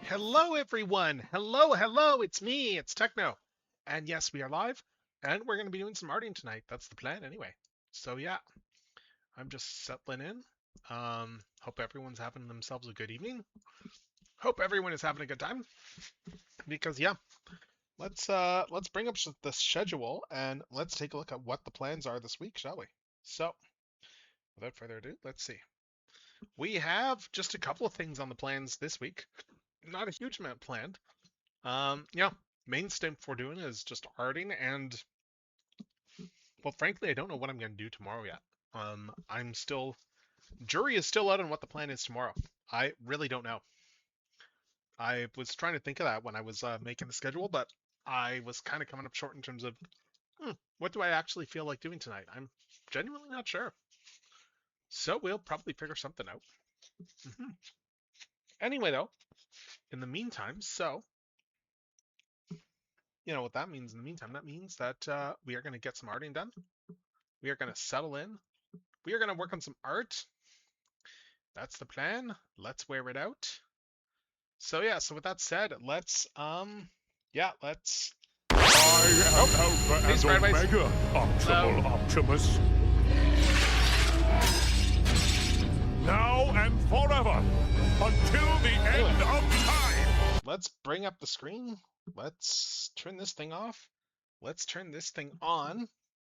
Hello, everyone. Hello. It's me. It's Techno. And yes, we are live. And we're going to be doing some arting tonight. That's the plan, anyway. So, yeah, I'm just settling in. Hope everyone's having themselves a good evening. Hope everyone is having a good time. Because, yeah, let's bring up the schedule and let's take a look at what the plans are this week, shall we? So, without further ado, let's see. We have just a couple of things on the plans this week. Not a huge amount planned. Yeah, main stint for doing is just arting, and well, frankly, I don't know what I'm gonna do tomorrow yet. I'm still jury is still out on what the plan is tomorrow. I really don't know. I was trying to think of that when I was making the schedule, but I was kind of coming up short in terms of what do I actually feel like doing tonight. I'm genuinely not sure. So we'll probably figure something out. hmm Anyway, though, in the meantime, so you know what that means. In the meantime, that means that we are going to get some arting done. We are going to settle in. We are going to work on some art. That's the plan. Let's wear it out. So yeah, so with that said, let's I am Alpha hey and Spreadways. Omega, Optimal Optimus. Now and forever, until the end of time. Let's bring up the screen. Let's turn this thing off. Let's turn this thing on.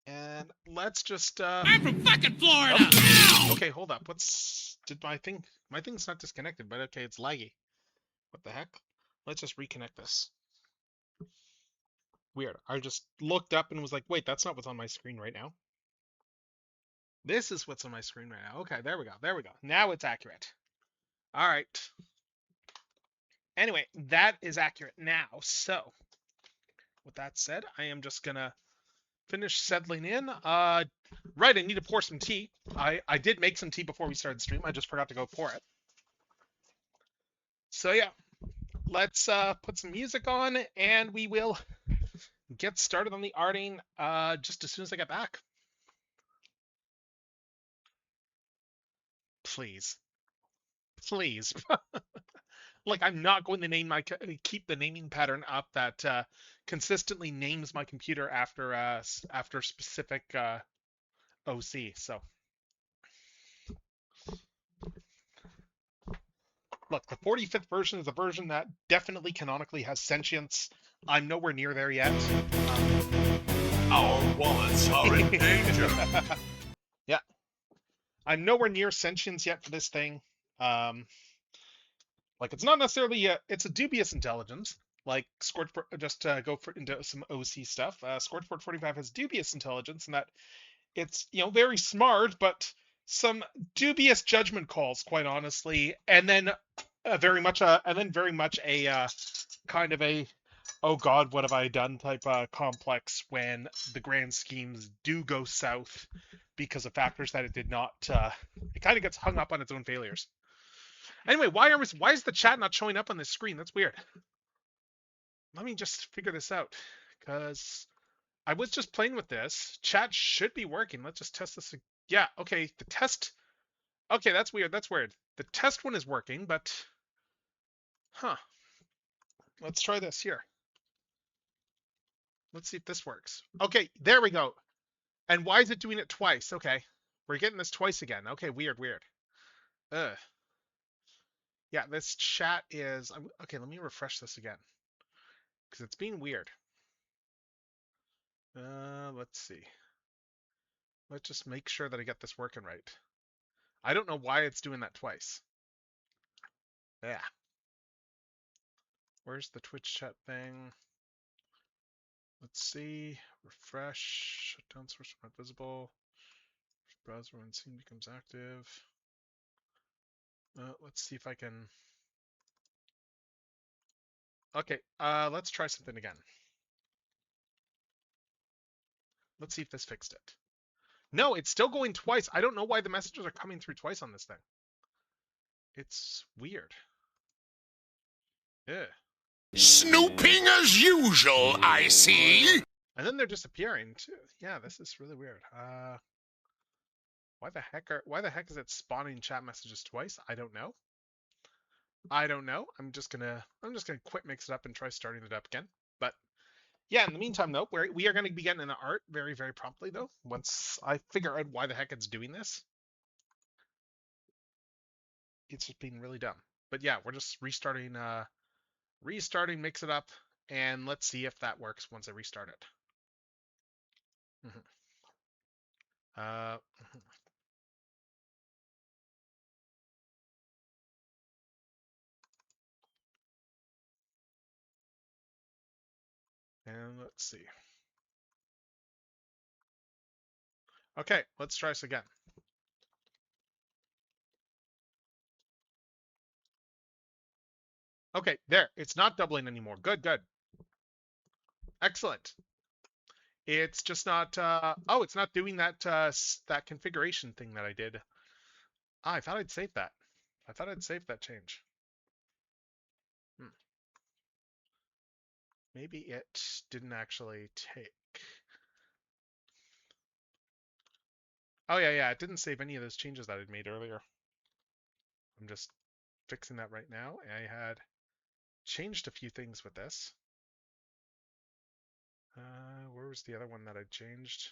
And let's just I'm from fucking Florida. Okay, hold up. Did my thing's not disconnected, but okay, it's laggy. What the heck? Let's just reconnect this. Weird. I just looked up and was like, wait, that's not what's on my screen right now. This is what's on my screen right now. Okay, there we go. There we go. Now it's accurate. All right. Anyway, that is accurate now. So, with that said, I am just gonna finish settling in. Right, I need to pour some tea. I did make some tea before we started the stream. I just forgot to go pour it. So yeah, let's put some music on and we will get started on the arting just as soon as I get back. Please. Like, I'm not going to keep the naming pattern up that consistently names my computer after specific OC. So look, the 45th version is a version that definitely canonically has sentience. I'm nowhere near there yet. Our wallets are in danger. Yeah, I'm nowhere near sentience yet for this thing. Like, it's not necessarily it's a dubious intelligence. Like Scorchport, just to go into some OC stuff. Scorchport 45 has dubious intelligence in that it's very smart, but some dubious judgment calls, quite honestly, and then very much a kind of a oh god, what have I done type complex when the grand schemes do go south because of factors that it did not. It kind of gets hung up on its own failures. Anyway, why is the chat not showing up on this screen? That's weird. Let me just figure this out, because I was just playing with this. Chat should be working. Let's just test this. Yeah, okay, the test. Okay, that's weird. That's weird. The test one is working, but huh. Let's try this here. Let's see if this works. Okay, there we go. And why is it doing it twice? Okay, we're getting this twice again. Okay, weird. Ugh. Yeah, this chat is okay. Let me refresh this again because it's being weird. Let's see. Let's just make sure that I get this working right. I don't know why it's doing that twice. Yeah. Where's the Twitch chat thing? Let's see. Refresh. Shutdown source not visible. Browser when scene becomes active. Let's see if I can. Okay. Let's try something again. Let's see if this fixed it. No, it's still going twice. I don't know why the messages are coming through twice on this thing. It's weird. Yeah. Snooping as usual, I see. And then they're disappearing too. Yeah, this is really weird. Why the heck is it spawning chat messages twice? I don't know. I don't know. I'm just gonna quit mix it up and try starting it up again. But yeah, in the meantime though, we are gonna be getting into art very, very promptly though, once I figure out why the heck it's doing this. It's just being really dumb. But yeah, we're just restarting mix it up, and let's see if that works once I restart it. Mhm. Mhm. And let's see. Okay, let's try this again. Okay, there. It's not doubling anymore. Good, good. Excellent. It's just not oh, it's not doing that that configuration thing that I did. Ah, I thought I'd save that. I thought I'd save that change. Hmm. Maybe it didn't actually take. Oh yeah, yeah, it didn't save any of those changes that I'd made earlier. I'm just fixing that right now. I had changed a few things with this. Where was the other one that I changed?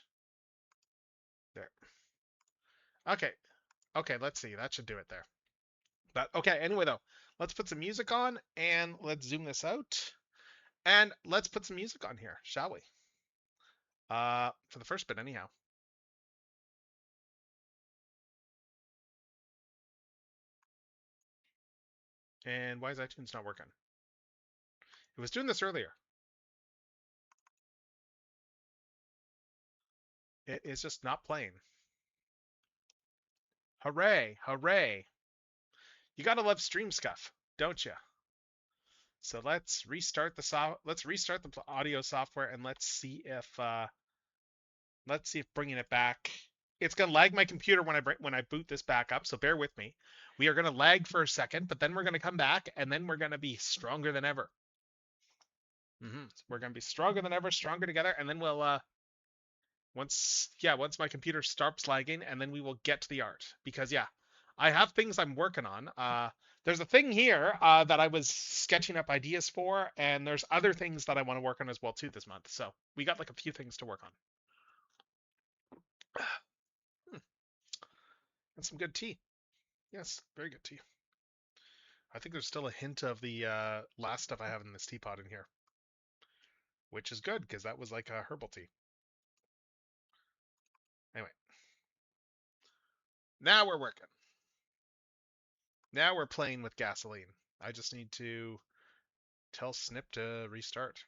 There. Okay. Okay, let's see. That should do it there. But okay, anyway though, let's put some music on and let's zoom this out. And let's put some music on here, shall we? For the first bit anyhow. And why is iTunes not working? It was doing this earlier. It is just not playing. Hooray, hooray. You gotta love Stream Scuff, don't you? So let's restart the audio software and let's see if bringing it back. It's gonna lag my computer when I boot this back up, so bear with me. We are gonna lag for a second, but then we're gonna come back and then we're gonna be stronger than ever. We're gonna be stronger than ever, stronger together, and then we'll once my computer stops lagging, and then we will get to the art. Because yeah, I have things I'm working on. There's a thing here that I was sketching up ideas for, and there's other things that I want to work on as well too this month. So we got like a few things to work on. And some good tea. Yes, very good tea. I think there's still a hint of the last stuff I have in this teapot in here, which is good because that was like a herbal tea. Anyway, now we're working. Now we're playing with gasoline. I just need to tell Snip to restart.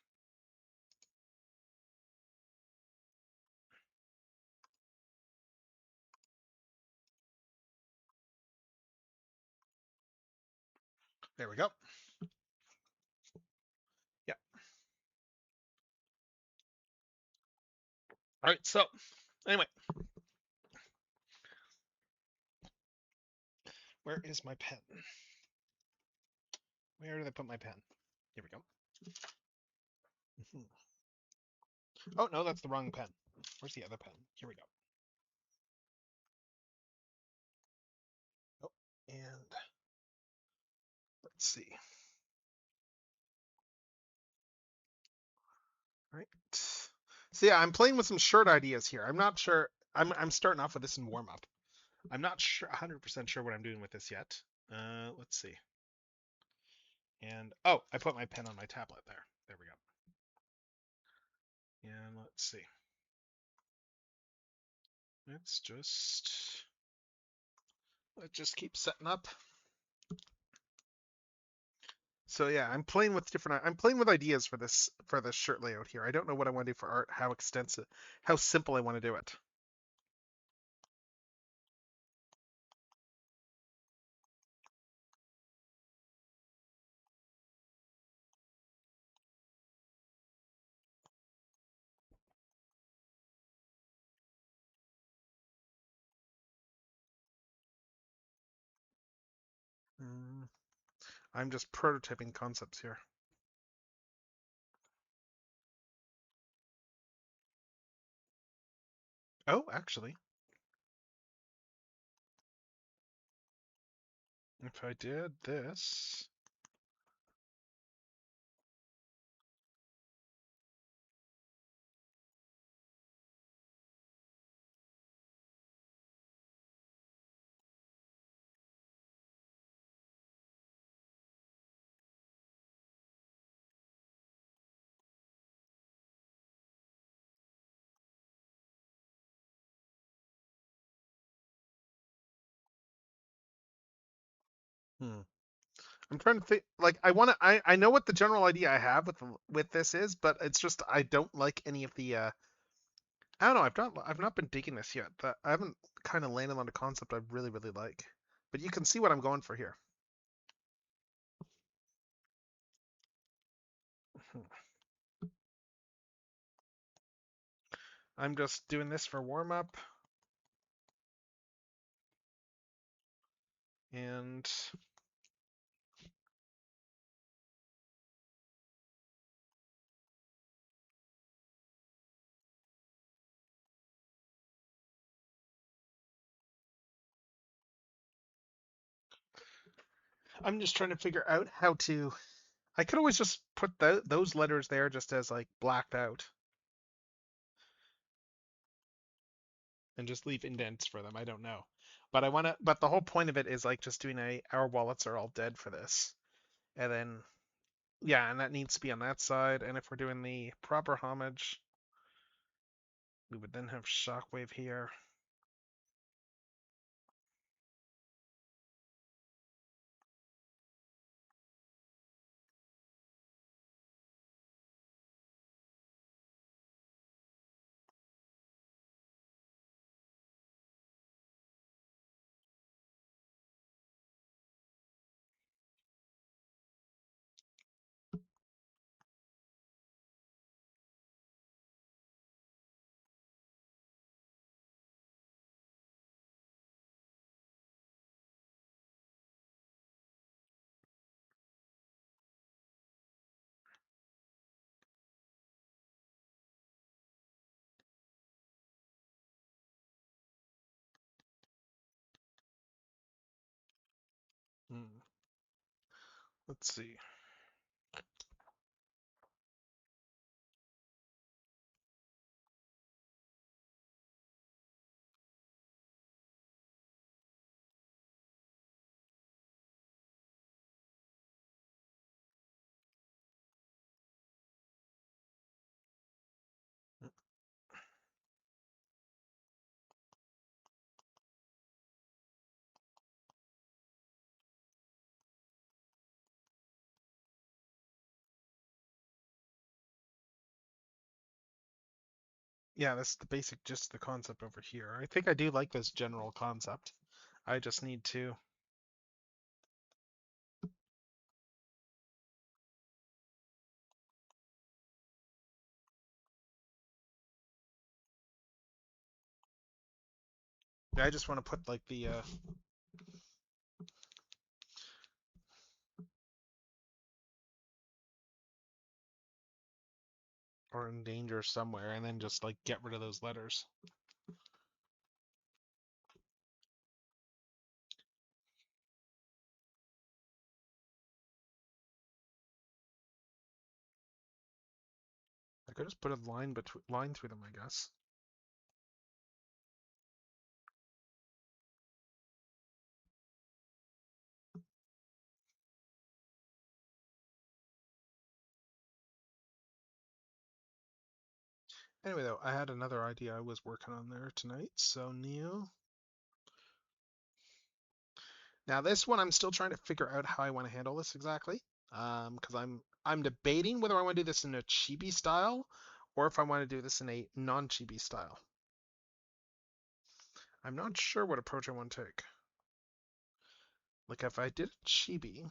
There we go. Yeah. All right. So anyway, where is my pen? Where did I put my pen? Here we go. Oh no, that's the wrong pen. Where's the other pen? Here we go. Oh, and let's see. All right. So yeah, I'm playing with some shirt ideas here. I'm not sure. I'm starting off with this in warm up. I'm not sure 100% sure what I'm doing with this yet. Let's see. And oh, I put my pen on my tablet there. There we go. And let's see. Let's just keep setting up. So yeah, I'm playing with ideas for this shirt layout here. I don't know what I want to do for art, how simple I want to do it. I'm just prototyping concepts here. Oh, actually, if I did this, I'm trying to think. Like, I know what the general idea I have with this is, but it's just I don't like any of the. I don't know. I've not been digging this yet. I haven't kind of landed on a concept I really like. But you can see what I'm going for here. I'm just doing this for warm up, and I'm just trying to figure out how to. I could always just put those letters there just as like blacked out, and just leave indents for them. I don't know, but I want to. But the whole point of it is like just doing our wallets are all dead for this, and then yeah, and that needs to be on that side. And if we're doing the proper homage, we would then have Shockwave here. Hmm. Let's see. Yeah, that's the basic, just the concept over here. I think I do like this general concept. I just need to. Yeah, I just want to put like the or in danger somewhere, and then just like get rid of those letters. I could just put a line through them, I guess. Anyway, though, I had another idea I was working on there tonight. So new. Now this one, I'm still trying to figure out how I want to handle this exactly. Because I'm debating whether I want to do this in a chibi style or if I want to do this in a non-chibi style. I'm not sure what approach I want to take. Like if I did a chibi,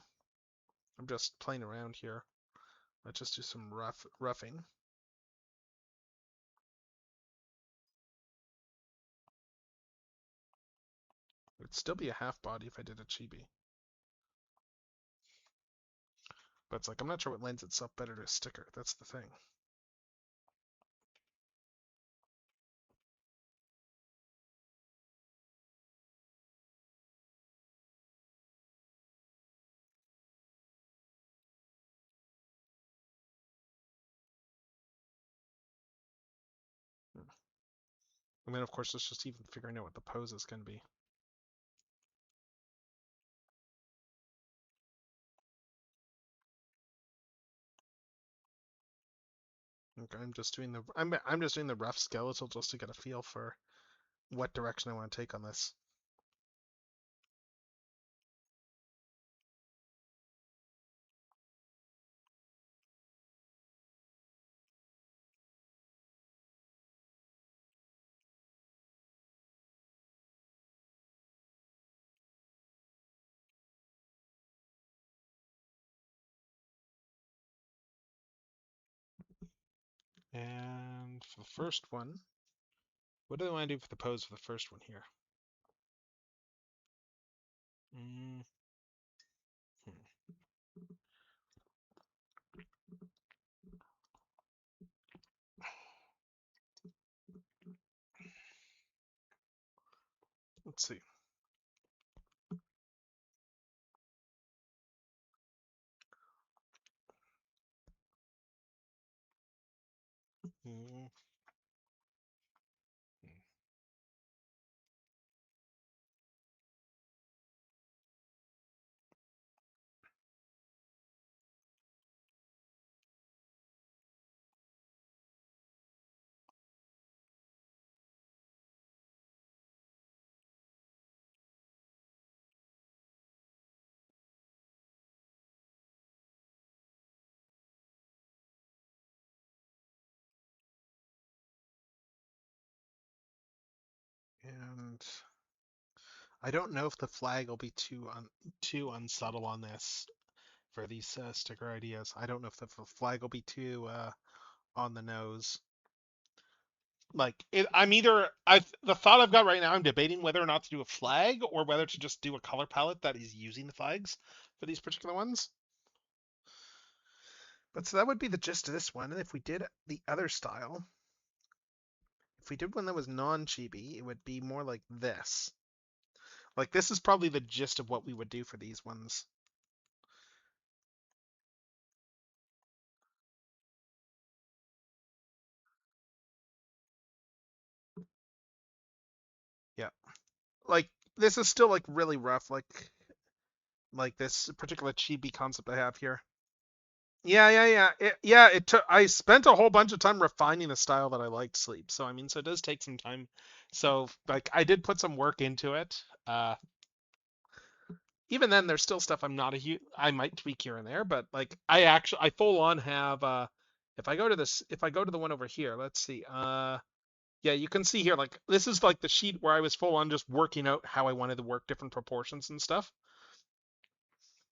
I'm just playing around here. Let's just do some roughing. It'd still be a half body if I did a chibi. But it's like, I'm not sure what lends itself better to a sticker. That's the thing. And then, of course, it's just even figuring out what the pose is going to be. Okay, I'm just doing the rough skeletal just to get a feel for what direction I want to take on this. And for the first one, what do I want to do for the pose for the first one here? Mm, hmm. Let's see. Mm, hmm. And I don't know if the flag will be too unsubtle on this for these sticker ideas. I don't know if the flag will be too on the nose. Like I'm either the thought I've got right now. I'm debating whether or not to do a flag or whether to just do a color palette that is using the flags for these particular ones. But so that would be the gist of this one. And if we did the other style, if we did one that was non-chibi, it would be more like this. Like this is probably the gist of what we would do for these ones. Yeah. Like this is still like really rough, like this particular chibi concept I have here. Yeah. It took. I spent a whole bunch of time refining the style that I liked Sleep. So I mean, so it does take some time. So like, I did put some work into it. Even then, there's still stuff I'm not a huge. I might tweak here and there, but like, I full on have. If I go to this, if I go to the one over here, let's see. Yeah, you can see here, like this is like the sheet where I was full on just working out how I wanted to work different proportions and stuff.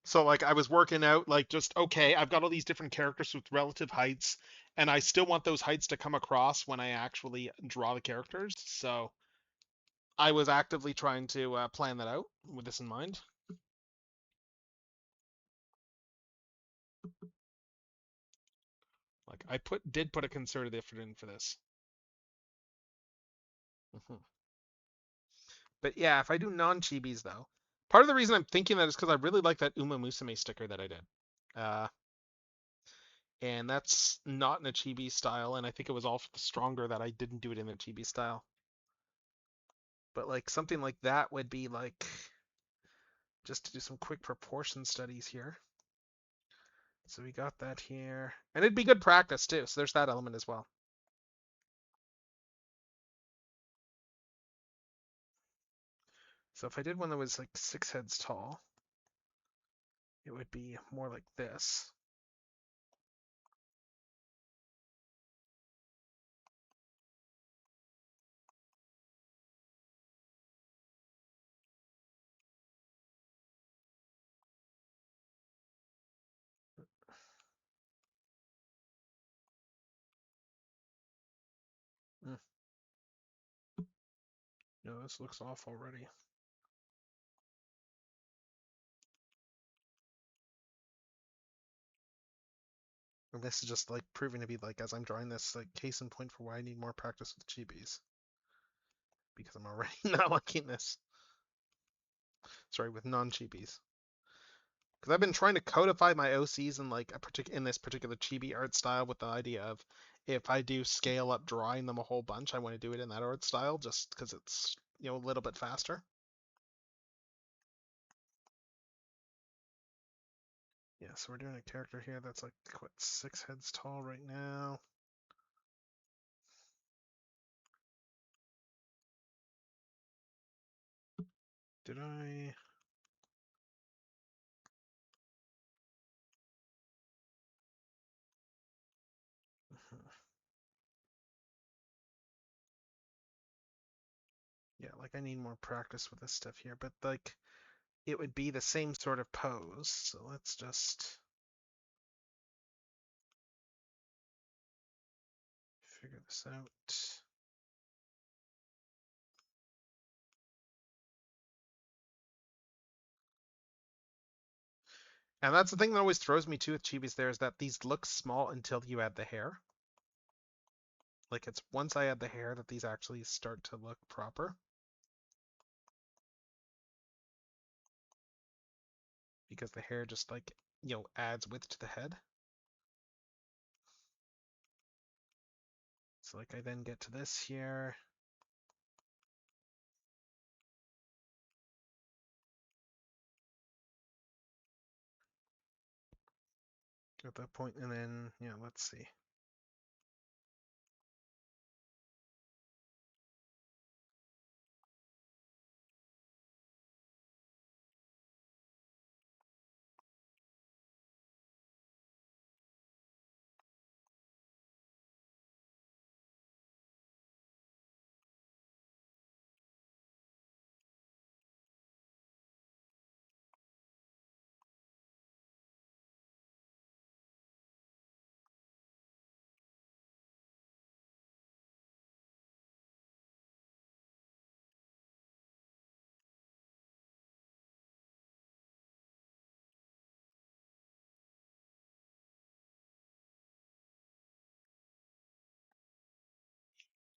So like I was working out like just okay, I've got all these different characters with relative heights, and I still want those heights to come across when I actually draw the characters. So I was actively trying to plan that out with this in mind. Like I did put a concerted effort in for this. Mhm. But yeah, if I do non-chibis though, part of the reason I'm thinking that is because I really like that Uma Musume sticker that I did. Uh, and that's not in a chibi style, and I think it was all for the stronger that I didn't do it in a chibi style. But like something like that would be like just to do some quick proportion studies here. So we got that here, and it'd be good practice too. So there's that element as well. So if I did one that was like 6 heads tall, it would be more like this. Mm. No, this looks off already. And this is just like proving to be like, as I'm drawing this, like case in point for why I need more practice with chibis. Because I'm already not liking this. Sorry, with non-chibis. Because I've been trying to codify my OCs in like in this particular chibi art style with the idea of if I do scale up drawing them a whole bunch, I want to do it in that art style just because it's a little bit faster. Yeah, so we're doing a character here that's like what 6 heads tall right now. Did I? Yeah, like I need more practice with this stuff here, but like it would be the same sort of pose. So let's just this out. And that's the thing that always throws me too with chibis there is that these look small until you add the hair. Like it's once I add the hair that these actually start to look proper. Because the hair just like, you know, adds width to the head. So like I then get to this here. At that point, and then, yeah, let's see.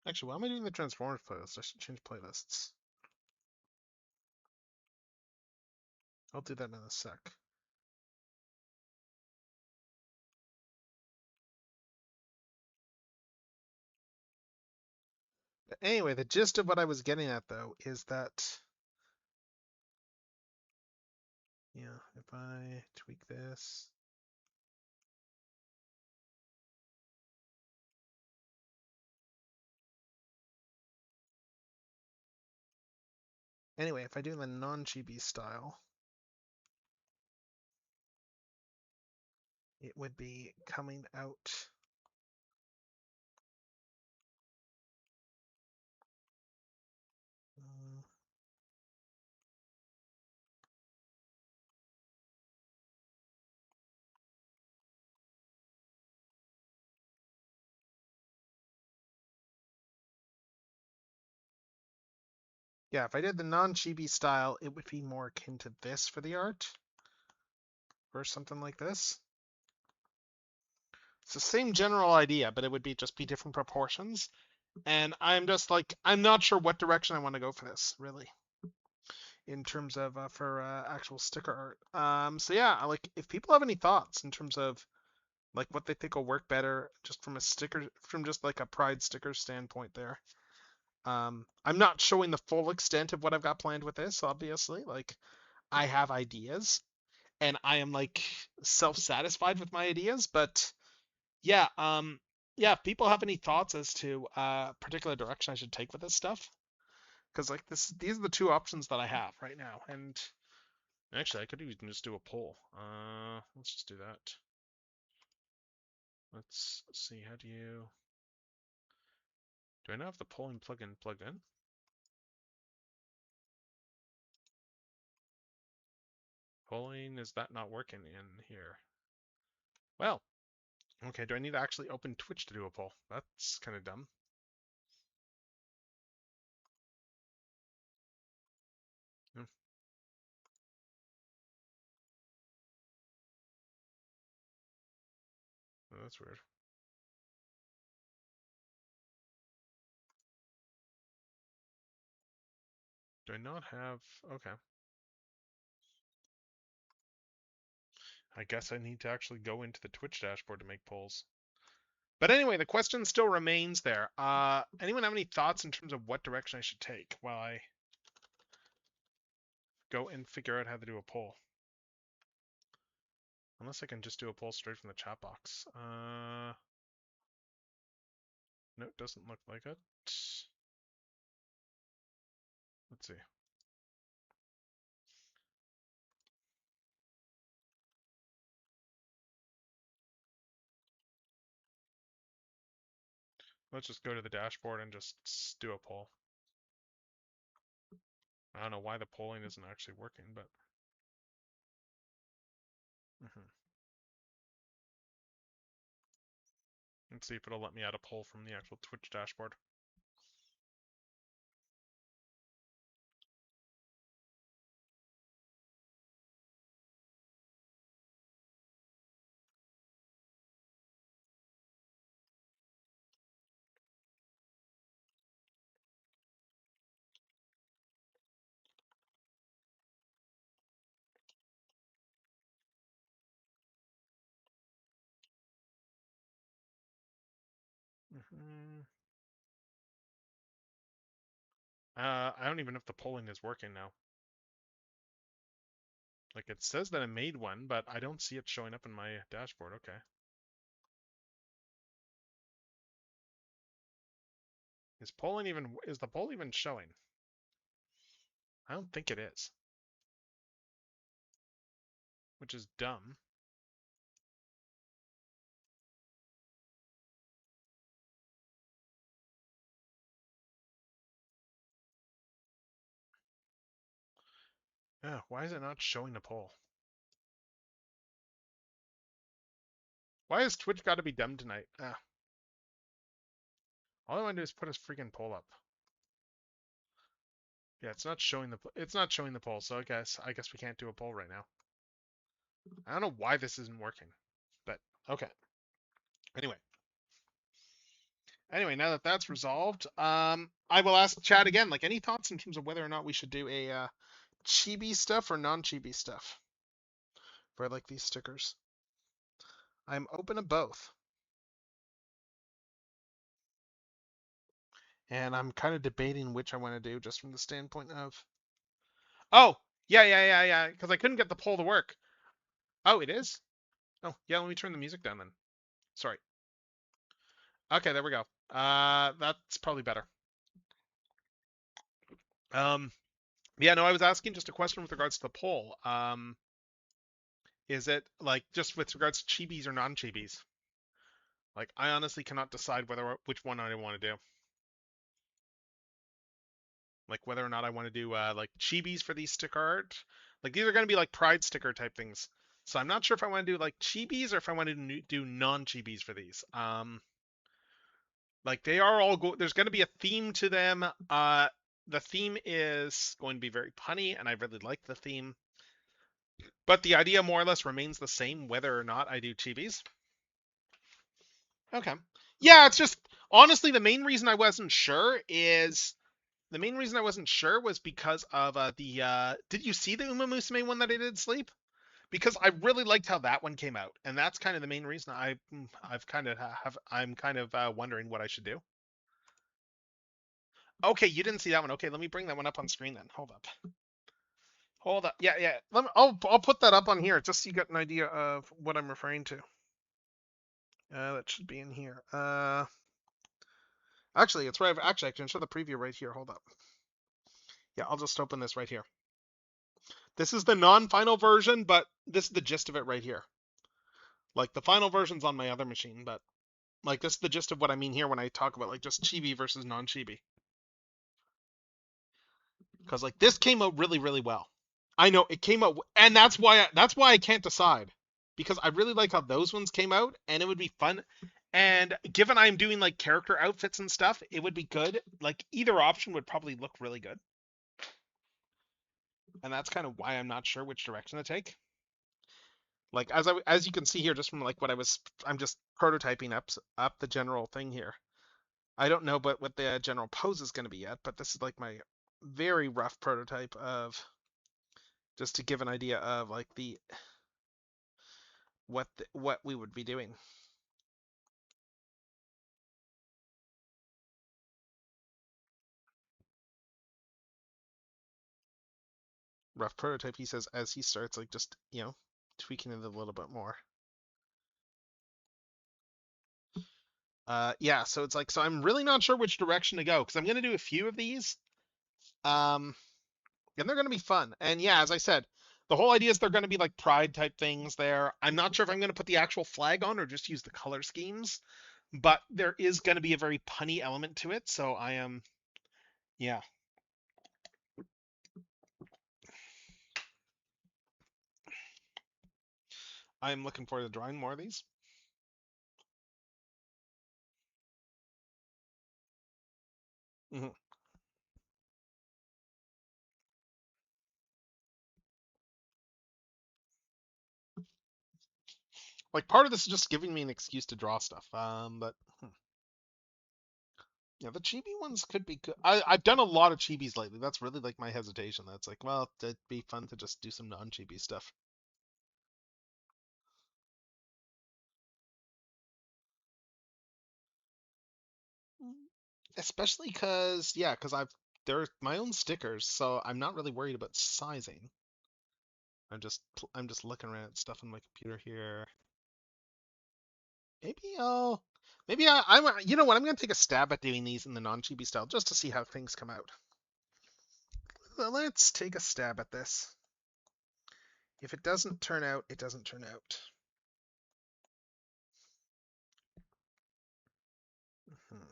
Actually, why am I doing the Transformers playlist? I should change playlists. I'll do that in a sec. But anyway, the gist of what I was getting at though is that, yeah, if I tweak this, anyway, if I do the non-chibi style, it would be coming out. Yeah, if I did the non-chibi style, it would be more akin to this for the art, or something like this. It's the same general idea, but it would be just be different proportions. And I'm just like, I'm not sure what direction I want to go for this, really, in terms of for actual sticker art. So yeah, like if people have any thoughts in terms of like what they think will work better, just from a sticker, from just like a Pride sticker standpoint, there. I'm not showing the full extent of what I've got planned with this, obviously. Like, I have ideas, and I am like self-satisfied with my ideas, but yeah, yeah, if people have any thoughts as to particular direction I should take with this stuff, because like these are the two options that I have right now, and actually I could even just do a poll. Let's just do that. Let's see, how do I now have the polling plugin plugged in? Polling, is that not working in here? Well, okay, do I need to actually open Twitch to do a poll? That's kind of dumb. Hmm. Oh, that's weird. Do I not have... Okay. I guess I need to actually go into the Twitch dashboard to make polls. But anyway, the question still remains there. Anyone have any thoughts in terms of what direction I should take while I go and figure out how to do a poll? Unless I can just do a poll straight from the chat box. No, it doesn't look like it. Let's see. Let's just go to the dashboard and just do a poll. I don't know why the polling isn't actually working, but... Let's see if it'll let me add a poll from the actual Twitch dashboard. I don't even know if the polling is working now. Like, it says that I made one, but I don't see it showing up in my dashboard. Okay. Is the poll even showing? I don't think it is. Which is dumb. Yeah, why is it not showing the poll? Why has Twitch got to be dumb tonight? All I want to do is put a freaking poll up. Yeah, it's not showing the poll, so I guess we can't do a poll right now. I don't know why this isn't working, but okay. Anyway, now that that's resolved, I will ask chat again. Like, any thoughts in terms of whether or not we should do a chibi stuff or non-chibi stuff for like these stickers? I'm open to both, and I'm kind of debating which I want to do, just from the standpoint of. Oh, yeah. Because I couldn't get the poll to work. Oh, it is. Oh, yeah. Let me turn the music down then. Sorry. Okay, there we go. That's probably better. Yeah, no, I was asking just a question with regards to the poll. Is it like just with regards to chibis or non-chibis? Like, I honestly cannot decide which one I want to do. Like, whether or not I want to do like chibis for these sticker art. Like, these are going to be like pride sticker type things. So I'm not sure if I want to do like chibis or if I want to do non-chibis for these. Like, they are all there's going to be a theme to them. The theme is going to be very punny, and I really like the theme. But the idea more or less remains the same whether or not I do chibis. Okay. Yeah, it's just honestly the main reason I wasn't sure was because of the did you see the Uma Musume one that I did sleep? Because I really liked how that one came out, and that's kind of the main reason I'm kind of wondering what I should do. Okay, you didn't see that one. Okay, let me bring that one up on screen then. Hold up. Yeah. I'll put that up on here just so you get an idea of what I'm referring to. That should be in here. Actually, it's right. Actually, I can show the preview right here. Hold up. Yeah, I'll just open this right here. This is the non-final version, but this is the gist of it right here. Like, the final version's on my other machine, but like, this is the gist of what I mean here when I talk about like just chibi versus non-chibi. Because like, this came out really, really well. I know it came out, and that's why I can't decide, because I really like how those ones came out, and it would be fun. And given I'm doing like character outfits and stuff, it would be good. Like, either option would probably look really good. And that's kind of why I'm not sure which direction to take. Like, as you can see here, just from like I'm just prototyping up the general thing here. I don't know but what the general pose is going to be yet, but this is like my very rough prototype of, just to give an idea of like what we would be doing. Rough prototype, he says, as he starts like just, tweaking it a little bit more. Yeah, so it's like, so I'm really not sure which direction to go, because I'm going to do a few of these. And they're going to be fun. And yeah, as I said, the whole idea is they're going to be like pride type things there. I'm not sure if I'm going to put the actual flag on or just use the color schemes, but there is going to be a very punny element to it. So yeah. I'm looking forward to drawing more of these. Mhm. Like part of this is just giving me an excuse to draw stuff. But yeah, the chibi ones could be good. I've done a lot of chibis lately. That's really like my hesitation. That's like, well, it'd be fun to just do some non-chibi stuff. Especially because, yeah, because they're my own stickers, so I'm not really worried about sizing. I'm just looking around at stuff on my computer here. Maybe I'll maybe I'm you know what, I'm gonna take a stab at doing these in the non-chibi style just to see how things come out. So let's take a stab at this. If it doesn't turn out, it doesn't turn out. Hmm.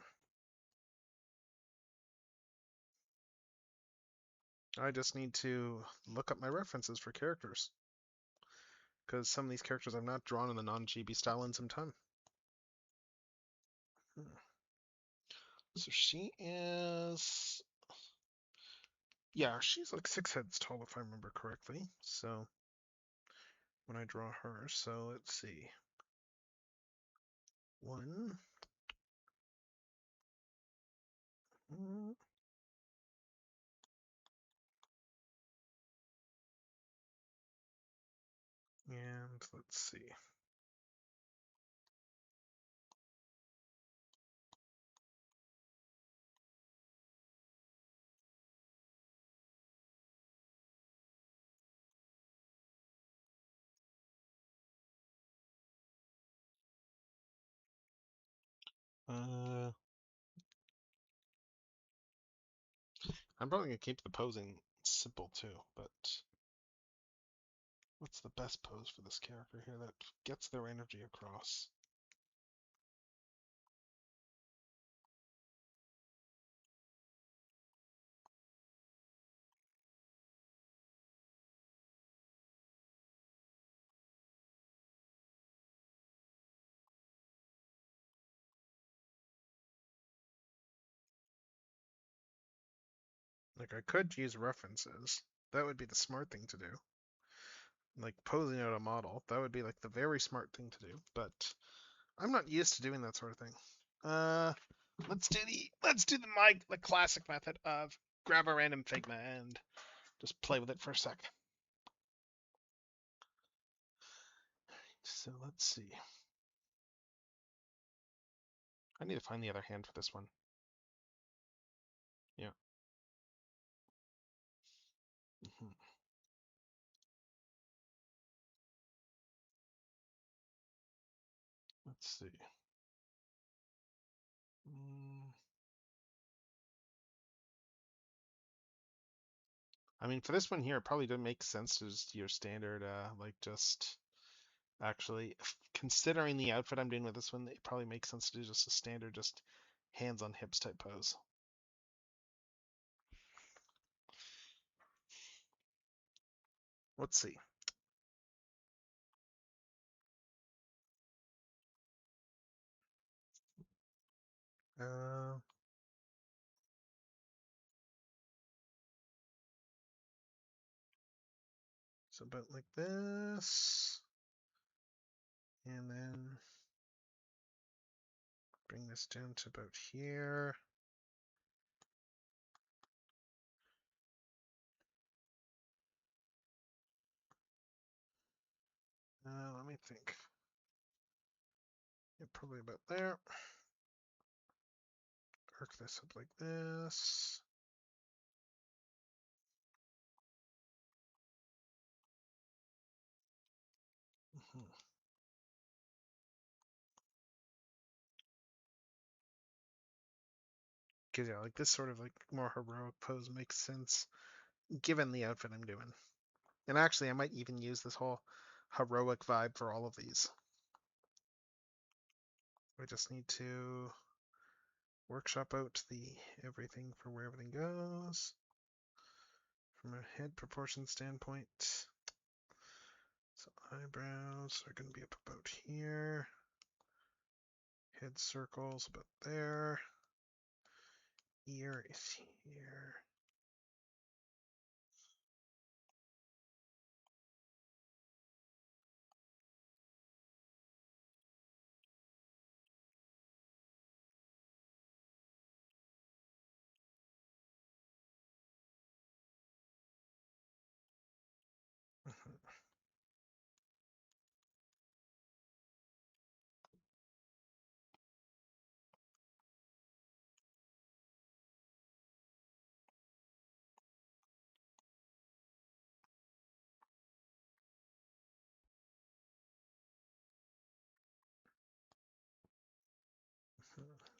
I just need to look up my references for characters because some of these characters I've not drawn in the non-chibi style in some time. Hmm. So she is, yeah, she's like 6 heads tall if I remember correctly. So when I draw her, so let's see, one, mm, and let's see. Uh, I'm probably gonna keep the posing simple too, but what's the best pose for this character here that gets their energy across? Like I could use references. That would be the smart thing to do. Like posing out a model, that would be like the very smart thing to do, but I'm not used to doing that sort of thing. Uh, let's do the classic method of grab a random Figma and just play with it for a sec. So let's see. I need to find the other hand for this one. Yeah. Mhm. Let's see. Mm, I mean, for this one here, it probably doesn't make sense to just do your standard, like just actually considering the outfit I'm doing with this one, it probably makes sense to do just a standard, just hands on hips type pose. Let's see. Uh, so about like this, and then bring this down to about here. Let me think. Yeah, probably about there. Arc this up like this. Mhm. Cause yeah, like this sort of like more heroic pose makes sense given the outfit I'm doing. And actually, I might even use this whole heroic vibe for all of these. I just need to workshop out the everything for where everything goes from a head proportion standpoint. So eyebrows are going to be up about here. Head circles about there. Here is here.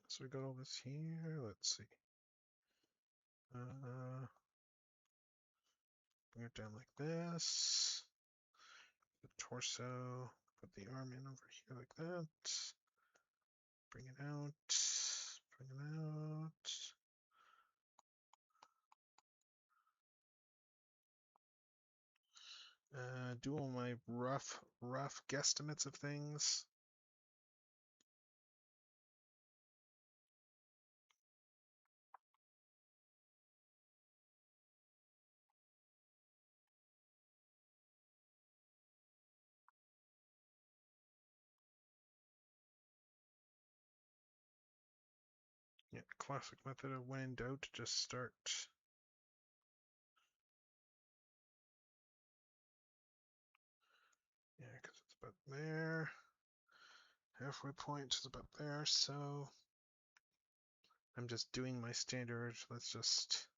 So we got all this here. Let's see. Bring it down like this. The torso. Put the arm in over here like that. Bring it out. Bring it out. Do all my rough guesstimates of things. Yeah, classic method of when in doubt, just start. Yeah, because it's about there. Halfway point is about there, so I'm just doing my standard. Let's just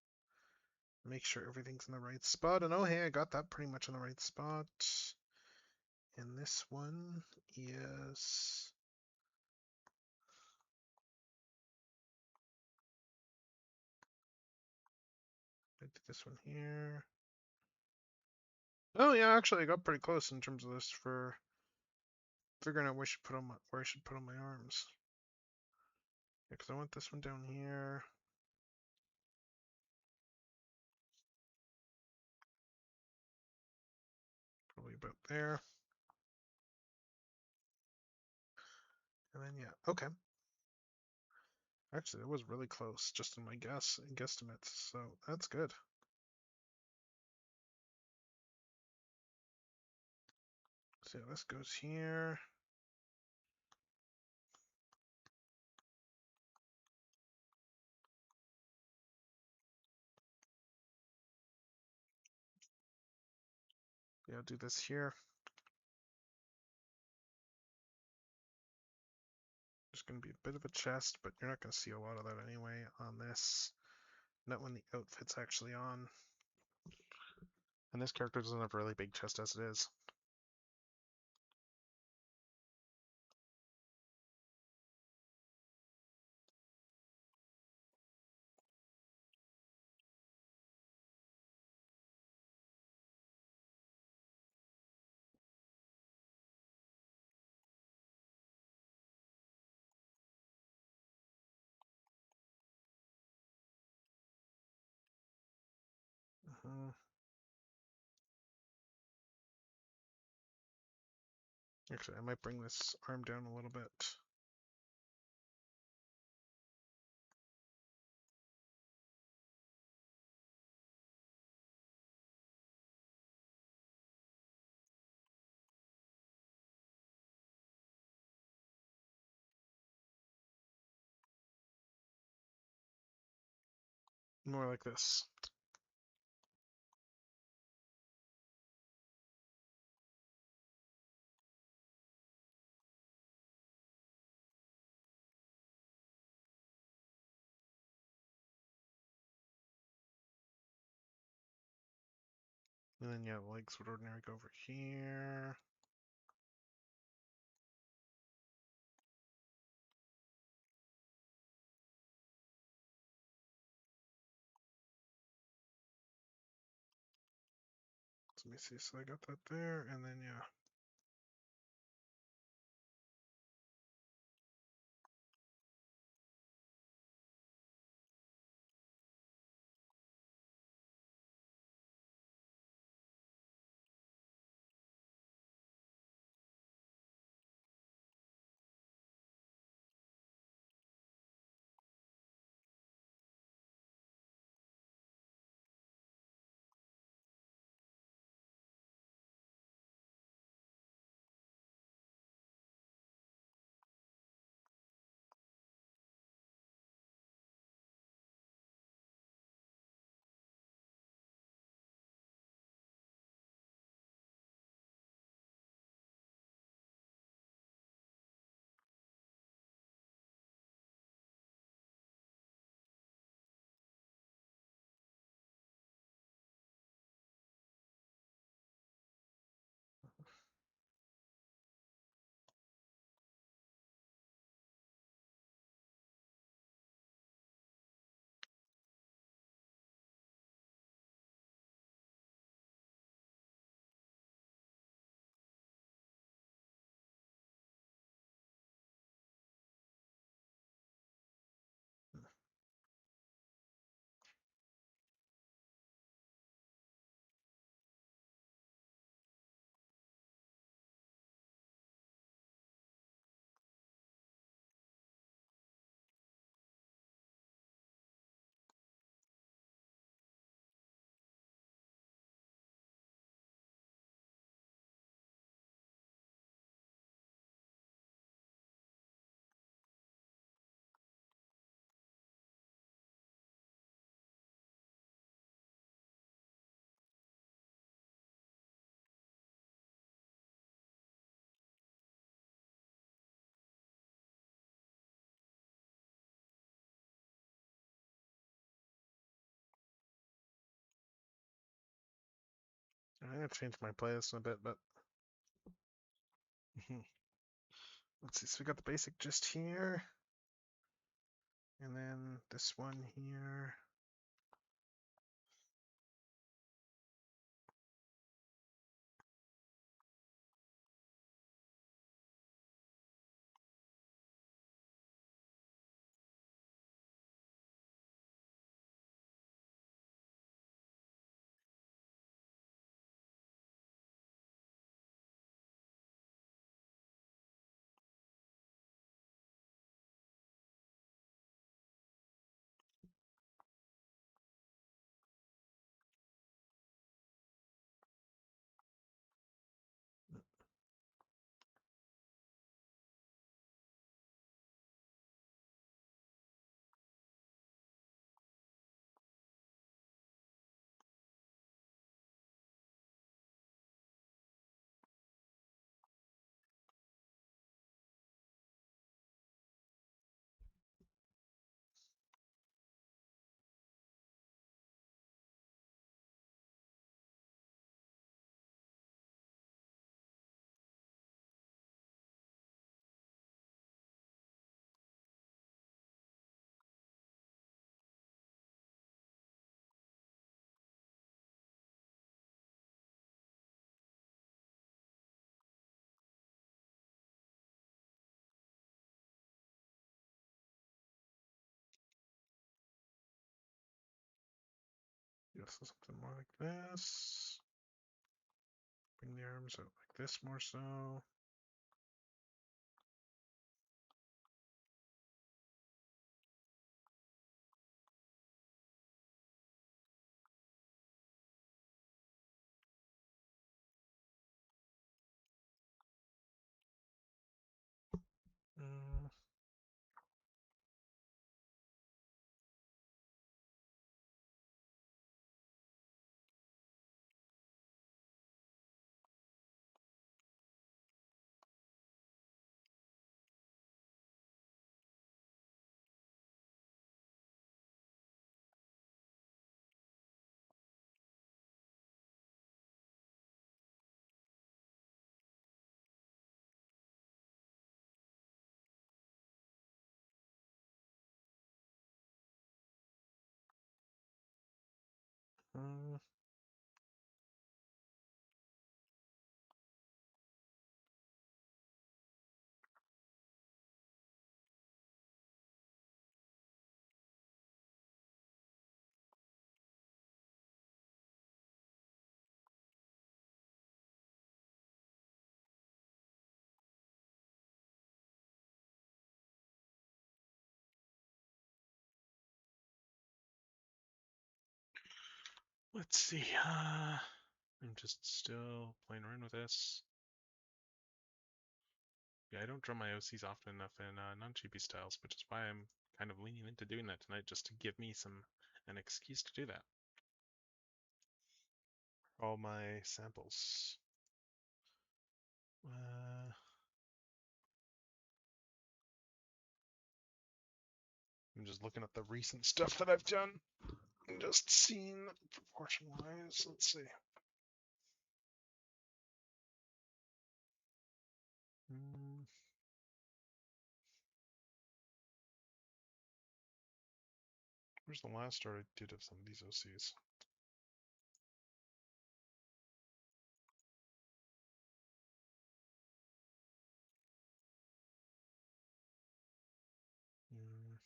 make sure everything's in the right spot. And oh, hey, I got that pretty much in the right spot. And this one is... I did this one here. Oh yeah, actually I got pretty close in terms of this for figuring out where I should put on my arms. Yeah, because I want this one down here. Probably about there. And then yeah, okay. Actually, it was really close, just in my guesstimates, so that's good. So yeah, this goes here. Yeah, I'll do this here. There's going to be a bit of a chest, but you're not going to see a lot of that anyway on this. Not when the outfit's actually on. And this character doesn't have a really big chest as it is. Actually, I might bring this arm down a little bit. More like this. And then yeah, the legs would ordinarily go over here. So let me see, so I got that there, and then yeah. I'm gonna change my playlist in a bit, but let's see. So we got the basic gist here, and then this one here. Yes, something more like this. Bring the arms out like this more so. Mm, mm. Let's see. I'm just still playing around with this. Yeah, I don't draw my OCs often enough in non-chibi styles, which is why I'm kind of leaning into doing that tonight, just to give me an excuse to do that. All my samples. I'm just looking at the recent stuff that I've done and just seeing proportion-wise. Let's see. Mm, Where's the last art I did of some of these OCs? Mm,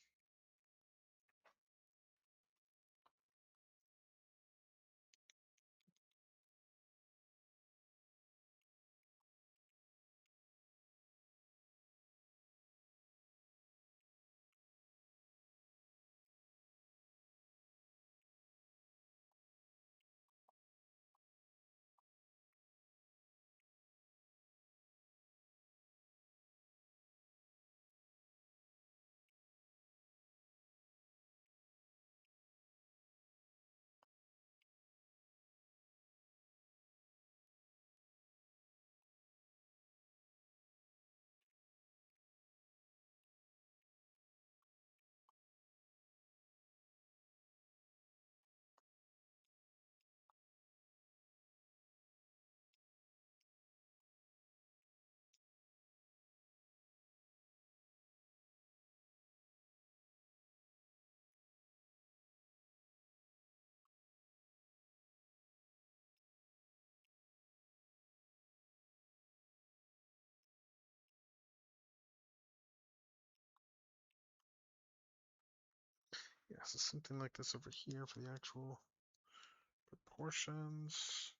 so something like this over here for the actual proportions.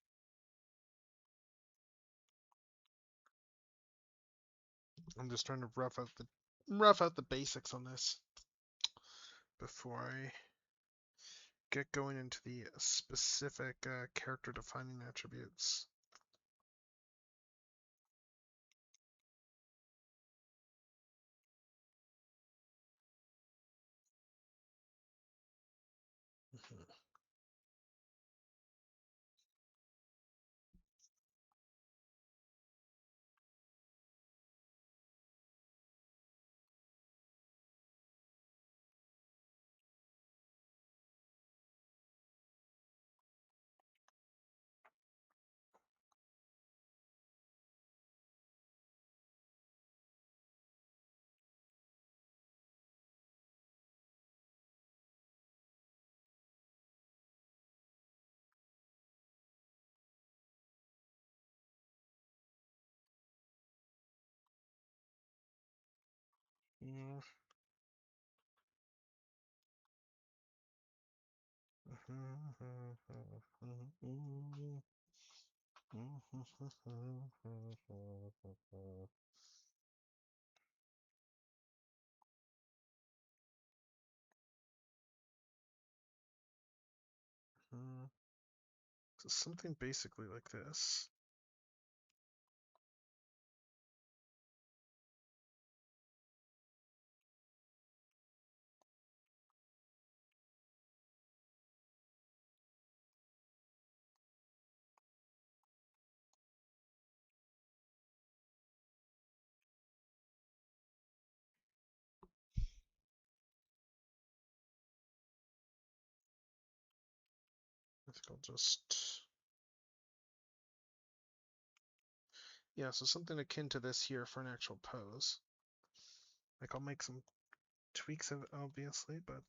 I'm just trying to rough out the basics on this before I get going into the specific character defining attributes. Yeah. So something basically like this. I think I'll just, yeah, so something akin to this here for an actual pose. Like I'll make some tweaks of it, obviously, but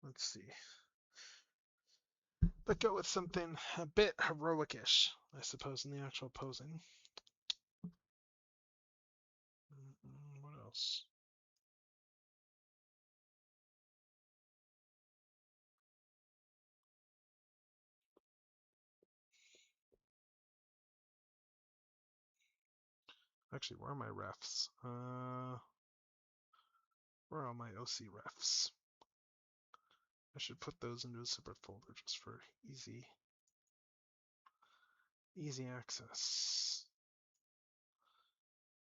let's see. But go with something a bit heroic-ish, I suppose, in the actual posing. What else? Actually, where are my refs? Where are all my OC refs? I should put those into a separate folder just for easy access.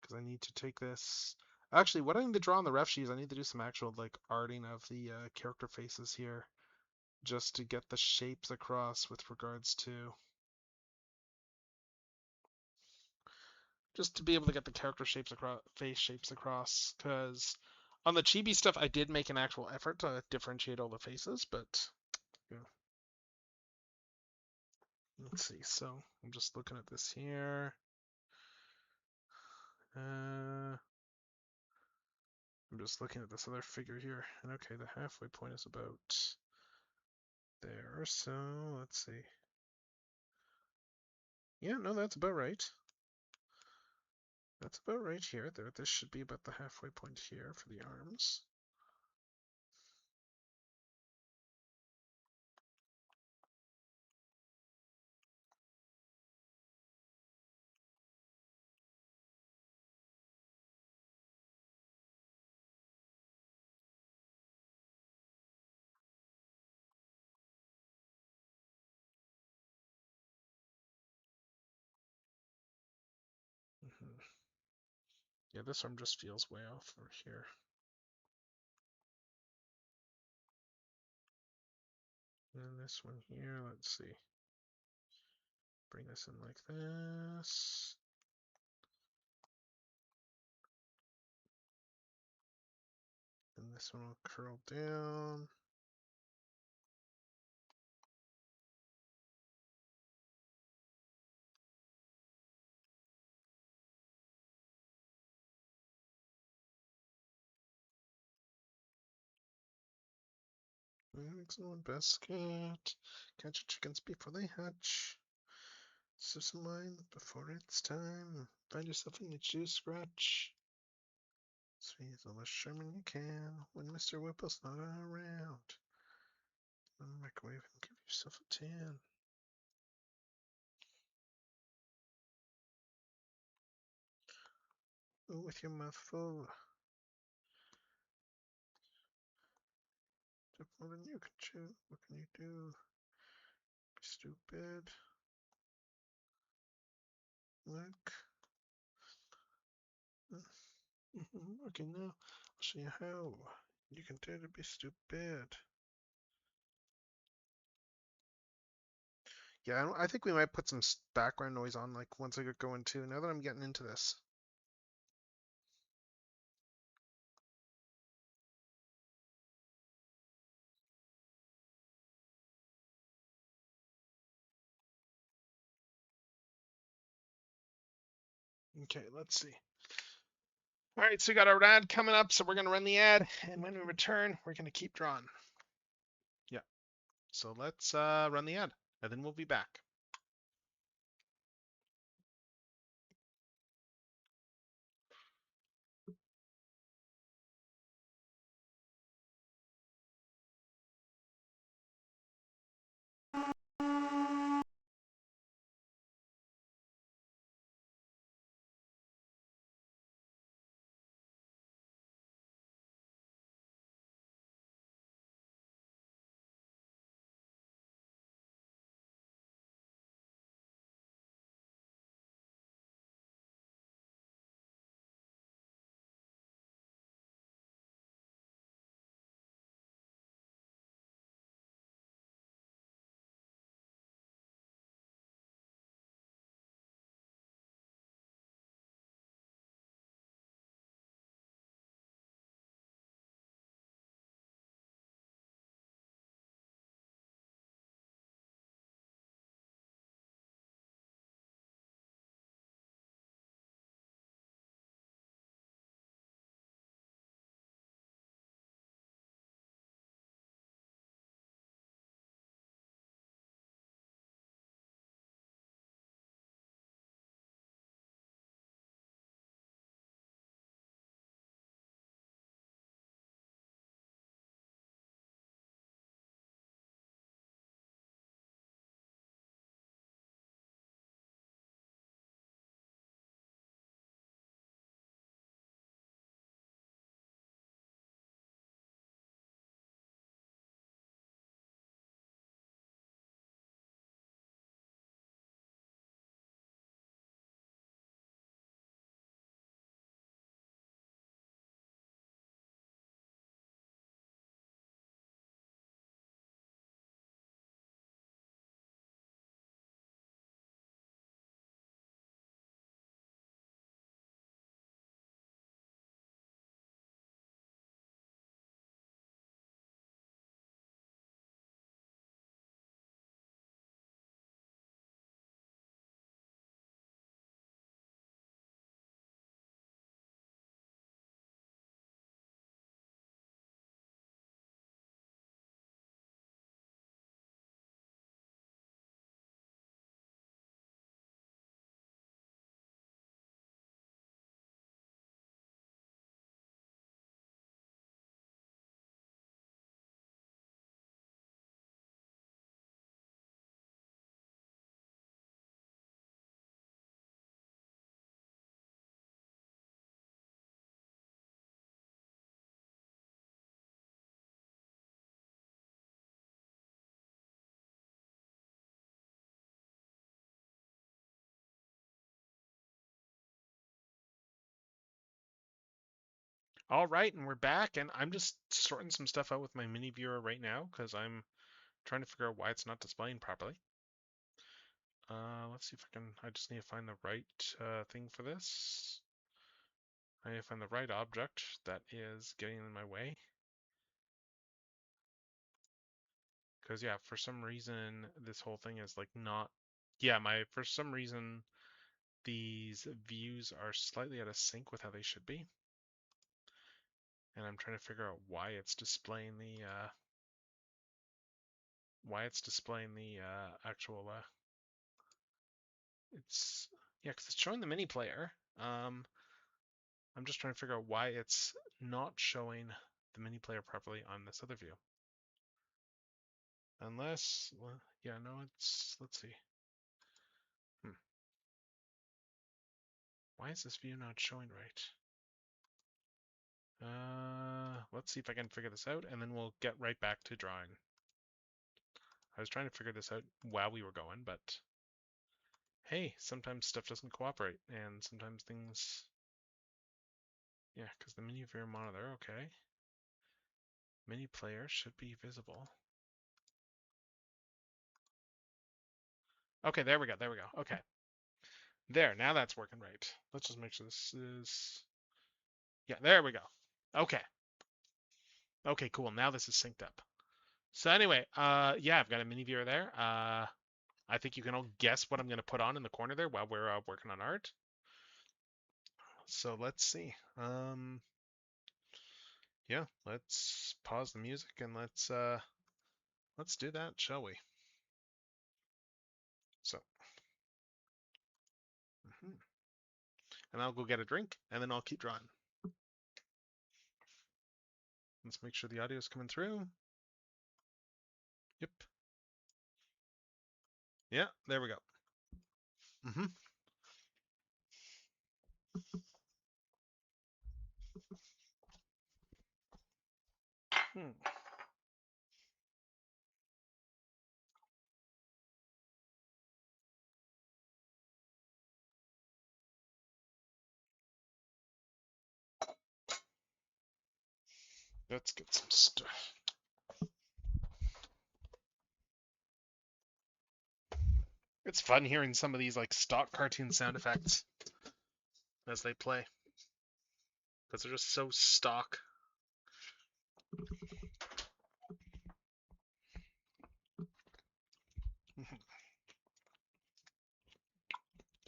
Because I need to take this. Actually, what I need to draw on the ref sheet is I need to do some actual like arting of the character faces here, just to get the shapes across with regards to, just to be able to get the character shapes across, face shapes across. Because on the chibi stuff, I did make an actual effort to differentiate all the faces, but yeah. Let's see. So I'm just looking at this here. I'm just looking at this other figure here, and okay, the halfway point is about there. So let's see. Yeah, no, that's about right. That's about right here. There, this should be about the halfway point here for the arms. Yeah, this arm just feels way off over here. And this one here, let's see. Bring this in like this. And this one will curl down. Excellent basket. Catch your chickens before they hatch. Some wine before it's time. Find yourself in the juice scratch. Squeeze all the Sherman you can when Mr. Whipple's not around. Microwave and give yourself a tan. Ooh, with your mouth full. Took more than you can chew. What can you do? Be stupid. Look. Okay, now I'll show you how. You can dare to be stupid. Yeah, I think we might put some background noise on, like, once I get going too, now that I'm getting into this. Okay, let's see. All right, so we got our ad coming up, so we're going to run the ad, and when we return, we're going to keep drawing. Yeah, so let's run the ad, and then we'll be back. All right, and we're back, and I'm just sorting some stuff out with my mini viewer right now, because I'm trying to figure out why it's not displaying properly. Let's see if I just need to find the right thing for this. I need to find the right object that is getting in my way. Because, yeah, for some reason, this whole thing is like not, yeah, for some reason, these views are slightly out of sync with how they should be. And I'm trying to figure out why it's displaying the, actual, yeah, because it's showing the mini player. I'm just trying to figure out why it's not showing the mini player properly on this other view. Unless, well, yeah, no, let's see. Why is this view not showing right? Let's see if I can figure this out, and then we'll get right back to drawing. I was trying to figure this out while we were going, but hey, sometimes stuff doesn't cooperate, and sometimes things... Yeah, because the mini viewer monitor, okay. Mini player should be visible. Okay, there we go, okay. There, now that's working right. Let's just make sure this is... Yeah, there we go. Okay. Okay, cool, now this is synced up. So anyway, yeah, I've got a mini viewer there. I think you can all guess what I'm going to put on in the corner there while we're working on art. So let's see. Yeah, let's pause the music and let's do that, shall we? So, and I'll go get a drink and then I'll keep drawing. Let's make sure the audio is coming through. Yep. Yeah, there we go. Hmm. Let's get some stuff. It's fun hearing some of these like stock cartoon sound effects as they play, because they're just so stock.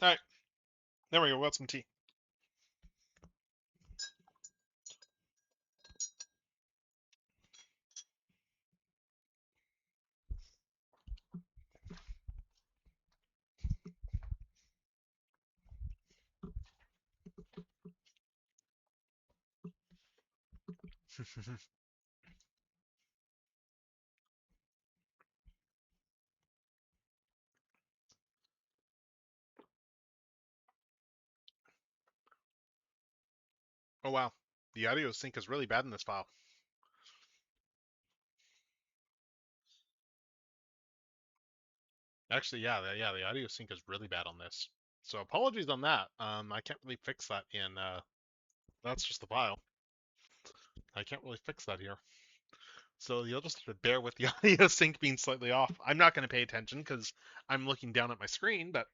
All right, there we go. Got some tea. Oh wow, the audio sync is really bad in this file. Actually, yeah, the audio sync is really bad on this. So apologies on that. I can't really fix that in. That's just the file. I can't really fix that here. So you'll just have to bear with the audio sync being slightly off. I'm not going to pay attention because I'm looking down at my screen, but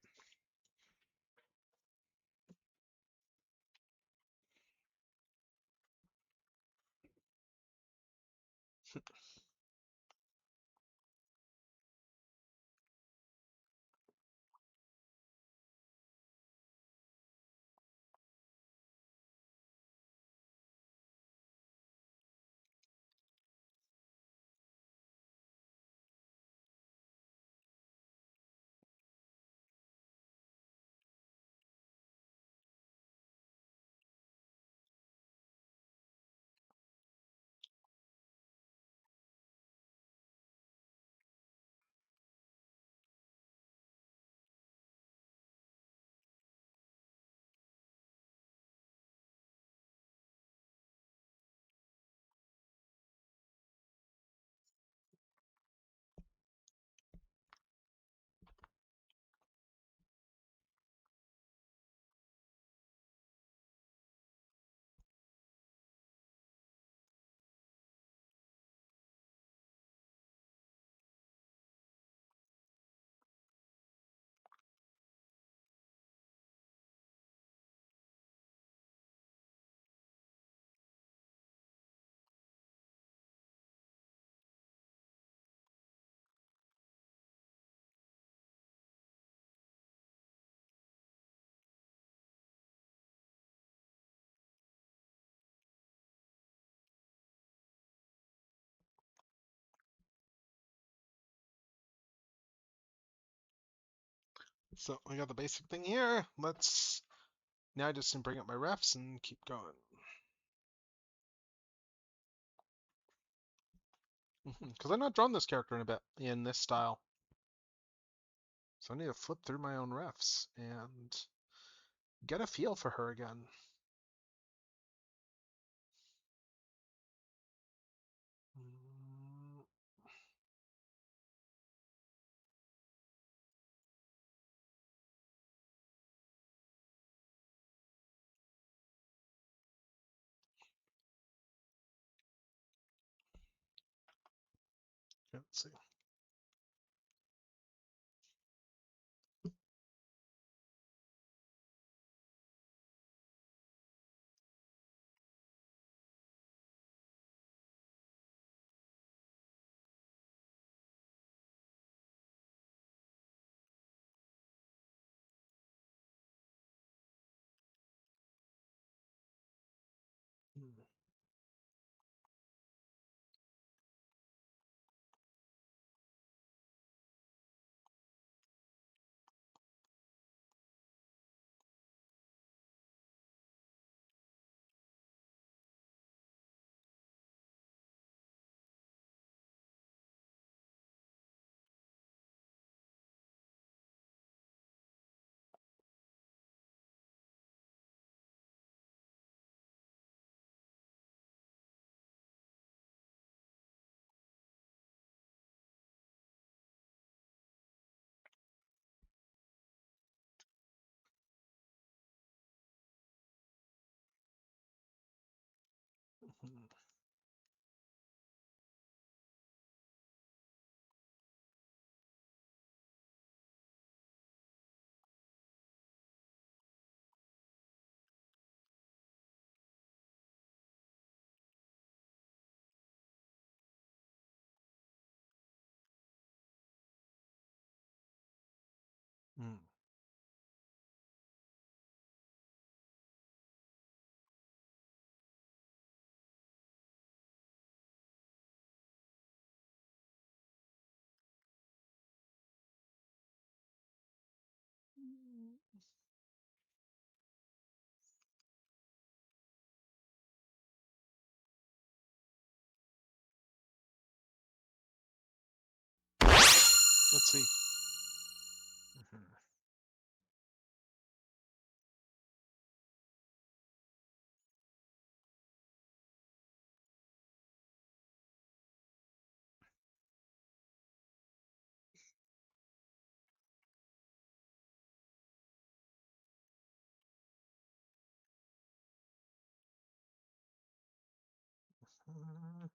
so I got the basic thing here. Let's Now I just can bring up my refs and keep going. Because I'm not drawn this character in a bit in this style. So I need to flip through my own refs and get a feel for her again. Mm, let's see. Mm, mm, mm. Let's see. Mhm. Mm,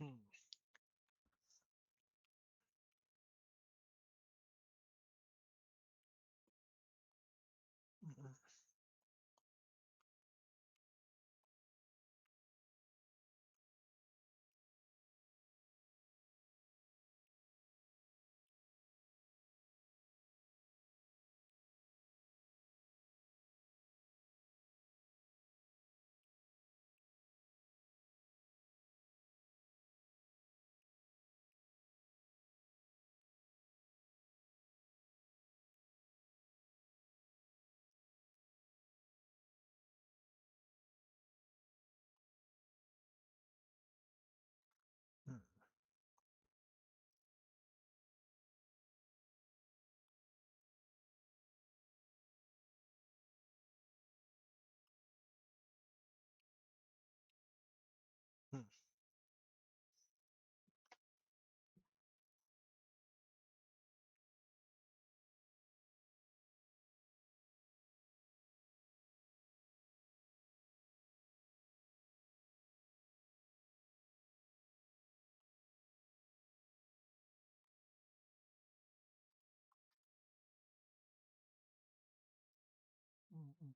Mhm. Mhm. Mhm. Mhm.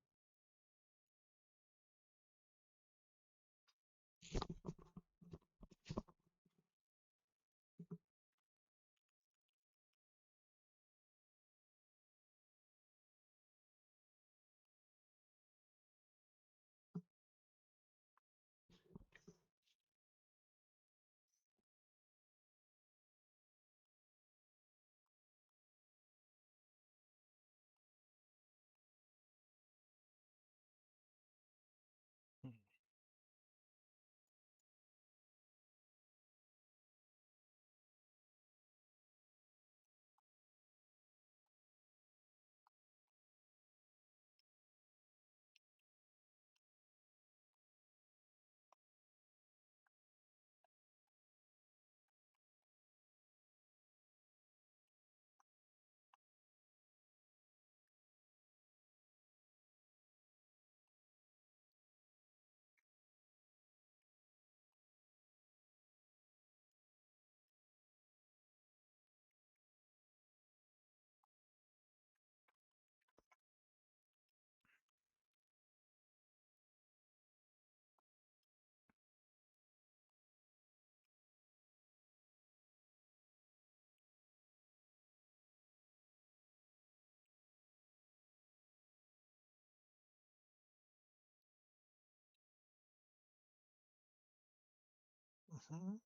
Mhm.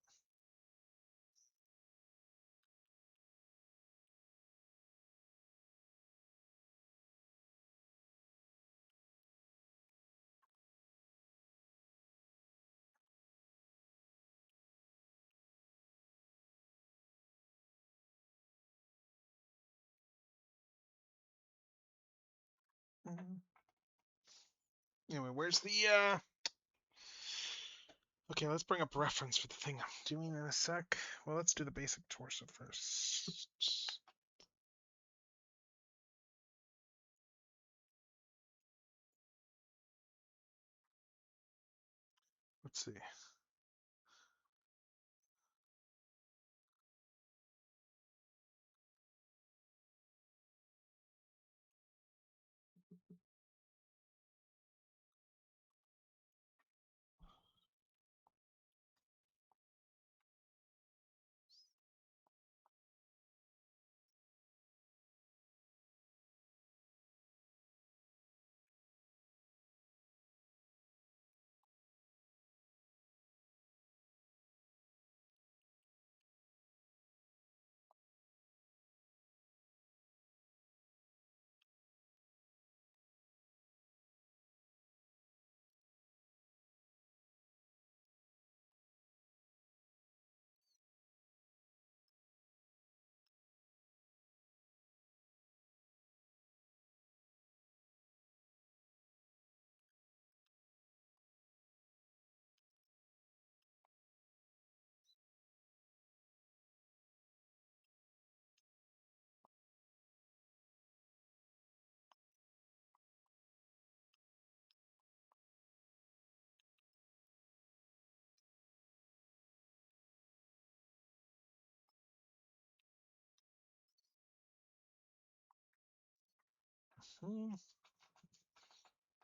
Mhm. Anyway, where's the okay, let's bring up reference for the thing I'm doing in a sec. Well, let's do the basic torso first. Let's see.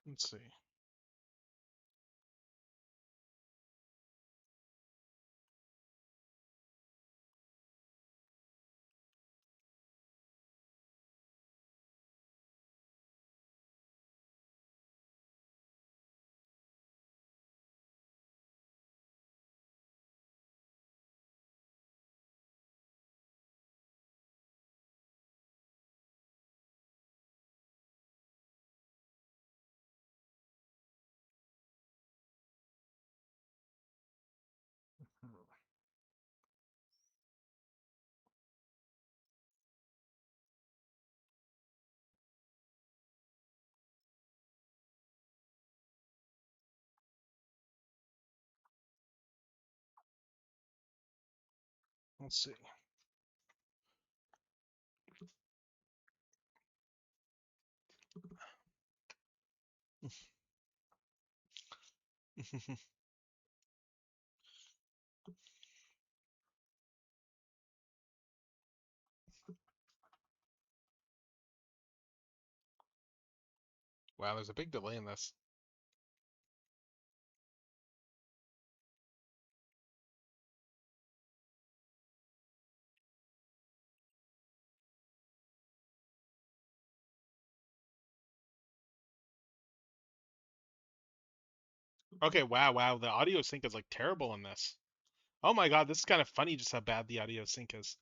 Let's see. Let's see. Wow, there's a big delay in this. Okay, wow, the audio sync is like terrible in this. Oh my god, this is kind of funny just how bad the audio sync is.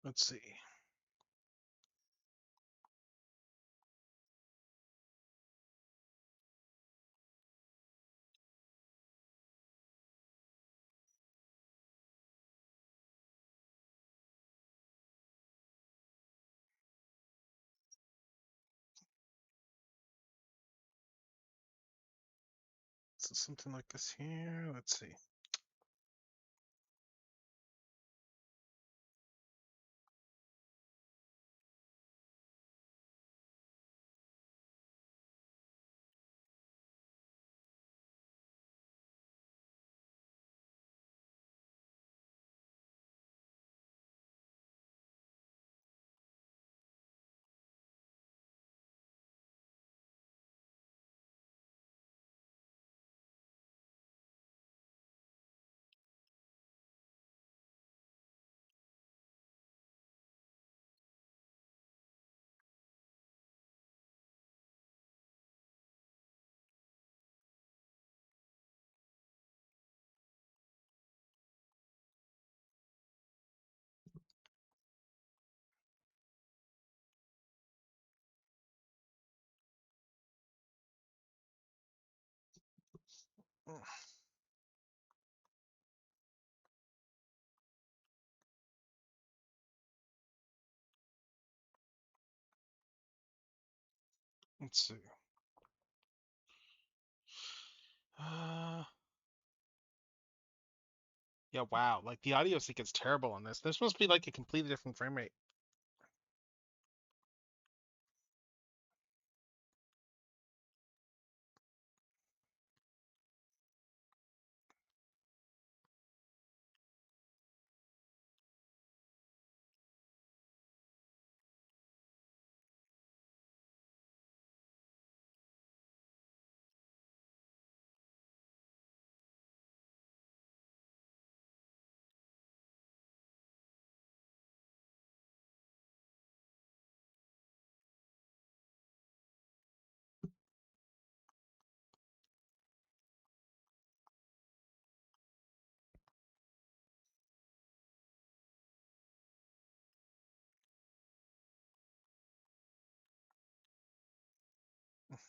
Let's see. So something like this here. Let's see. Let's see. Yeah, wow. Like the audio sync is terrible on this. This must be like a completely different frame rate.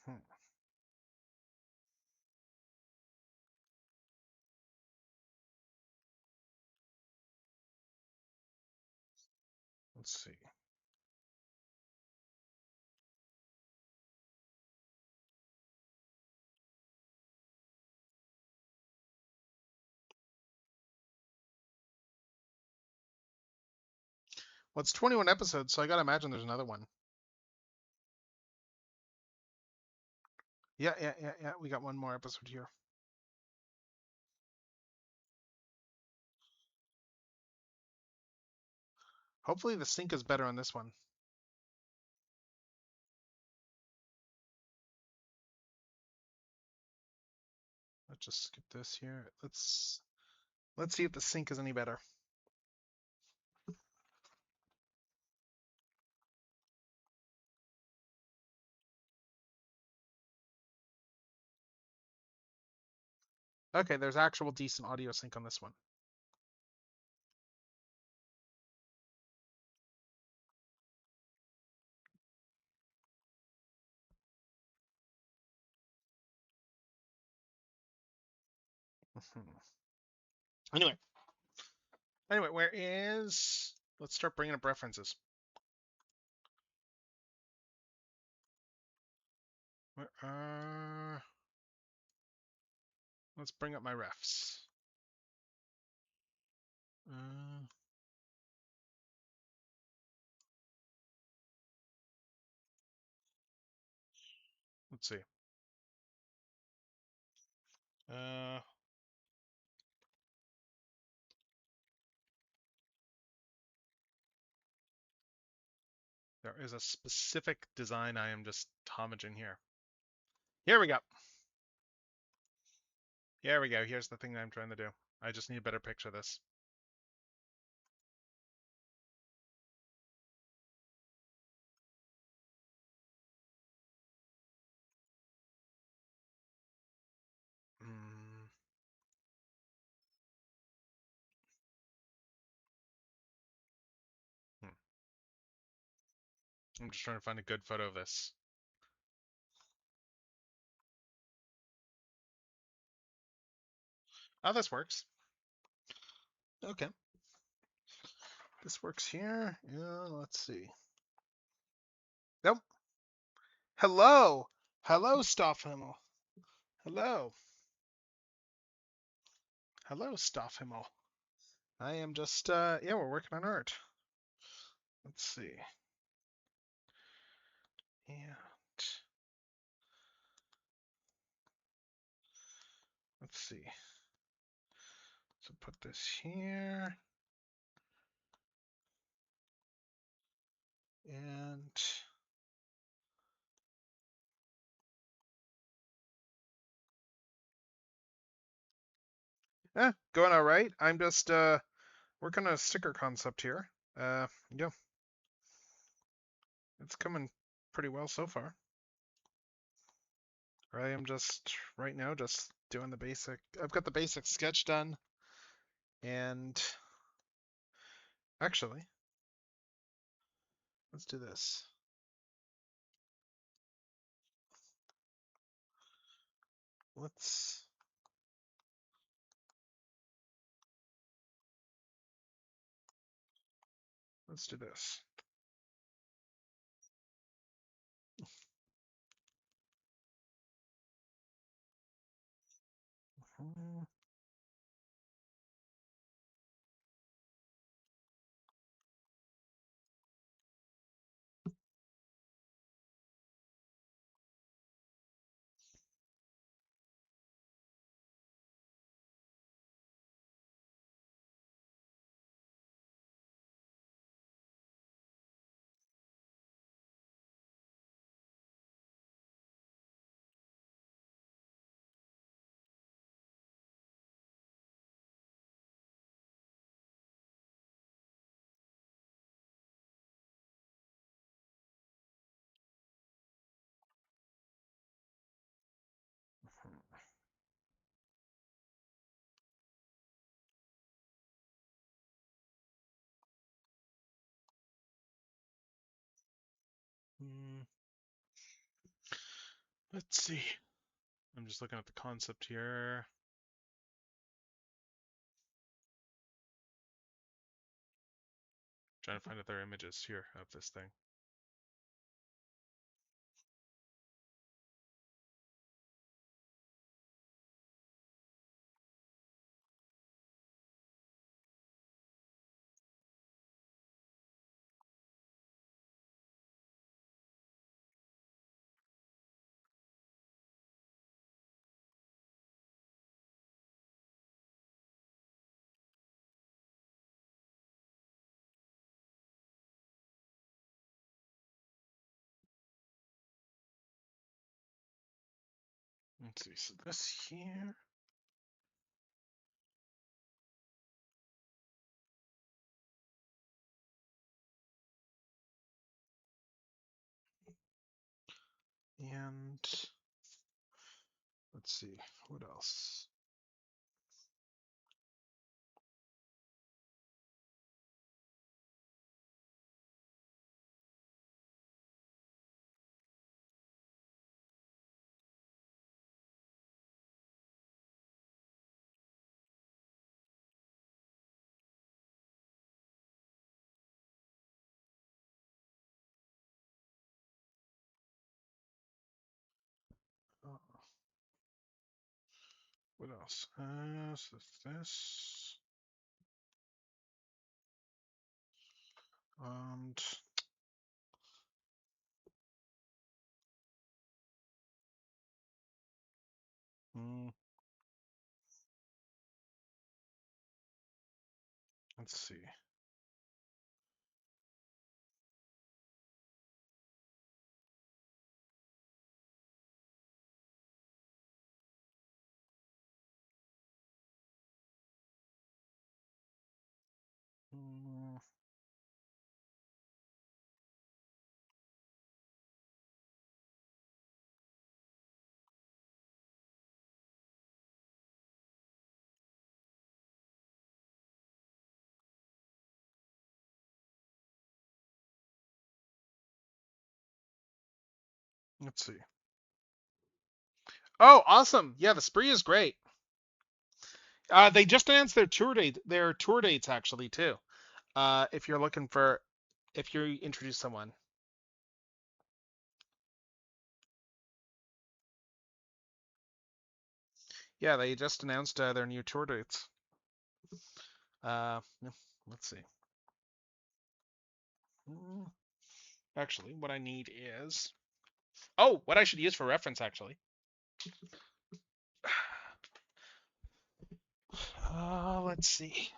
Mhm. Let's see. Well, it's 21 episodes, so I gotta imagine there's another one. Yeah. We got one more episode here. Hopefully the sync is better on this one. Let's just skip this here. Let's see if the sync is any better. Okay, there's actual decent audio sync on this one. Anyway, where is? Let's start bringing up references. Let's bring up my refs. Let's see. There is a specific design I am just homaging here. Here we go. Here we go. Here's the thing that I'm trying to do. I just need a better picture of this. I'm just trying to find a good photo of this. Oh, this works. Okay. This works here. Yeah, let's see. Nope. Hello. Hello, Stoffhimmel. Hello. Hello, Stoffhimmel. I am just, yeah, we're working on art. Let's see. And let's see. So put this here. And going all right. I'm just working on a sticker concept here. Yeah. It's coming pretty well so far. I am just right now just doing the basic. I've got the basic sketch done, and actually, let's do this. Let's let's do this. Mhm. Hmm. Let's see. I'm just looking at the concept here. Trying to find other images here of this thing. Let's see. So this here. And let's see. What else? Uh, what else? So this. And mm, let's see. Mm, let's see. Oh, awesome! Yeah, the spree is great. They just announced their tour dates actually too. If you're looking for, if you introduce someone. Yeah, they just announced their new tour dates. Yeah, let's see. Actually, what I need is, oh, what I should use for reference actually. Let's see.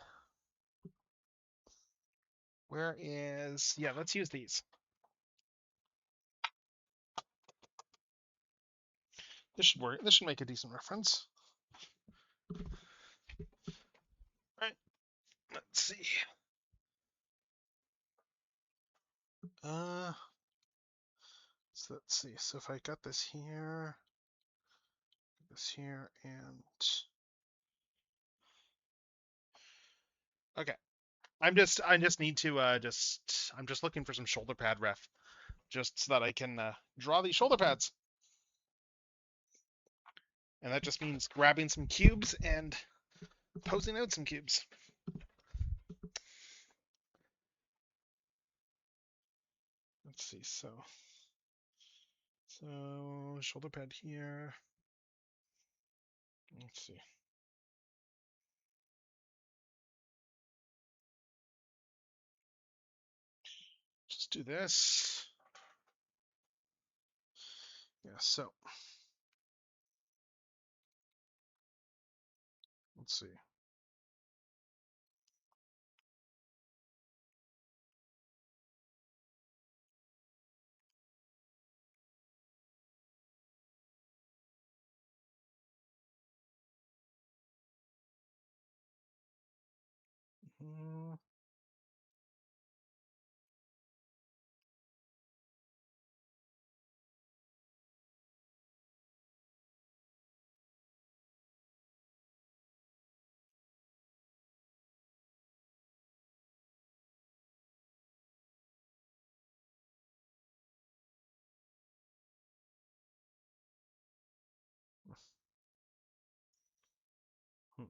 Where is, yeah, let's use these. This should work. This should make a decent reference. Right. Let's see. So let's see. So if I got this here, and okay. I just need to I'm just looking for some shoulder pad ref, just so that I can draw these shoulder pads. And that just means grabbing some cubes and posing out some cubes. let's see. So shoulder pad here. Let's see. Just do this. Yeah, so let's see. Hmm. Hmm.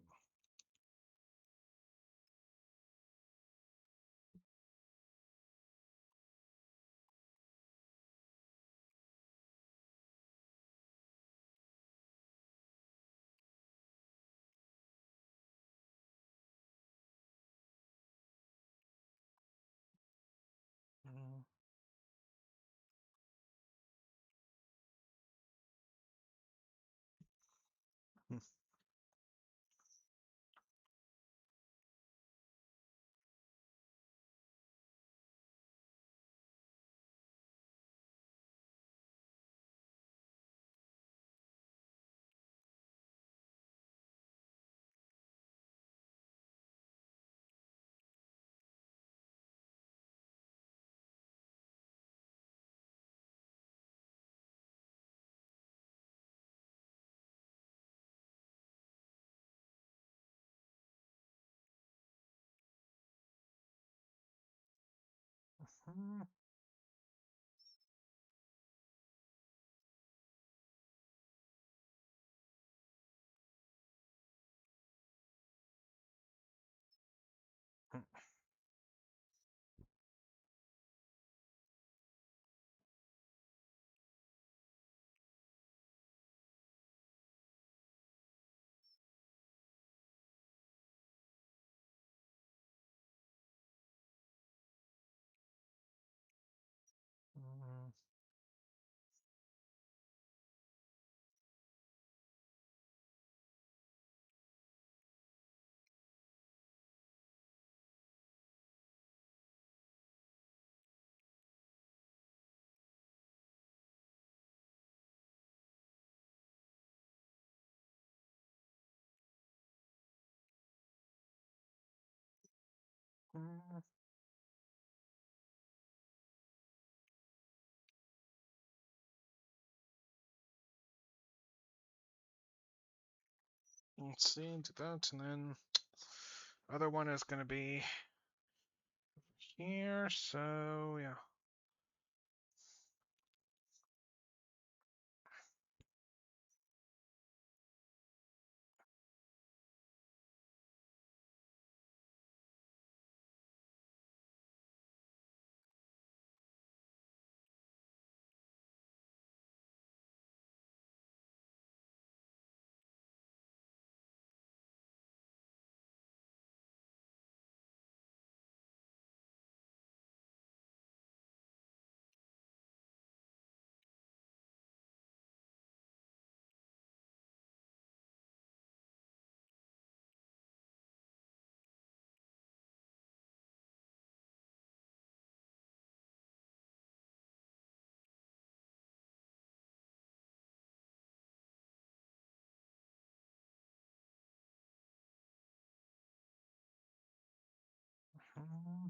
Hmm. Hmm. Hmm. Let's see, do that, and then other one is going to be here. So yeah. Hmm.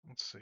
Let's see.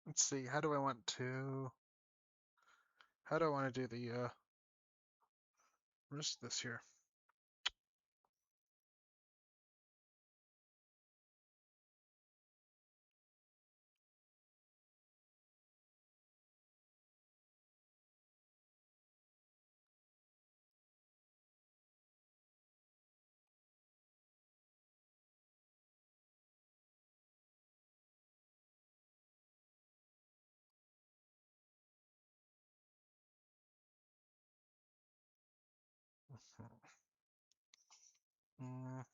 Let's see. How do I want to do the rest of this here? Mm,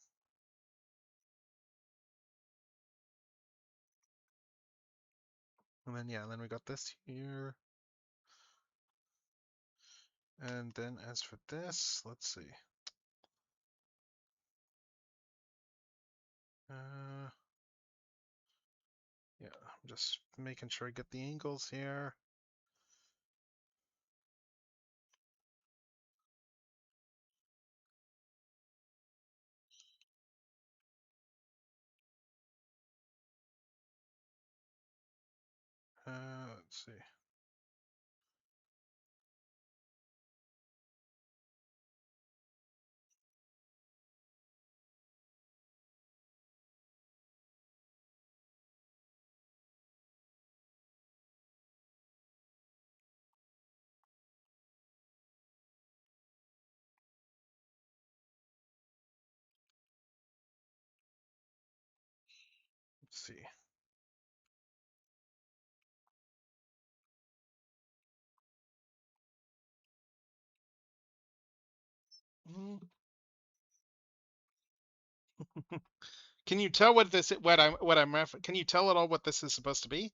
and then yeah, then we got this here. And then as for this, let's see. Yeah, I'm just making sure I get the angles here. Let's see. Let's see. Mm. Can you tell can you tell at all what this is supposed to be?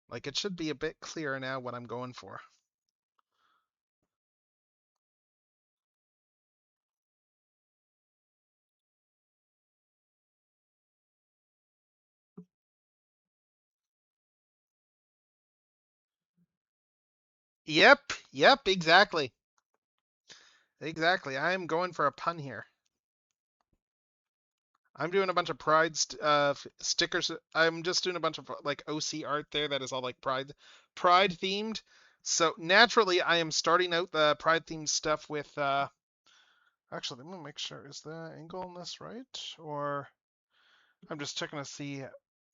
Like it should be a bit clearer now what I'm going for. Yep, exactly. Exactly. I'm going for a pun here. I'm doing a bunch of stickers. I'm just doing a bunch of like OC art there that is all like pride themed. So naturally I am starting out the pride themed stuff with actually let me make sure, is the angle on this right? Or I'm just checking to see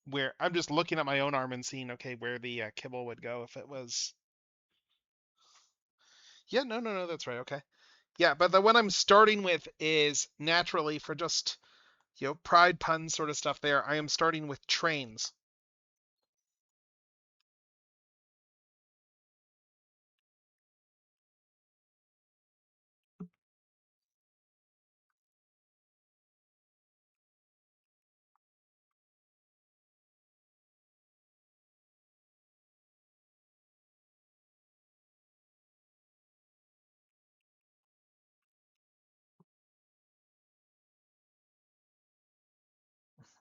where I'm just looking at my own arm and seeing, okay, where the kibble would go if it was. Yeah, no, that's right. Okay. Yeah, but the one I'm starting with is naturally for just, pride pun sort of stuff there. I am starting with trains.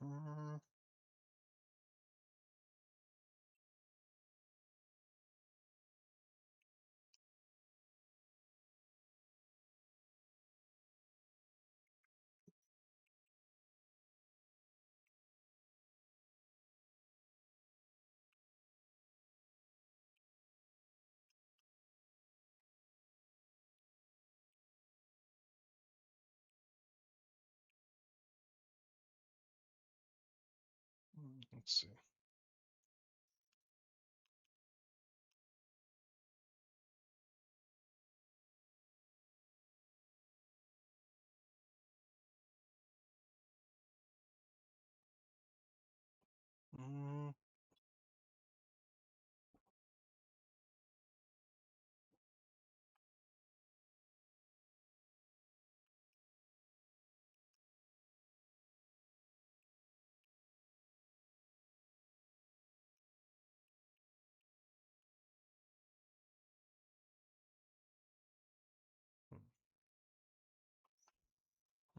Mm, let's see. Mm,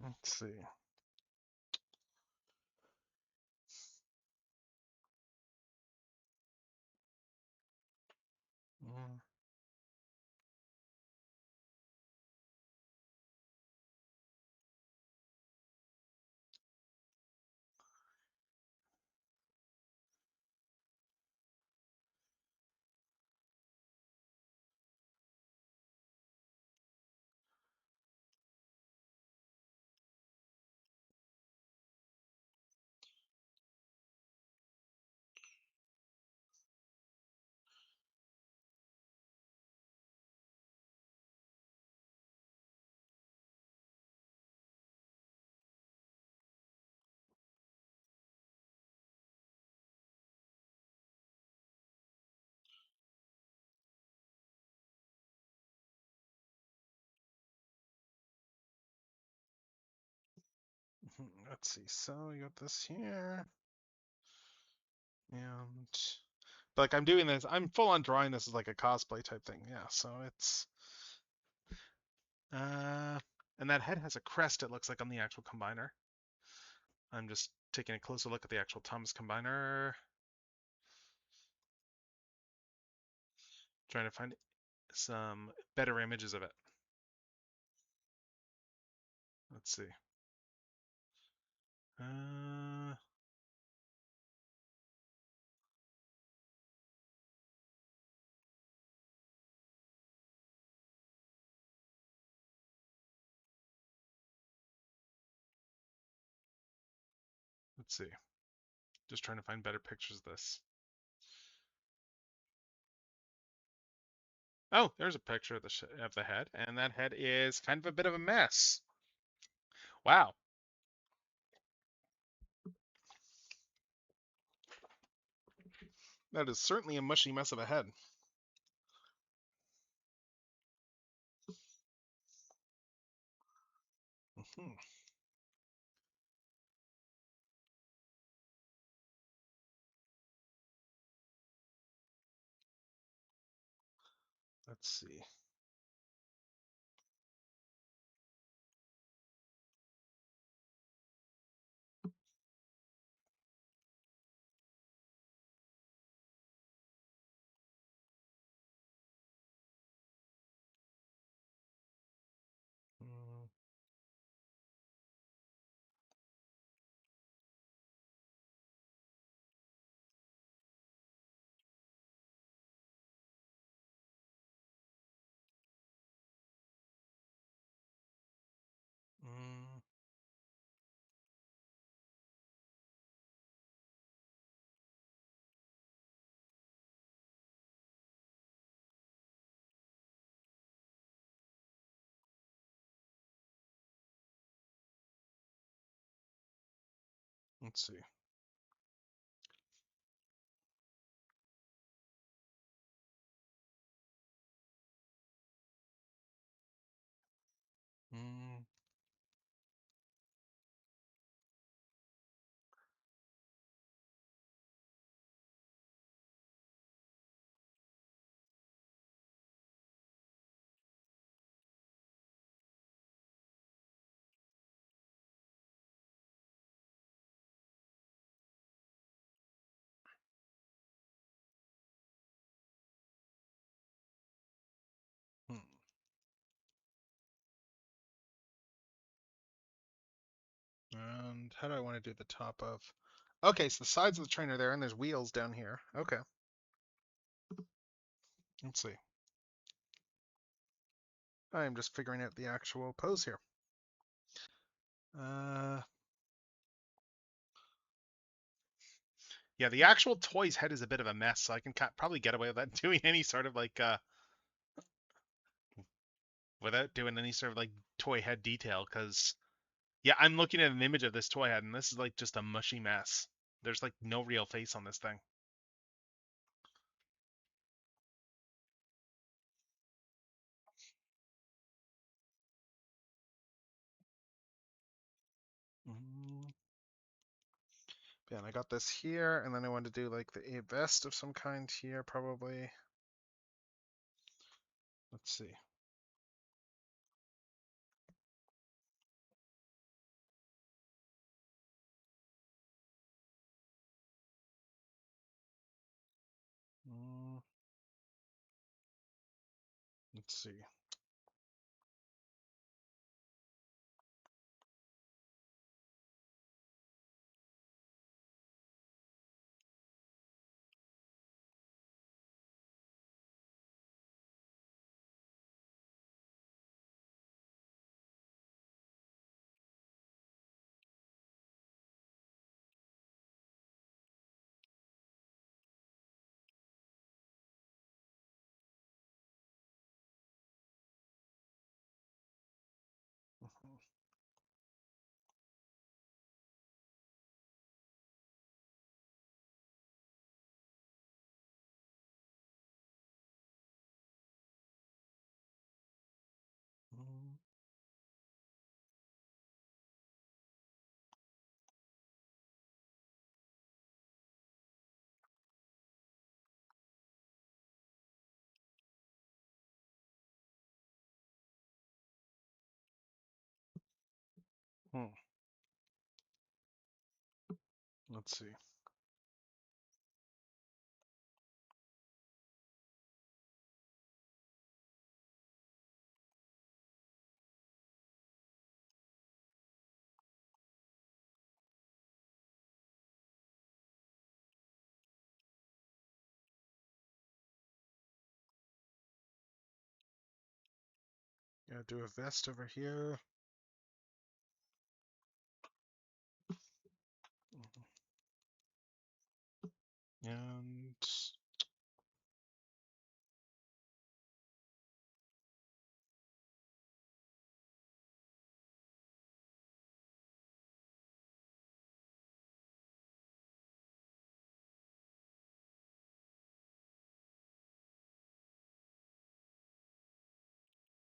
let's see. Mm, let's see. So we got this here, and like I'm doing this. I'm full on drawing this as like a cosplay type thing. Yeah. So it's uh, and that head has a crest. It looks like on the actual combiner. I'm just taking a closer look at the actual Thomas combiner, trying to find some better images of it. Let's see. Uh, let's see. Just trying to find better pictures of this. Oh, there's a picture of the head, and that head is kind of a bit of a mess. Wow. That is certainly a mushy mess of a head. Hmm. Let's see. Hmm. Let's see. Mm. Hmm. And how do I want to do the top of? Okay, so the sides of the train are there, and there's wheels down here. Okay. Let's see. I'm just figuring out the actual pose here. Yeah, the actual toy's head is a bit of a mess, so I can probably get away without doing any sort of like without doing any sort of like toy head detail, because yeah, I'm looking at an image of this toy head, and this is like just a mushy mess. There's like no real face on this thing. Mm. Yeah, and I got this here, and then I want to do like a vest of some kind here, probably. Let's see. Mm. Let's see. Mhm. Mm. Hmm. Let's see. Yeah, do a vest over here. And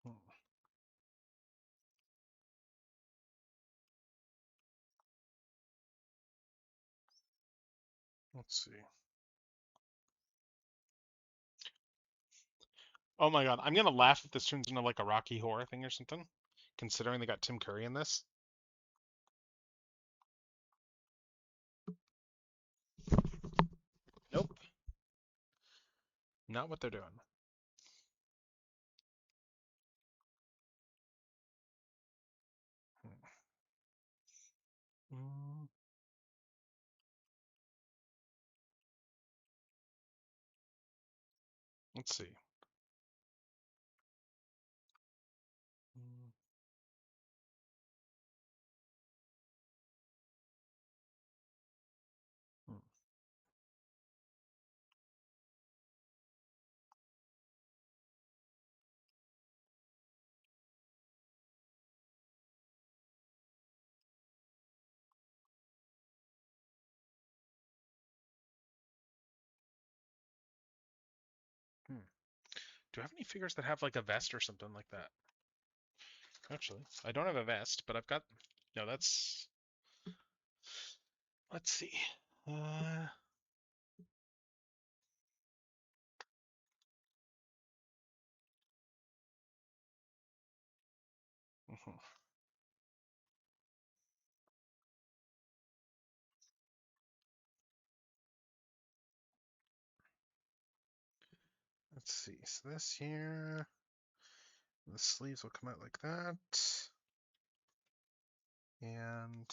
hmm, let's see. Oh my god, I'm gonna laugh if this turns into like a Rocky Horror thing or something, considering they got Tim Curry in this. Nope, not what they're doing. Mm. Let's see. Mm. Mm. Do I have any figures that have like a vest or something like that? Actually, I don't have a vest, but I've got. No, that's. Let's see. Uh, mhm. Let's see. So this here, the sleeves will come out like that, and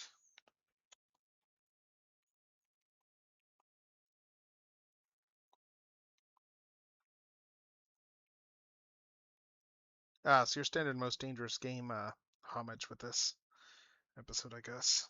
so your standard most dangerous game homage with this episode, I guess.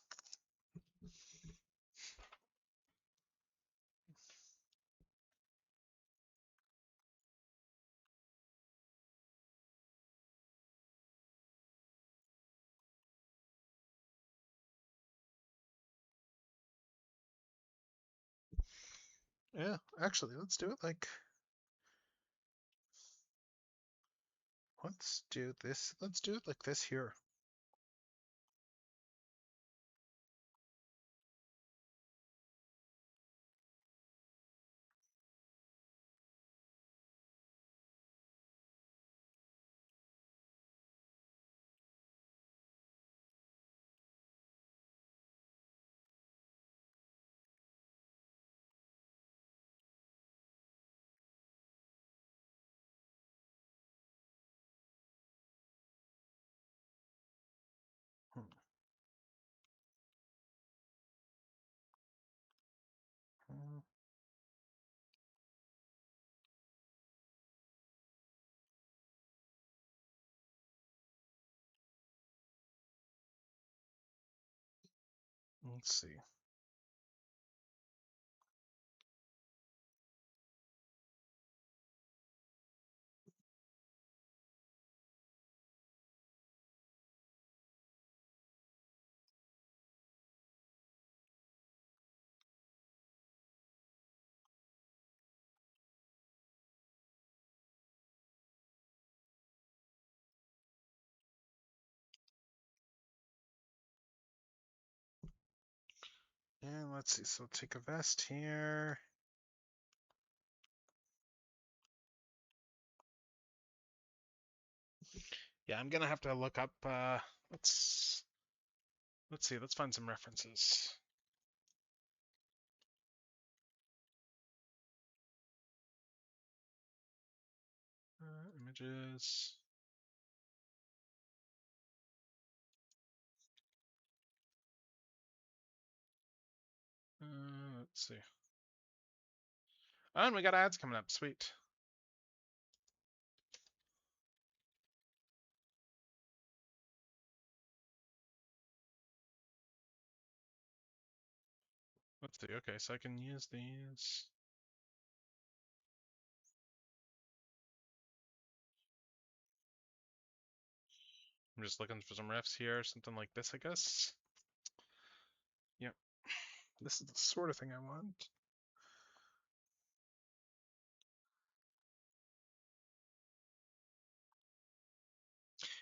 Yeah, actually, let's do it like. Let's do this. Let's do it like this here. Hmm. Hmm. Let's see. And let's see. So take a vest here. Yeah, I'm gonna have to look up. Let's see. Let's find some references. Images. Let's see. Oh, and we got ads coming up. Sweet. Let's see. Okay, so I can use these. I'm just looking for some refs here, something like this, I guess. Yep. This is the sort of thing I want.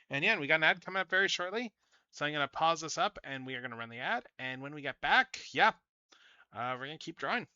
And yeah, we got an ad coming up very shortly. So I'm going to pause this up and we are going to run the ad. And when we get back, yeah, we're going to keep drawing.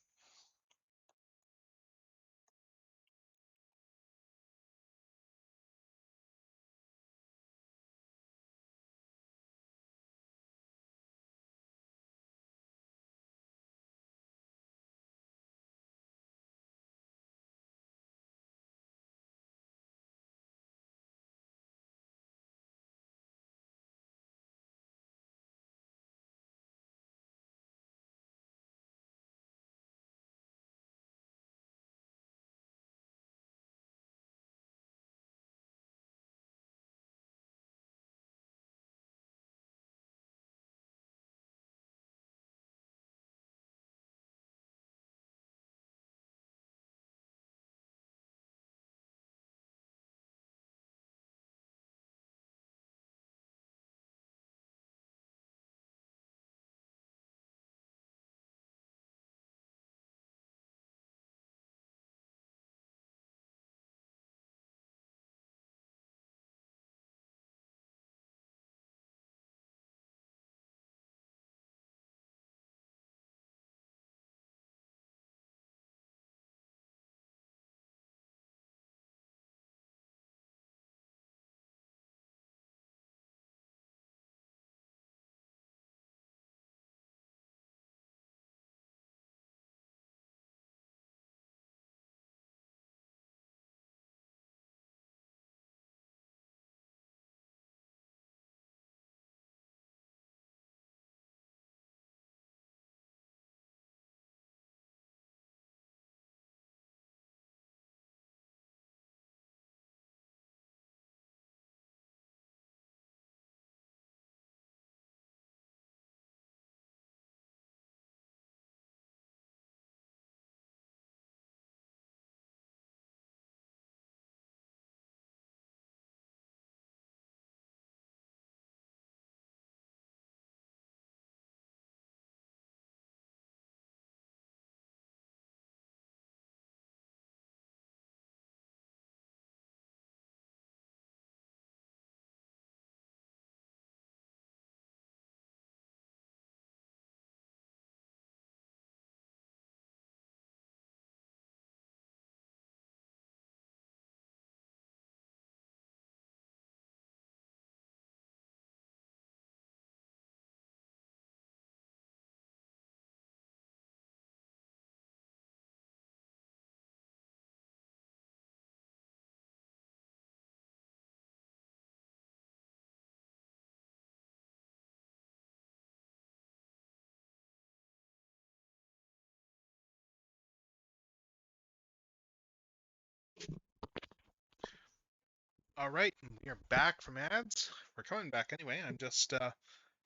All right, we are back from ads. We're coming back anyway. I'm just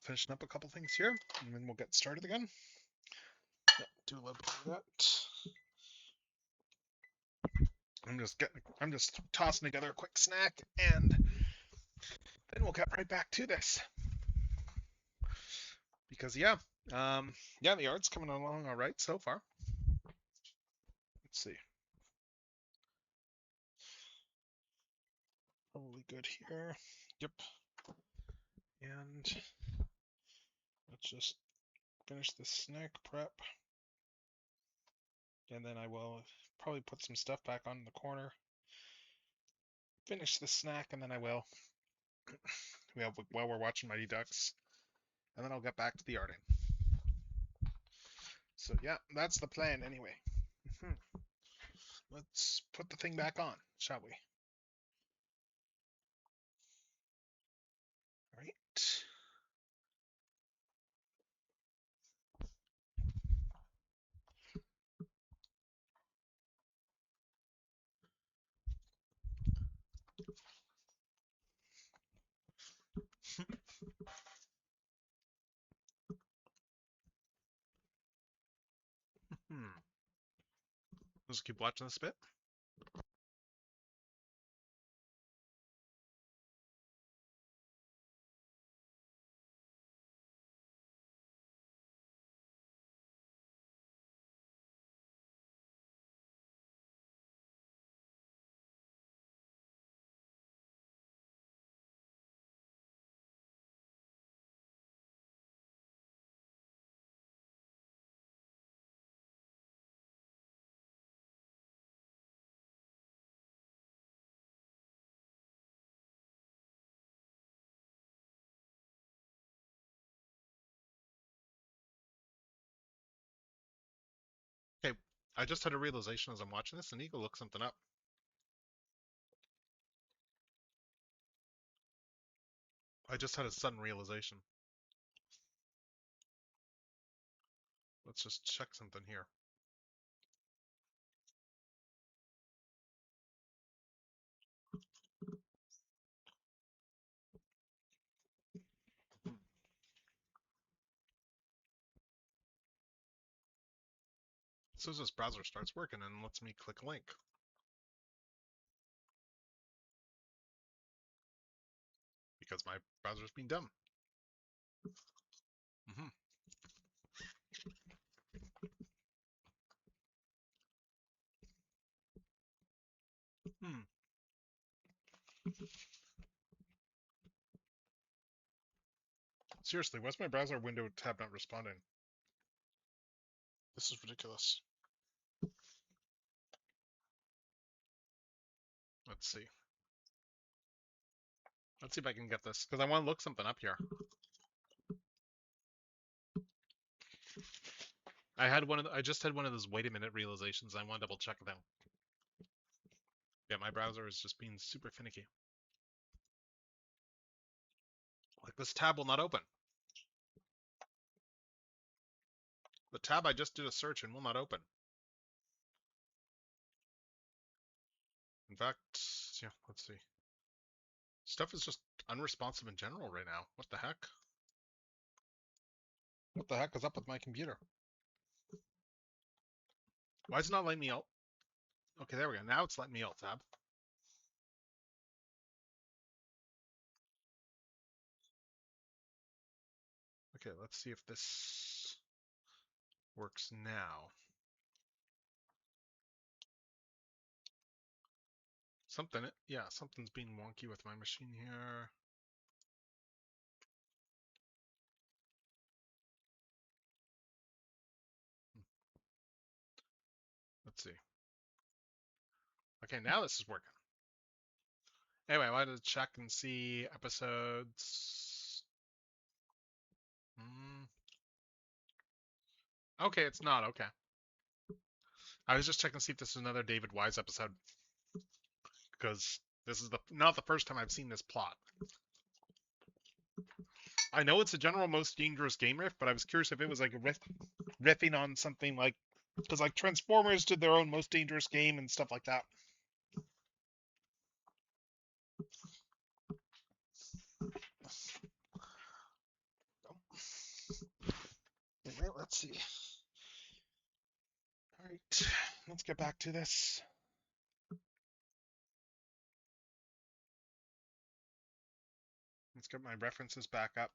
finishing up a couple things here, and then we'll get started again. Yeah, do a little bit of that. I'm just tossing together a quick snack, and then we'll get right back to this. Because yeah, the art's coming along all right so far. Let's see. Probably good here. Yep. And let's just finish the snack prep. And then I will probably put some stuff back on the corner. Finish the snack, and then I will. While we're watching Mighty Ducks. And then I'll get back to the arting. So yeah, that's the plan anyway. Let's put the thing back on, shall we? All right. Let's keep watching this bit. Okay, I just had a realization as I'm watching this. I need to go look something up. I just had a sudden realization. Let's just check something here. As soon as this browser starts working and lets me click a link. Because my browser's being dumb. Seriously, why's my browser window tab not responding? This is ridiculous. Let's see. Let's see if I can get this, because I want to look something up here. I just had one of those wait a minute realizations. I want to double check them. Yeah, my browser is just being super finicky. Like this tab will not open. The tab I just did a search in will not open. In fact, yeah, let's see. Stuff is just unresponsive in general right now. What the heck? What the heck is up with my computer? Why is it not letting me out? Okay, there we go. Now it's letting me out tab. Okay, let's see if this works now. Something's being wonky with my machine here. Let's see. Okay, now this is working. Anyway, I wanted to check and see episodes. Okay, it's not. Okay. I was just checking to see if this is another David Wise episode. Because this is not the first time I've seen this plot. I know it's a general most dangerous game riff, but I was curious if it was like a riffing on something like, because like Transformers did their own most dangerous game and stuff like that. Anyway, let's see. All right, let's get back to this. Let's get my references back up.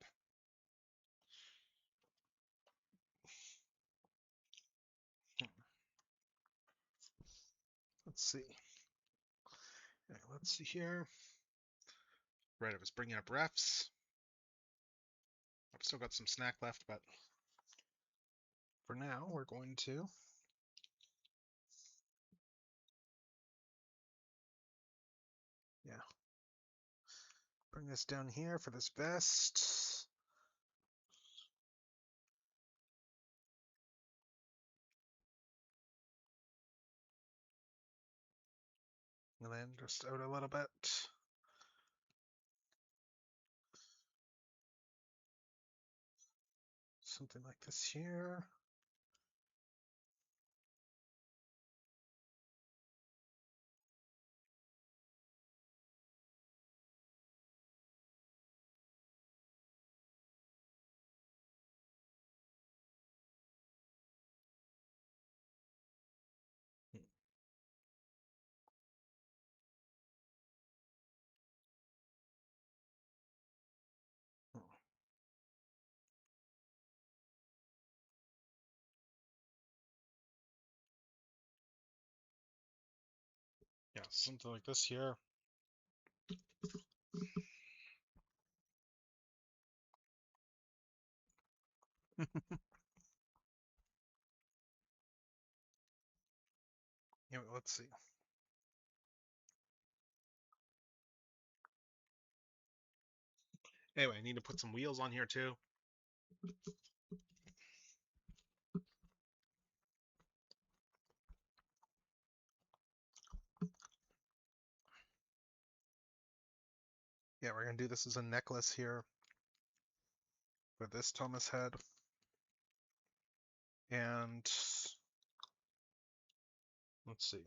Let's see. All right, let's see here. Right, I was bringing up refs. I've still got some snack left, but for now, we're going to bring this down here for this vest. And then just out a little bit. Something like this here. Yeah, something like this here. Let's see. Anyway, I need to put some wheels on here too. Yeah, we're gonna do this as a necklace here for this Thomas head. And let's see.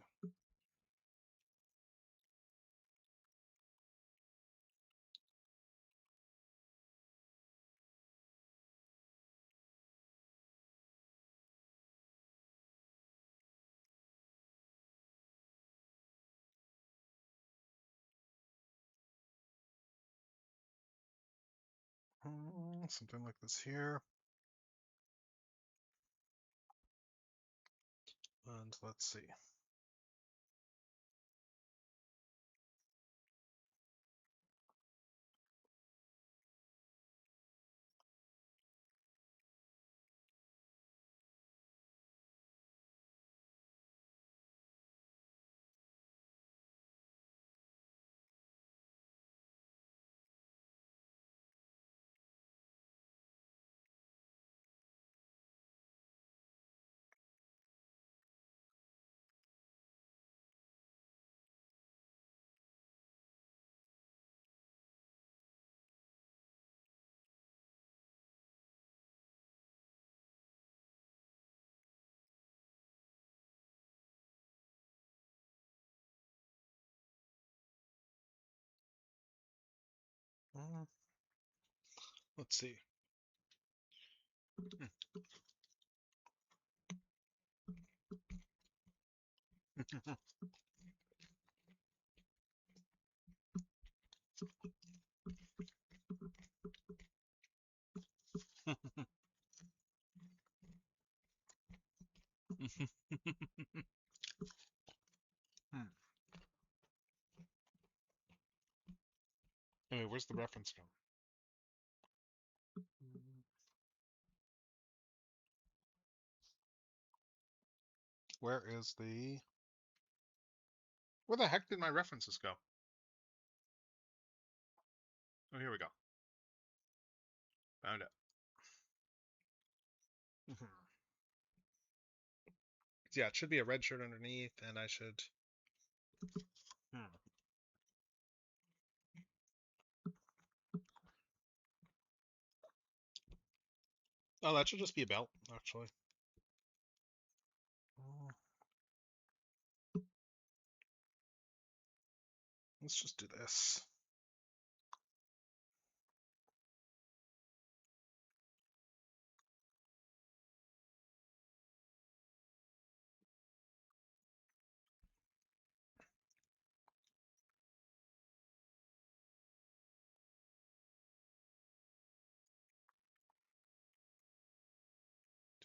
Something like this here. And let's see. Let's see. Anyway, where's the reference from? Where is the... Where the heck did my references go? Oh, here we go. Found it. Yeah, it should be a red shirt underneath, and I should... Oh, that should just be a belt, actually. Let's just do this.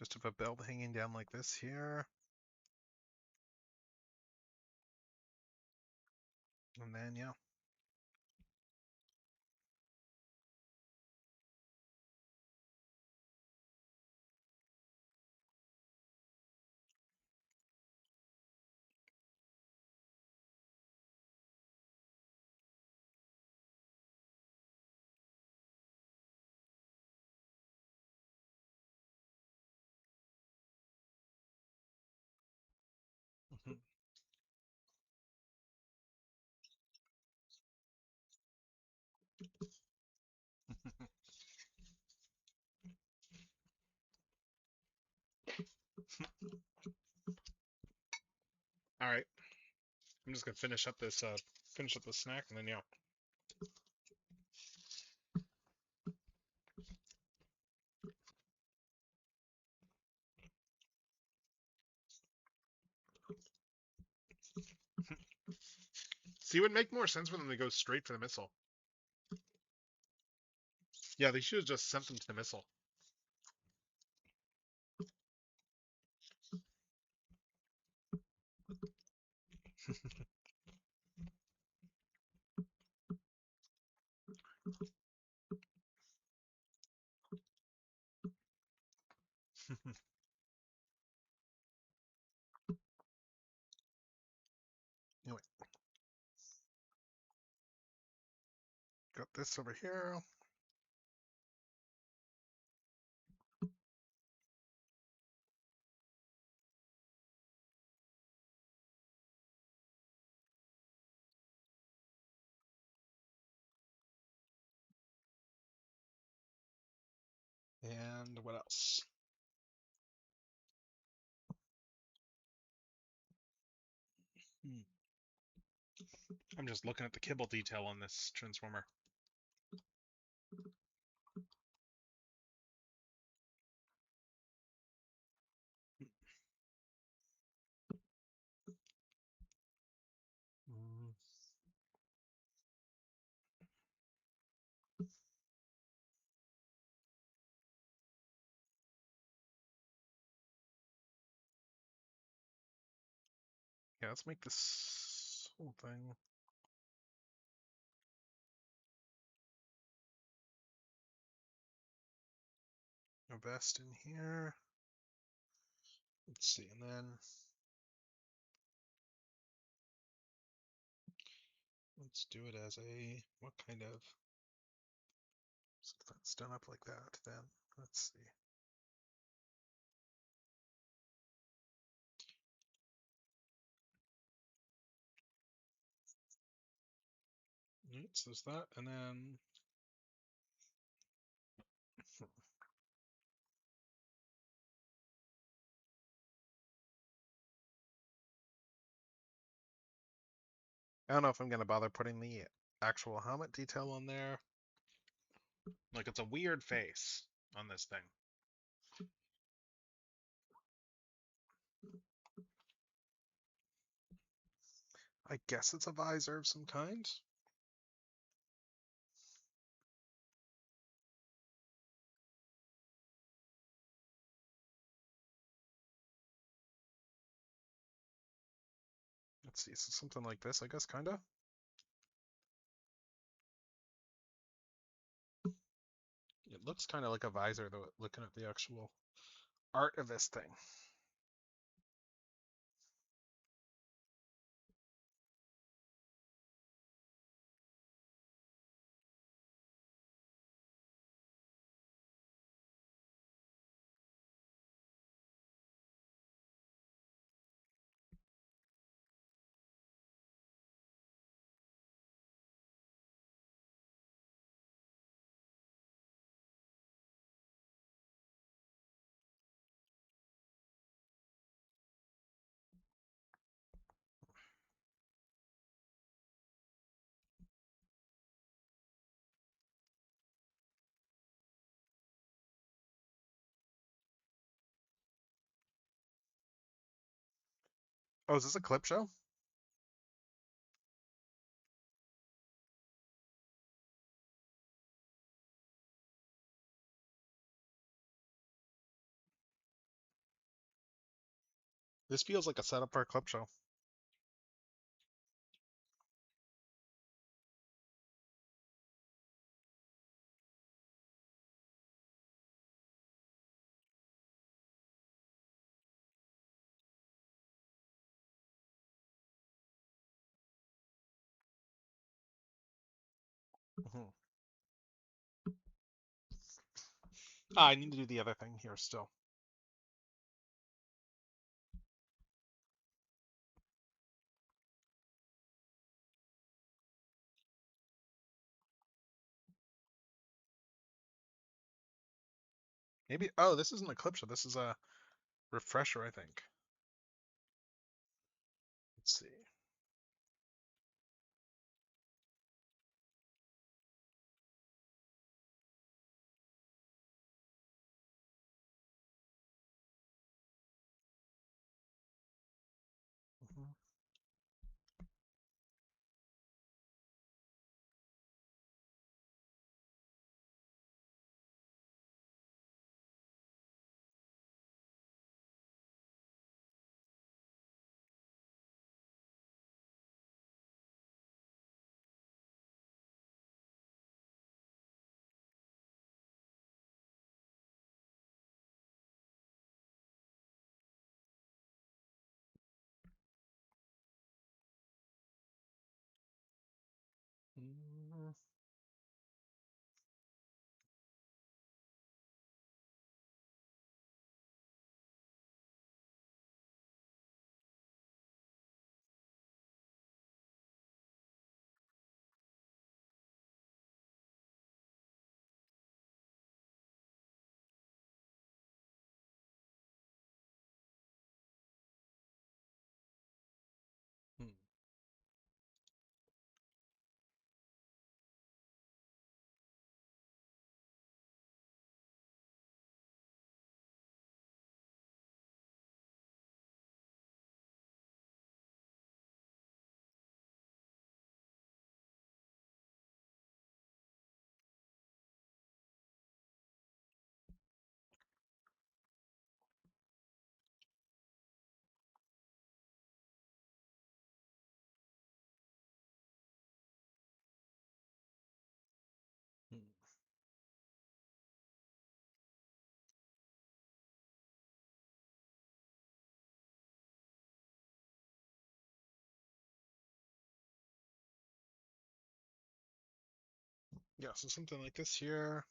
Just have a belt hanging down like this here. And then, yeah. Mhm. All right. I'm just gonna finish up this snack and then yeah. See, it would make more sense for them to go straight for the missile. Yeah, they should have just sent them to the missile. Anyway, got this over here. And what else? I'm just looking at the kibble detail on this transformer. Mm. Yeah, let's make this whole thing. A vest in here. Let's see, and then let's do it as a what kind of? So that's done up like that. Then let's see. Right, so there's that, and then I don't know if I'm gonna bother putting the actual helmet detail on there. Like it's a weird face on this thing. I guess it's a visor of some kind. Let's see, so something like this, I guess, kinda. It looks kind of like a visor, though, looking at the actual art of this thing. Oh, is this a clip show? This feels like a setup for a clip show. Mhm. I need to do the other thing here still. Maybe, oh, this isn't a clip show. This is a refresher, I think. Let's see. Mhm. Mm, hmm. Hmm. Yeah, so something like this here.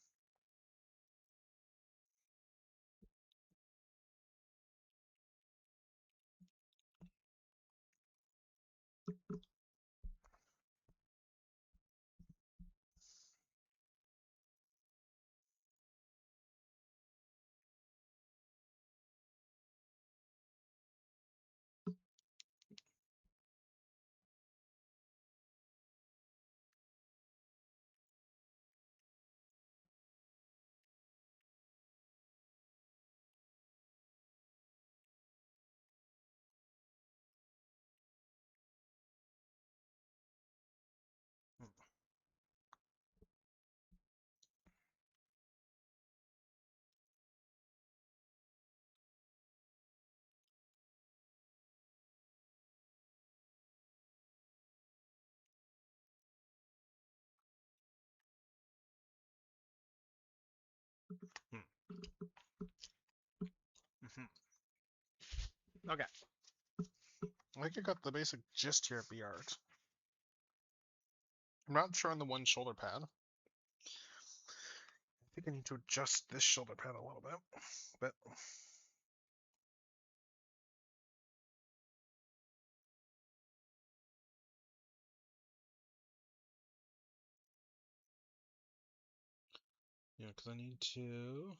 Hmm. Mhm. Okay. I think I got the basic gist here of the art. I'm not sure on the one shoulder pad. I think I need to adjust this shoulder pad a little bit. But yeah, because I need to.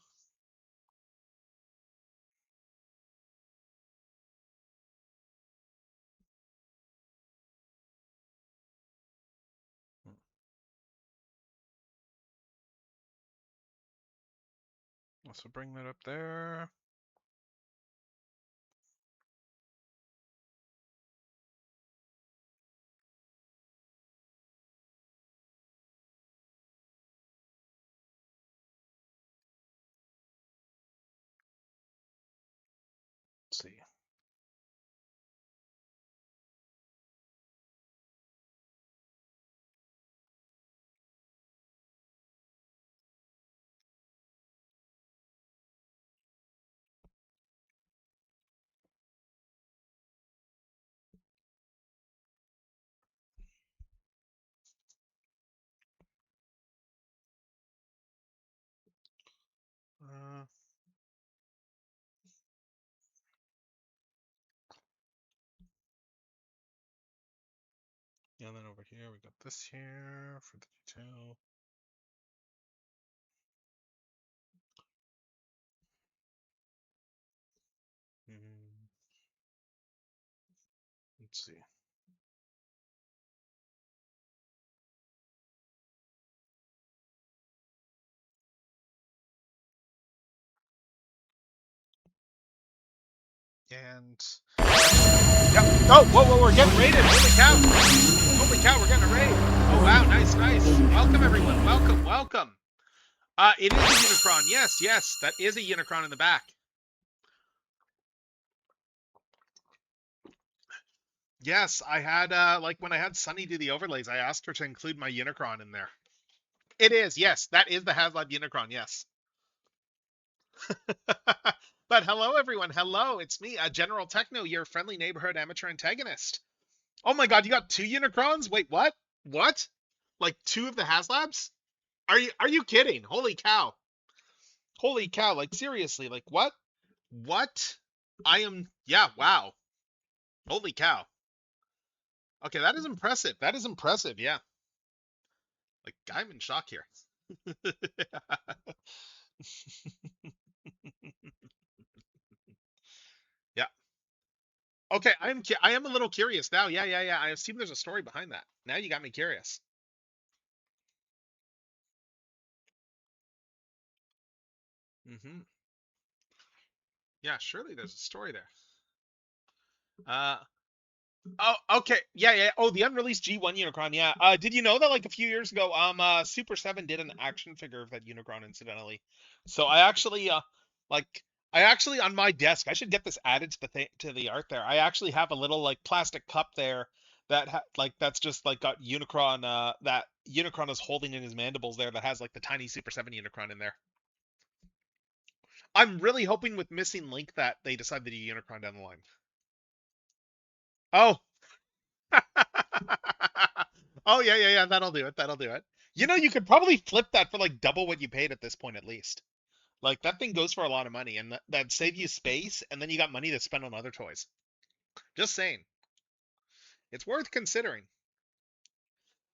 Hmm. So bring that up there. Let's see. And then over here, we got this here for the detail. Let's see. And yep. Oh, whoa, we're getting raided. Holy cow. Holy cow, we're getting a raid. Oh wow, nice. Welcome everyone. Welcome. It is a Unicron. Yes, that is a Unicron in the back. Yes, I had like when I had Sunny do the overlays, I asked her to include my Unicron in there. It is, yes, that is the HasLab Unicron, yes. But hello everyone, hello, it's me, General Techno, your friendly neighborhood amateur antagonist. Oh my god, you got 2 Unicrons? Wait, what? What? Like 2 of the HasLabs? Are you kidding? Holy cow. Holy cow, like seriously, like what? What? Yeah, wow. Holy cow. Okay, that is impressive. That is impressive, yeah. Like, I'm in shock here. Yeah. Okay, I am a little curious now. Yeah. I assume there's a story behind that. Now you got me curious. Yeah, surely there's a story there. Oh, okay. Yeah. Oh, the unreleased G1 Unicron. Yeah. Did you know that like a few years ago, Super 7 did an action figure of that Unicron, incidentally. So I actually, like, I actually on my desk, I should get this added to the art there. I actually have a little like plastic cup there that like that's just like got Unicron. That Unicron is holding in his mandibles there. That has like the tiny Super 7 Unicron in there. I'm really hoping with Missing Link that they decide to do Unicron down the line. Oh. Oh yeah. That'll do it. You know, you could probably flip that for like double what you paid at this point, at least. Like that thing goes for a lot of money, and that'd save you space, and then you got money to spend on other toys. Just saying, it's worth considering.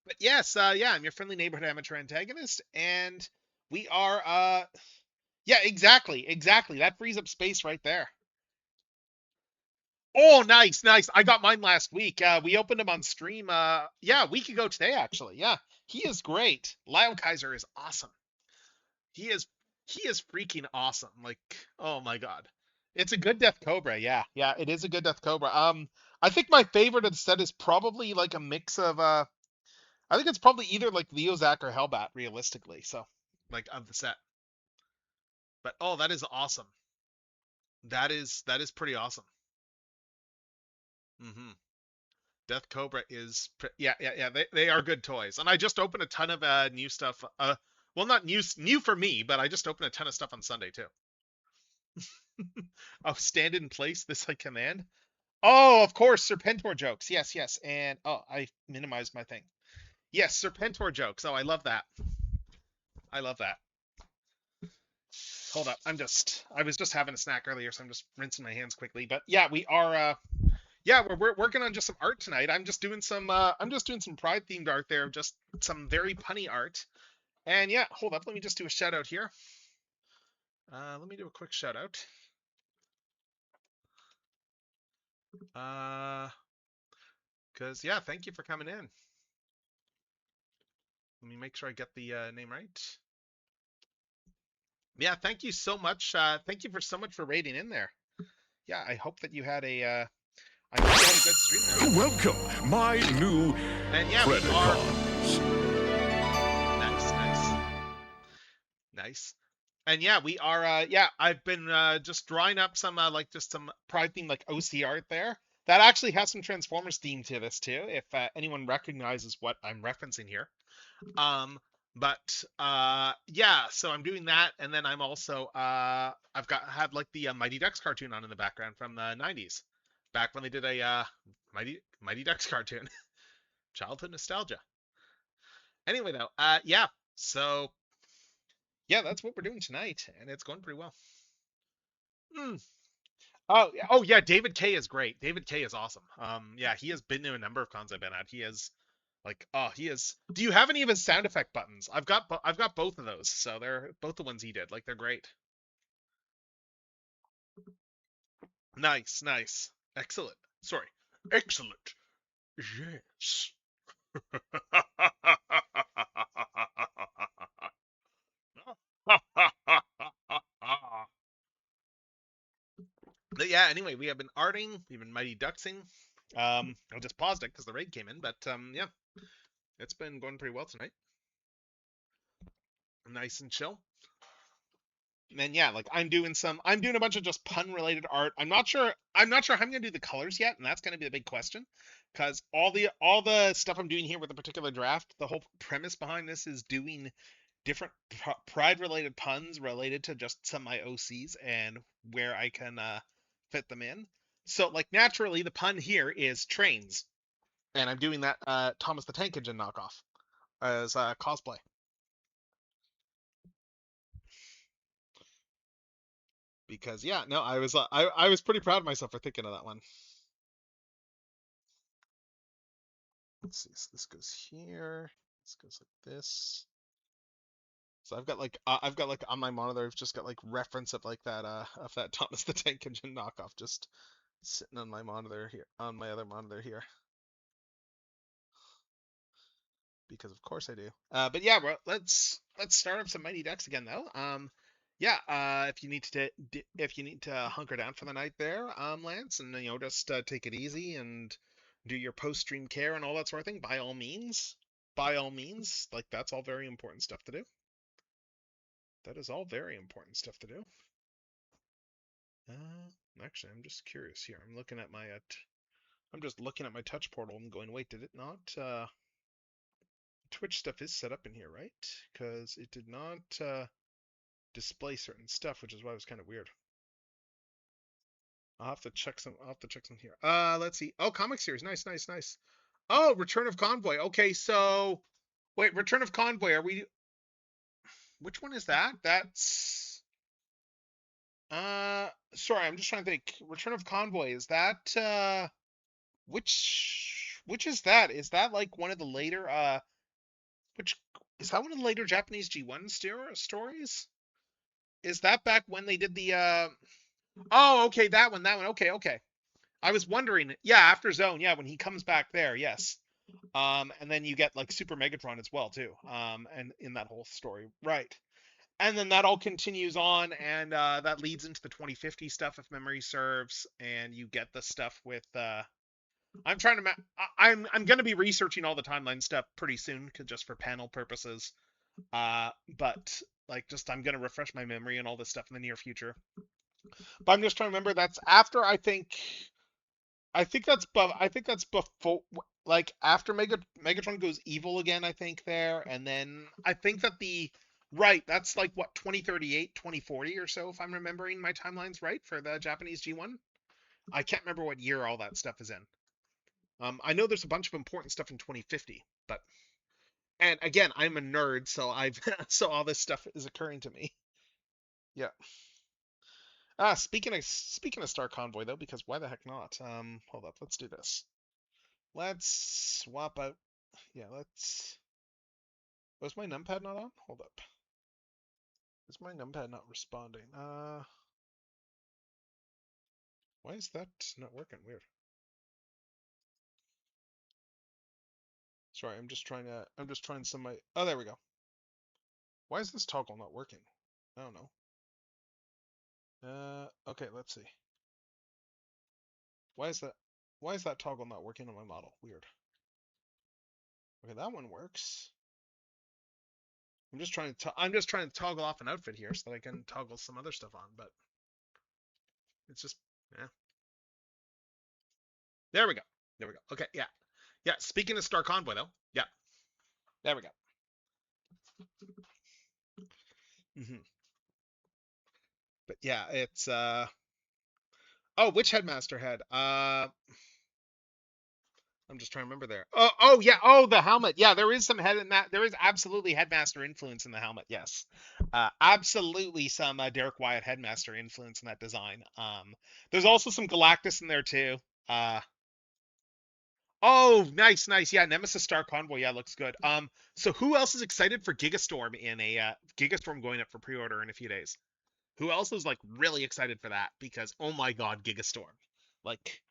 But yes, yeah, I'm your friendly neighborhood amateur antagonist, and we are, yeah, exactly. That frees up space right there. Oh, nice. I got mine last week. We opened him on stream. Yeah, a week ago today, actually. Yeah, he is great. Lyle Kaiser is awesome. He is freaking awesome. Like, oh my god, it's a good Death Cobra. Yeah, it is a good Death Cobra. I think my favorite of the set is probably like a mix of I think it's probably either like Leozak or Hellbat, realistically. So, like of the set. But oh, that is awesome. That is pretty awesome. Death Cobra is yeah. They are good toys, and I just opened a ton of new stuff. Well, not new for me, but I just opened a ton of stuff on Sunday too. Oh, stand in place. This like command. Oh, of course, Serpentor jokes. Yes, and oh, I minimized my thing. Yes, Serpentor jokes. Oh, I love that. Hold up, I was just having a snack earlier, so I'm just rinsing my hands quickly. But yeah, we are. Yeah, we're working on just some art tonight. I'm just doing some Pride themed art there, just some very punny art. And yeah, hold up, let me just do a shout out here. Let me do a quick shout out. Because yeah, thank you for coming in. Let me make sure I get the name right. Yeah, thank you so much. Thank you so much for raiding in there. Yeah, I hope that you had a I hope you had a good stream there. Welcome, my new and yeah, Predacons. Nice. And yeah, we are. Yeah, I've been just drawing up some like just some Pride theme like OC art there. That actually has some Transformers theme to this too, if anyone recognizes what I'm referencing here. But yeah, so I'm doing that, and then I'm also had like the Mighty Ducks cartoon on in the background from the 90s, back when they did a Mighty Ducks cartoon. Childhood nostalgia. Anyway, though, yeah, so yeah, that's what we're doing tonight, and it's going pretty well. Oh yeah, David K is great. David K is awesome. Yeah, he has been to a number of cons I've been at. He is Like, oh, he is. Do you have any of his sound effect buttons? I've got both of those, so they're both the ones he did. Like, they're great. Nice, nice, excellent. Sorry, excellent. Yes. But yeah, anyway, we have been arting, we've been mighty ducksing. I just paused it because the raid came in, but yeah, it's been going pretty well tonight. Nice and chill. And yeah, like I'm doing a bunch of just pun related art. I'm not sure how I'm gonna do the colors yet, and that's gonna be the big question. Because all the stuff I'm doing here with the particular draft, the whole premise behind this is doing different pride related puns related to just some of my OCs and where I can fit them in. So like naturally the pun here is trains. And I'm doing that Thomas the Tank Engine knockoff as cosplay. Because yeah, no, I was pretty proud of myself for thinking of that one. Let's see, so this goes here. This goes like this. So I've got like on my monitor, I've just got like reference of like that of that Thomas the Tank Engine knockoff just sitting on my monitor here, on my other monitor here. Because of course I do. But yeah, bro, let's start up some Mighty Ducks again though. Yeah, if you need to hunker down for the night there, Lance, and you know just take it easy and do your post-stream care and all that sort of thing, by all means. By all means, like that's all very important stuff to do. That is all very important stuff to do. Actually, I'm just curious here. I'm just looking at my touch portal and going, wait, did it not? Twitch stuff is set up in here, right? Because it did not display certain stuff, which is why it was kind of weird. I'll have to check some here. Let's see. Oh, comic series. Nice, nice, nice. Oh, Return of Convoy. Okay, so wait, Return of Convoy. Which one is that? That's sorry, I'm just trying to think. Return of Convoy, is that which is that? Is that like one of the later which is that one of the later Japanese G1 stories? Is that back when they did the oh, okay, that one. Okay, okay. I was wondering. Yeah, after Zone, yeah, when he comes back there, yes. And then you get like Super Megatron as well too. And in that whole story, right? And then that all continues on, and that leads into the 2050 stuff, if memory serves. And you get the stuff with. I'm trying to. I'm going to be researching all the timeline stuff pretty soon, just for panel purposes. But like, just I'm going to refresh my memory and all this stuff in the near future. But I'm just trying to remember. That's after I think that's before, like after Megatron goes evil again, I think there, and then I think that right, that's like what 2038, 2040 or so, if I'm remembering my timelines right for the Japanese G1. I can't remember what year all that stuff is in. I know there's a bunch of important stuff in 2050, but and again, I'm a nerd, so so all this stuff is occurring to me. Yeah. Speaking of Star Convoy though, because why the heck not? Hold up, let's do this. Let's swap out. Yeah, let's. Was my numpad not on? Hold up. Is my numpad not responding? Why is that not working? Weird. Sorry, I'm just trying some of my. Oh, there we go. Why is this toggle not working? I don't know. Okay, let's see. Why is that toggle not working on my model? Weird. Okay, that one works. I'm just trying to toggle off an outfit here so that I can toggle some other stuff on, but it's just yeah. There we go. There we go. Okay, yeah. Yeah, speaking of Star Convoy though. Yeah. There we go. But yeah, it's oh, which headmaster head? I'm just trying to remember there. Oh yeah. Oh, the helmet. Yeah, there is some head in that. There is absolutely headmaster influence in the helmet. Yes, absolutely some Derek Wyatt headmaster influence in that design. There's also some Galactus in there too. Oh, nice, nice. Yeah, Nemesis Star Convoy. Yeah, looks good. So who else is excited for Gigastorm in a Gigastorm going up for pre-order in a few days? Who else is like really excited for that? Because oh my God, Gigastorm. Like,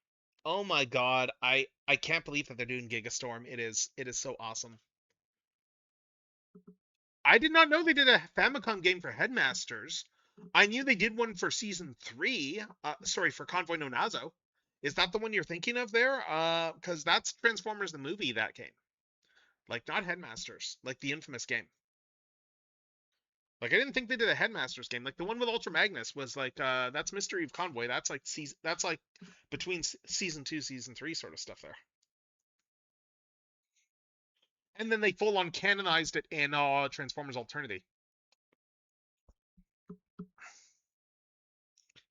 oh my God, I can't believe that they're doing Gigastorm. It is so awesome. I did not know they did a Famicom game for Headmasters. I knew they did one for season three. Sorry, for Convoy no Nazo. Is that the one you're thinking of there? Because that's Transformers the movie that game. Like not Headmasters, like the infamous game. Like I didn't think they did a Headmasters game. Like the one with Ultra Magnus was like that's Mystery of Convoy. That's like that's like between season two, season three sort of stuff there. And then they full on canonized it in Transformers Alternity.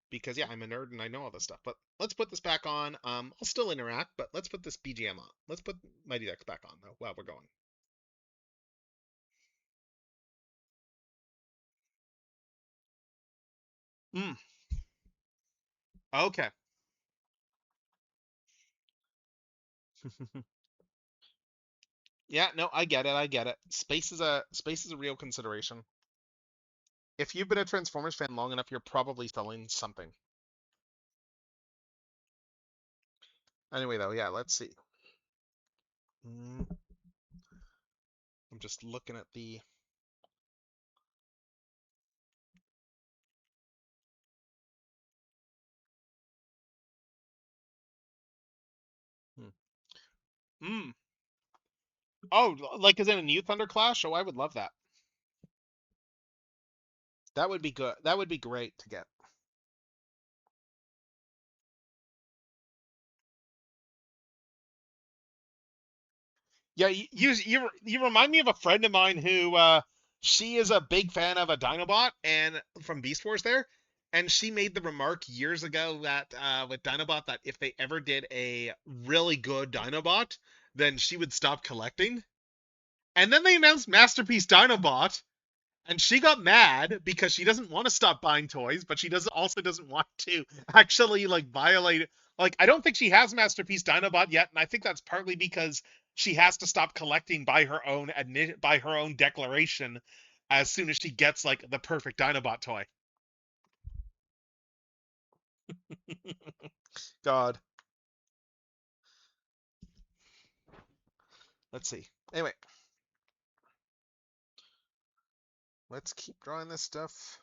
Because yeah, I'm a nerd and I know all this stuff. But let's put this back on. I'll still interact, but let's put this BGM on. Let's put Mighty Ducks back on though while we're going. Mm, okay. Yeah, no, I get it. I get it. Space is a real consideration. If you've been a Transformers fan long enough, you're probably selling something. Anyway, though, yeah, let's see. Mm, I'm just looking at the. Hmm. Mm. Oh, like is in a new Thunderclash? Oh, I would love that. That would be good. That would be great to get. Yeah, you remind me of a friend of mine who she is a big fan of a Dinobot and from Beast Wars there, and she made the remark years ago that with Dinobot that if they ever did a really good Dinobot, then she would stop collecting. And then they announced Masterpiece Dinobot, and she got mad because she doesn't want to stop buying toys, but she doesn't want to actually like violate. Like I don't think she has Masterpiece Dinobot yet, and I think that's partly because she has to stop collecting by her own declaration as soon as she gets like the perfect Dinobot toy. God, let's see. Anyway, let's keep drawing this stuff.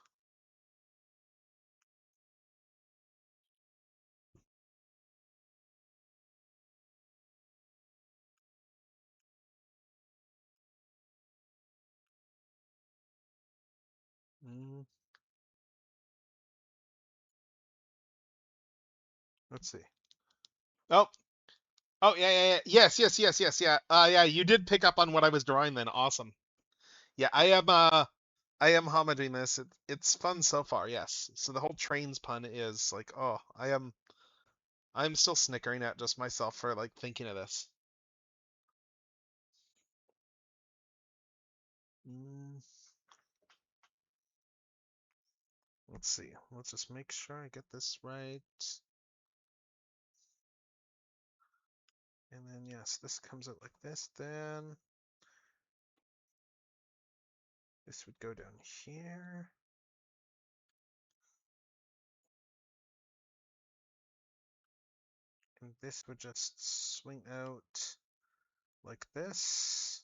Mm, let's see. Oh, oh yeah, yeah, yeah. Yes, yes, yes, yes, yeah. Yeah, you did pick up on what I was drawing then. Awesome. Yeah, I am homogeneing this. It's fun so far, yes. So the whole trains pun is like, oh, I'm still snickering at just myself for like thinking of this. Mm, let's see. Let's just make sure I get this right. And then yes, this comes out like this. Then this would go down here. And this would just swing out like this.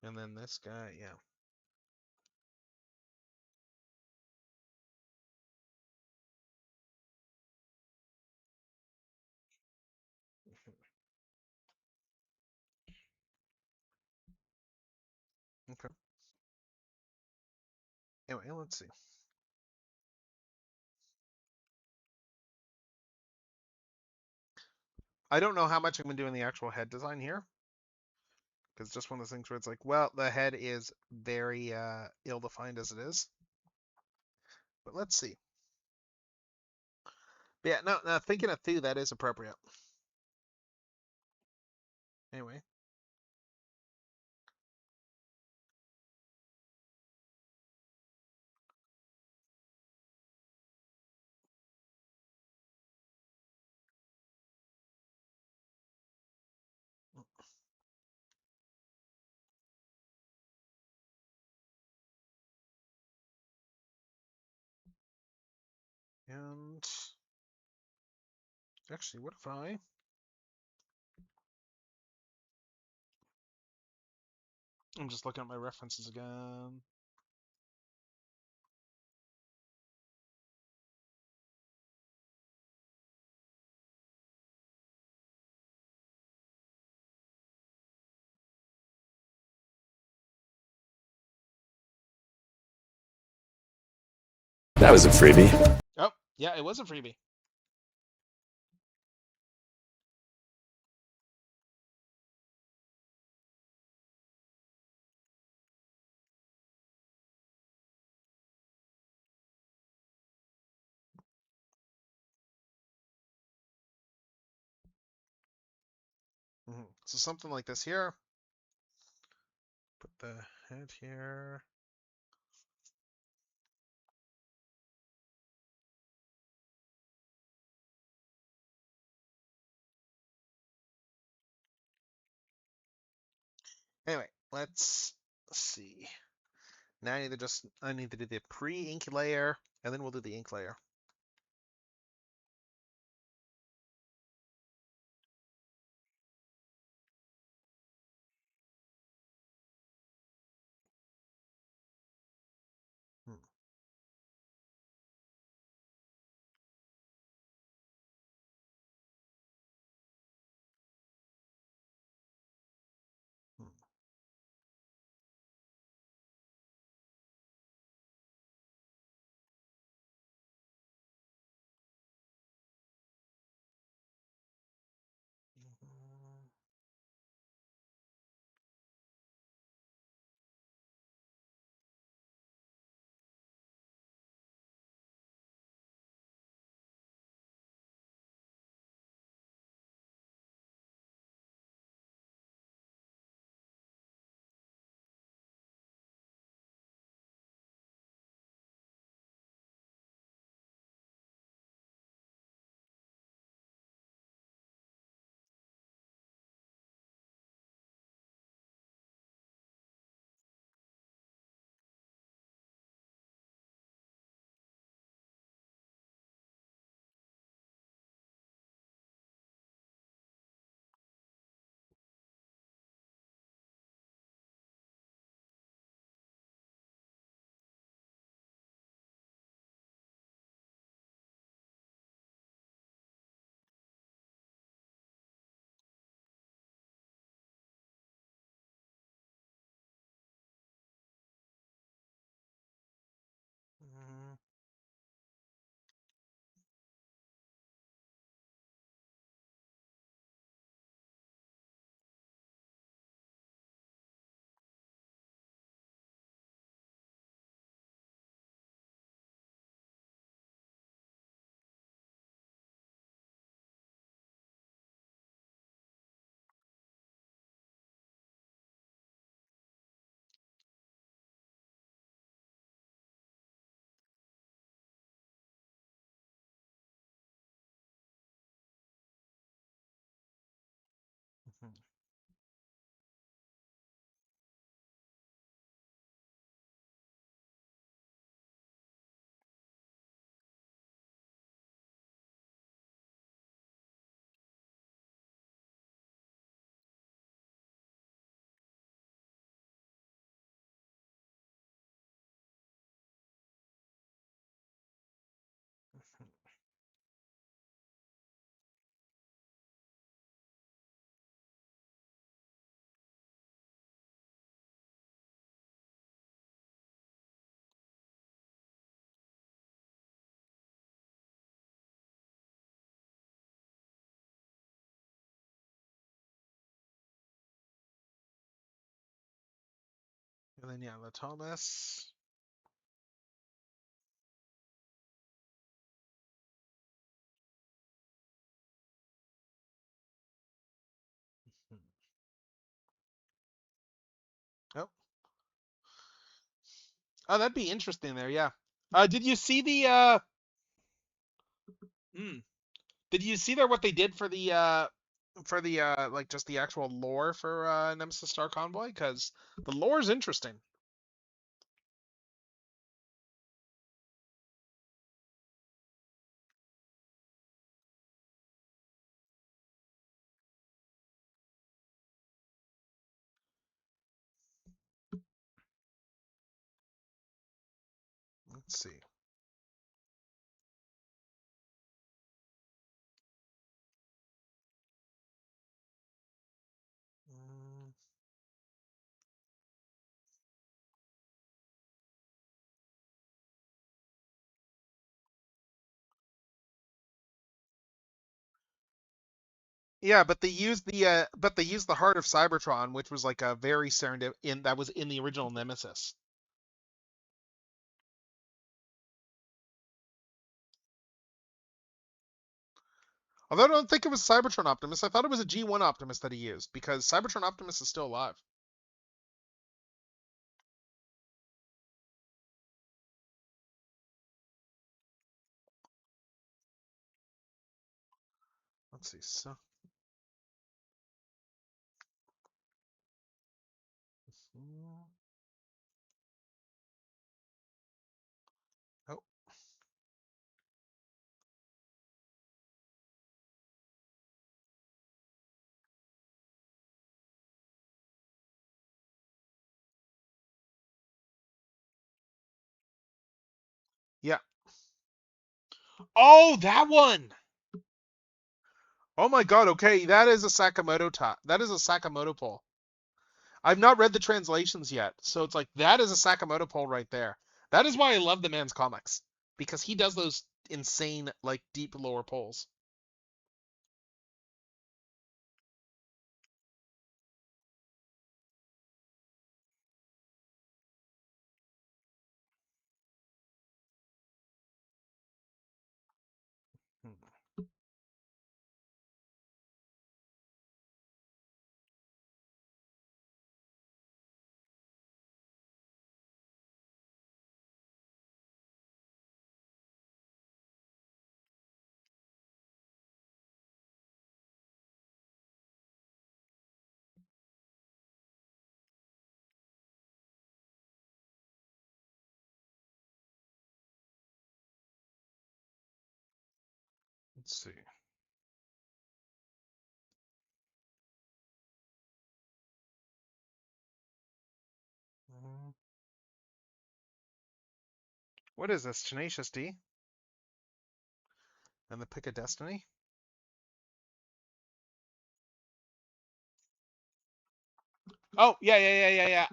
And then this guy, yeah. Okay. Anyway, let's see. I don't know how much I'm gonna do in the actual head design here, because just one of those things where it's like, well, the head is very ill-defined as it is. But let's see. But yeah, no, thinking of Thu, that is appropriate. Anyway, And actually, what if I... I'm just looking at my references again. That was a freebie. Oh, yeah, it was a freebie. So something like this here. Put the head here. Anyway, let's see. Now I need to do the pre-ink layer, and then we'll do the ink layer. Hmm. Hmm. Mhm. Mhm. Mhm. And then yeah, the Thomas. Mhm. Oh. Oh, that'd be interesting there, yeah. Did you see the hmm, did you see there what they did for the like just the actual lore for Nemesis Star Convoy? Because the lore is interesting. Let's see. Mm. Yeah, but they used the heart of Cybertron, which was like a very serendip in that was in the original Nemesis. Although I don't think it was Cybertron Optimus, I thought it was a G1 Optimus that he used because Cybertron Optimus is still alive. Let's see. So, oh, yeah. Oh, that one. Oh my God. Okay, that is a That is a Sakamoto pole. I've not read the translations yet, so it's like that is a Sakamoto pole right there. That is why I love the man's comics because he does those insane, like deep lower poles. Hmm. Let's see. What is this? Tenacious D and the Pick of Destiny. Oh yeah.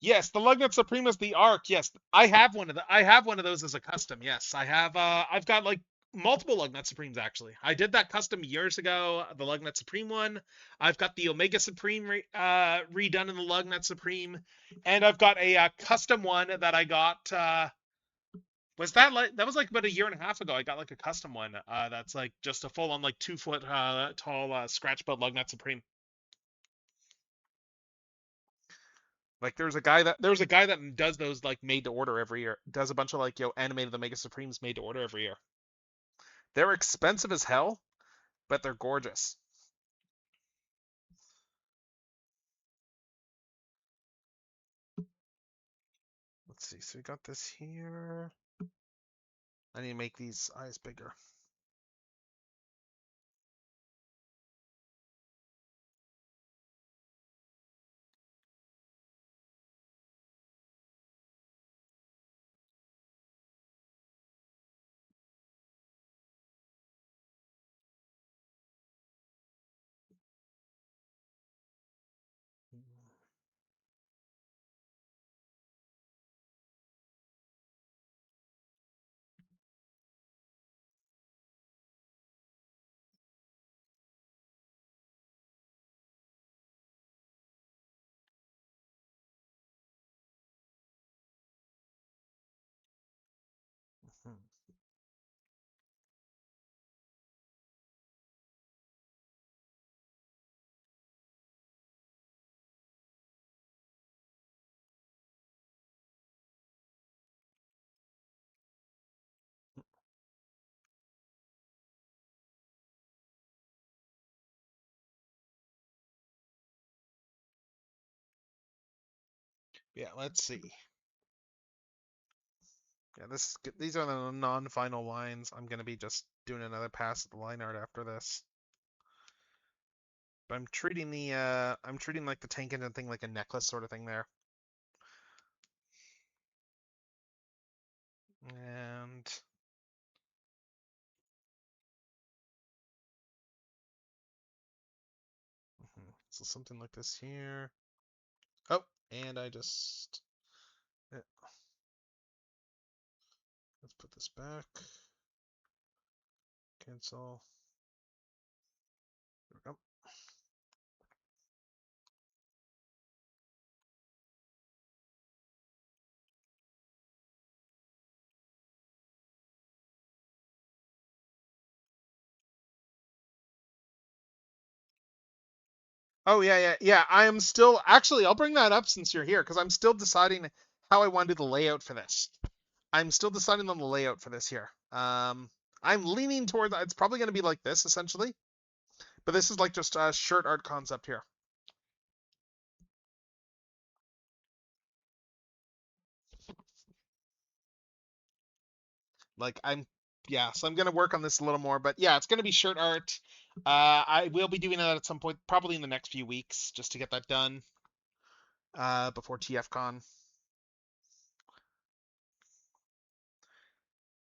Yes, the Lugnut Supreme is the Arc. Yes, I have one of those as a custom. Yes, I have. I've got like multiple Lugnut Supremes actually. I did that custom years ago. The Lugnut Supreme one. I've got the Omega Supreme redone in the Lugnut Supreme, and I've got a custom one that I got. That was like about a year and a half ago? I got like a custom one. That's like just a full on like 2 foot tall scratch build Lugnut Supreme. Like there's a guy that does those like made to order every year. Does a bunch of like animated Omega Supremes made to order every year. They're expensive as hell, but they're gorgeous. Let's see. So we got this here. I need to make these eyes bigger. Hmm. Yeah, let's see. Yeah, these are the non-final lines. I'm gonna be just doing another pass at the line art after this. But I'm treating like the tank engine thing like a necklace sort of thing there. And so something like this here. Oh, and I just let's put this back. Cancel. There we go. Oh yeah. I am still actually. I'll bring that up since you're here because I'm still deciding how I want to do the layout for this. I'm still deciding on the layout for this here. I'm leaning toward it's probably going to be like this essentially, but this is like just a shirt art concept here. Like yeah, so I'm gonna work on this a little more, but yeah, it's gonna be shirt art. I will be doing that at some point, probably in the next few weeks, just to get that done before TFCon,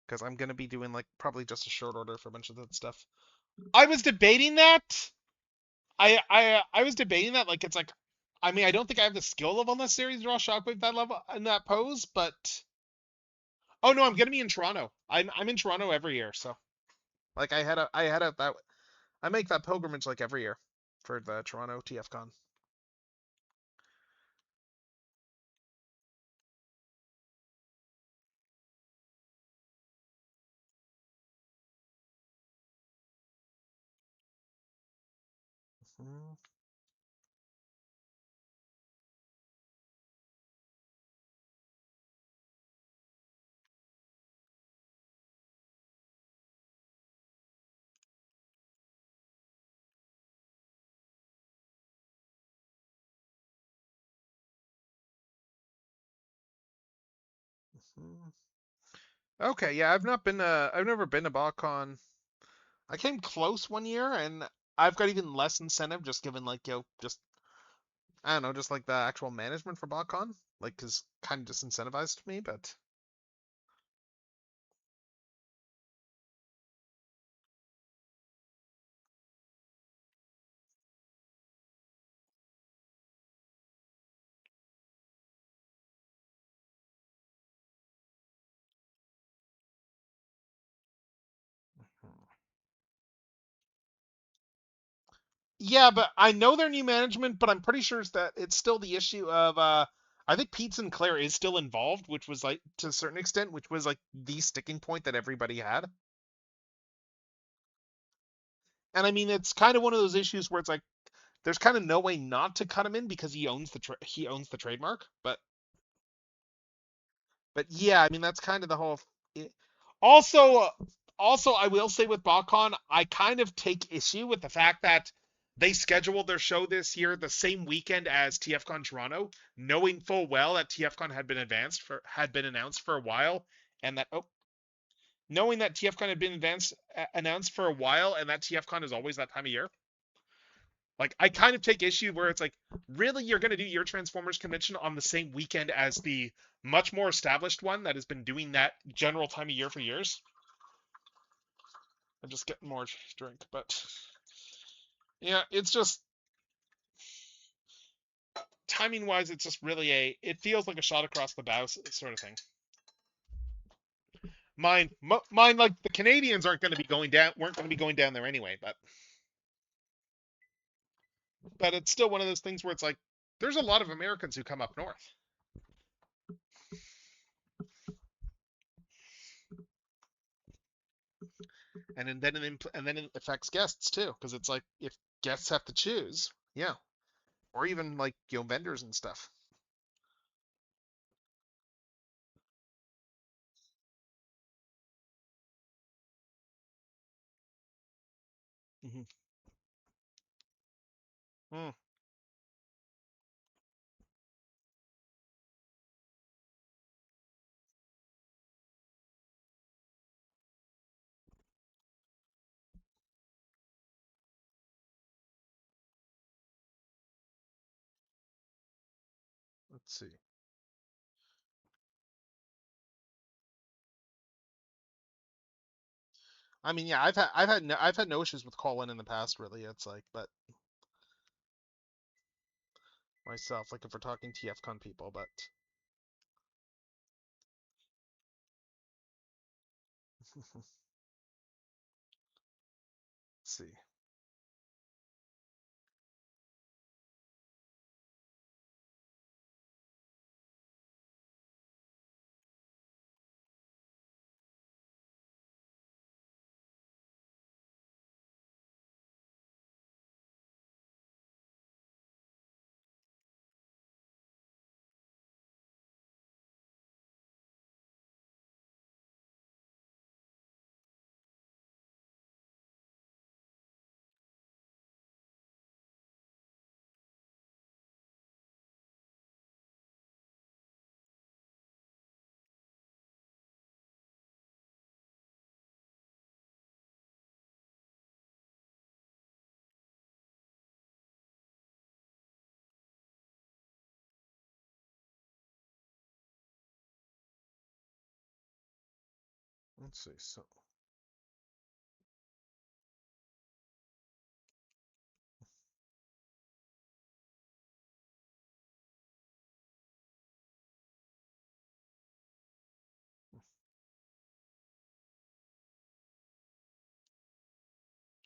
because I'm gonna be doing like probably just a short order for a bunch of that stuff. I was debating that. I was debating that. Like it's like, I mean, I don't think I have the skill level necessary to draw Shockwave that level in that pose, but oh no, I'm gonna be in Toronto. I'm in Toronto every year, so like I had a that I make that pilgrimage like every year for the Toronto TFCon. Mm-hmm. Okay, yeah, I've never been to BotCon. I came close one year, and I've got even less incentive just given like just I don't know, just like the actual management for BotCon, like is kind of disincentivized me, but yeah, but I know their new management, but I'm pretty sure it's still the issue of I think Pete Sinclair is still involved, which was like to a certain extent, which was like the sticking point that everybody had. And I mean, it's kind of one of those issues where it's like there's kind of no way not to cut him in because he owns the trademark. But yeah, I mean that's kind of the whole. Also, also I will say with BotCon, I kind of take issue with the fact that they scheduled their show this year the same weekend as TFCon Toronto, knowing full well that TFCon had been announced for a while, and that knowing that TFCon had been announced for a while, and that TFCon is always that time of year. Like I kind of take issue where it's like, really, you're gonna do your Transformers convention on the same weekend as the much more established one that has been doing that general time of year for years. I'm just getting more drink, but yeah, it's just timing wise, it's just really it feels like a shot across the bow sort of thing. Mine, like the Canadians aren't going to be weren't going to be going down there anyway, but it's still one of those things where it's like, there's a lot of Americans who come up north. And then it affects guests too, because it's like if guests have to choose, yeah, or even like vendors and stuff. Mm-hmm. Mm, let's see. I mean, yeah, I've had no issues with call in the past. Really, it's like, but myself, like if we're talking TFCon people, but let's see. Let's see. So,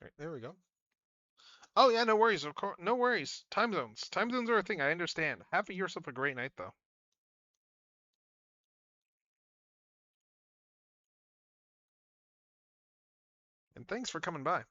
right, there we go. Oh yeah, no worries. Of course, no worries. Time zones. Time zones are a thing. I understand. Have yourself a great night, though. And thanks for coming by.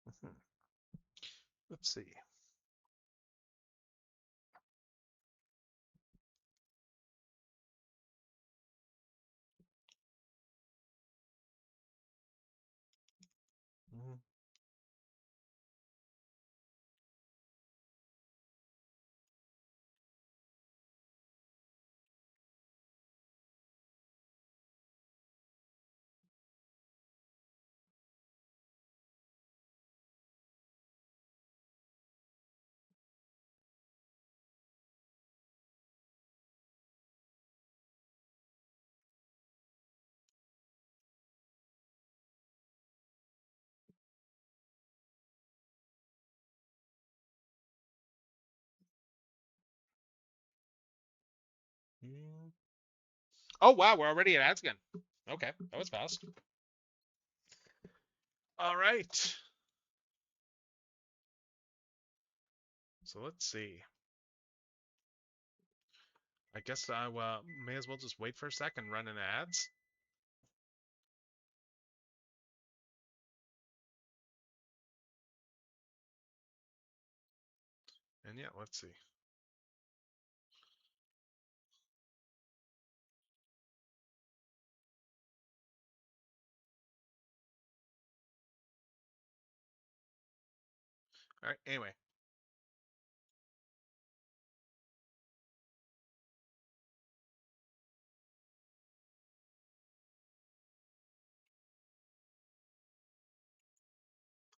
Mhm. Let's see. Mhm. Mm. Oh wow, we're already at ads again. Okay, that was fast. All right. So let's see. I guess I may as well just wait for a second, run in ads. And yeah, let's see. All right. Anyway.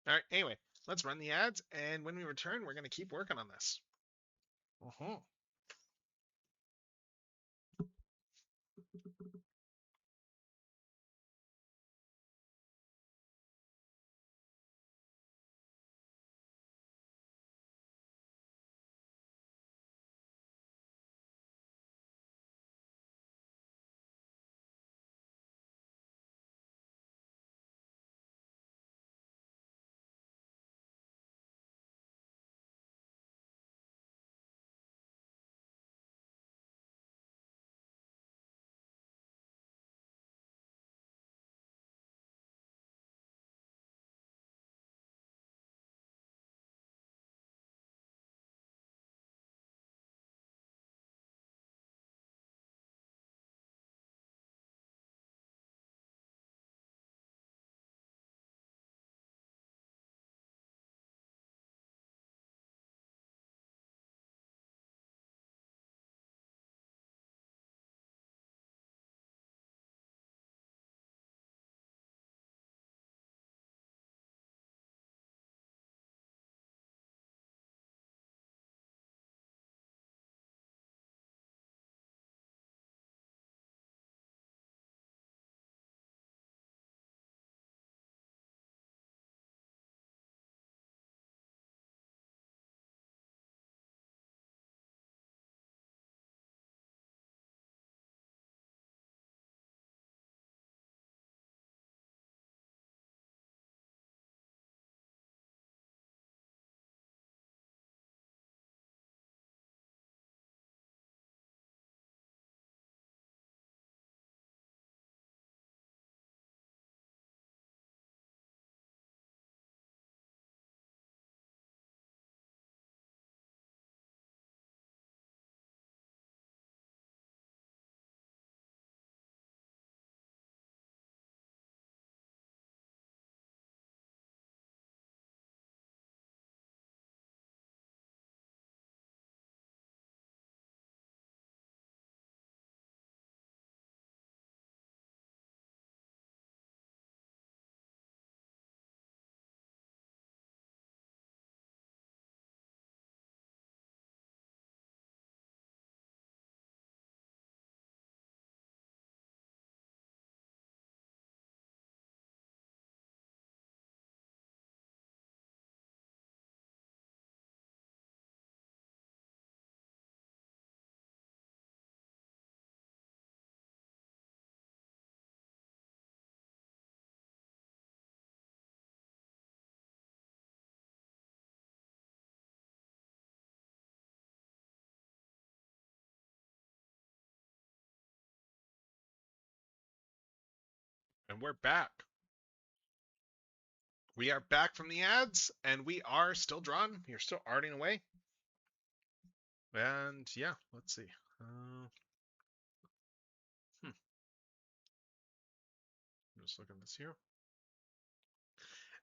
All right. Anyway, let's run the ads, and when we return, we're gonna keep working on this. Uh-huh. And we're back. We are back from the ads, and we are still drawn. You're still arting away. And yeah, let's see. I'm just looking at this here.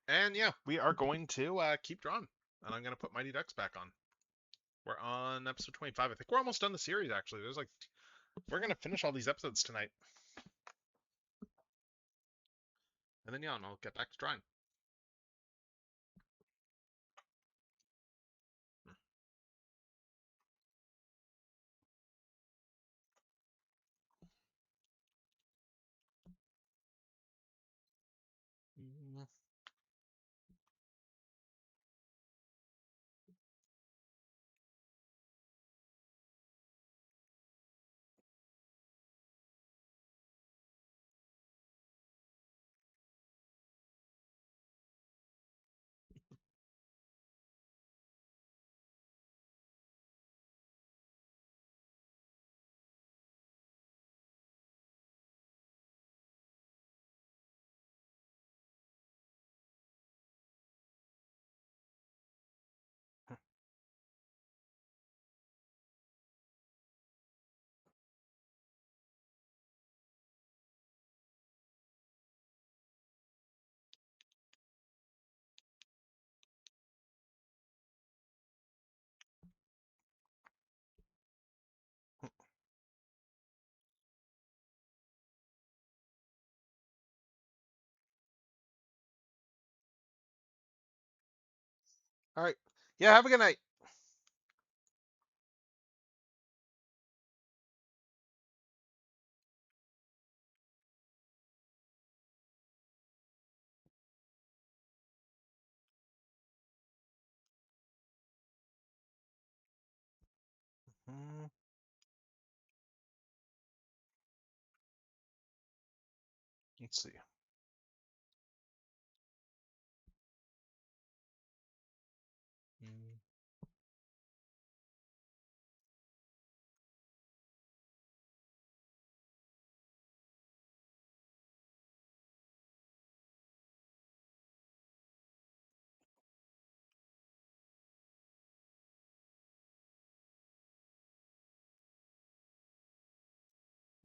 And yeah, we are going to keep drawing. And I'm going to put Mighty Ducks back on. We're on episode 25. I think we're almost done the series, actually. We're going to finish all these episodes tonight. And then, yeah, and I'll get back to drawing. Mm. All right. Yeah, have a good night. Mm. Let's see. Mm.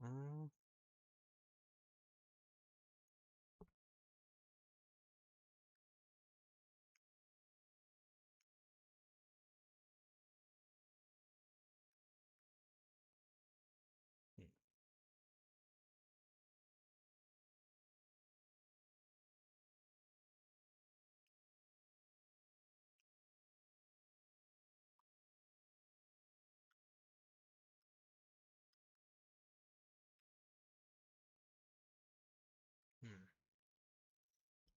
Mm. Hmm.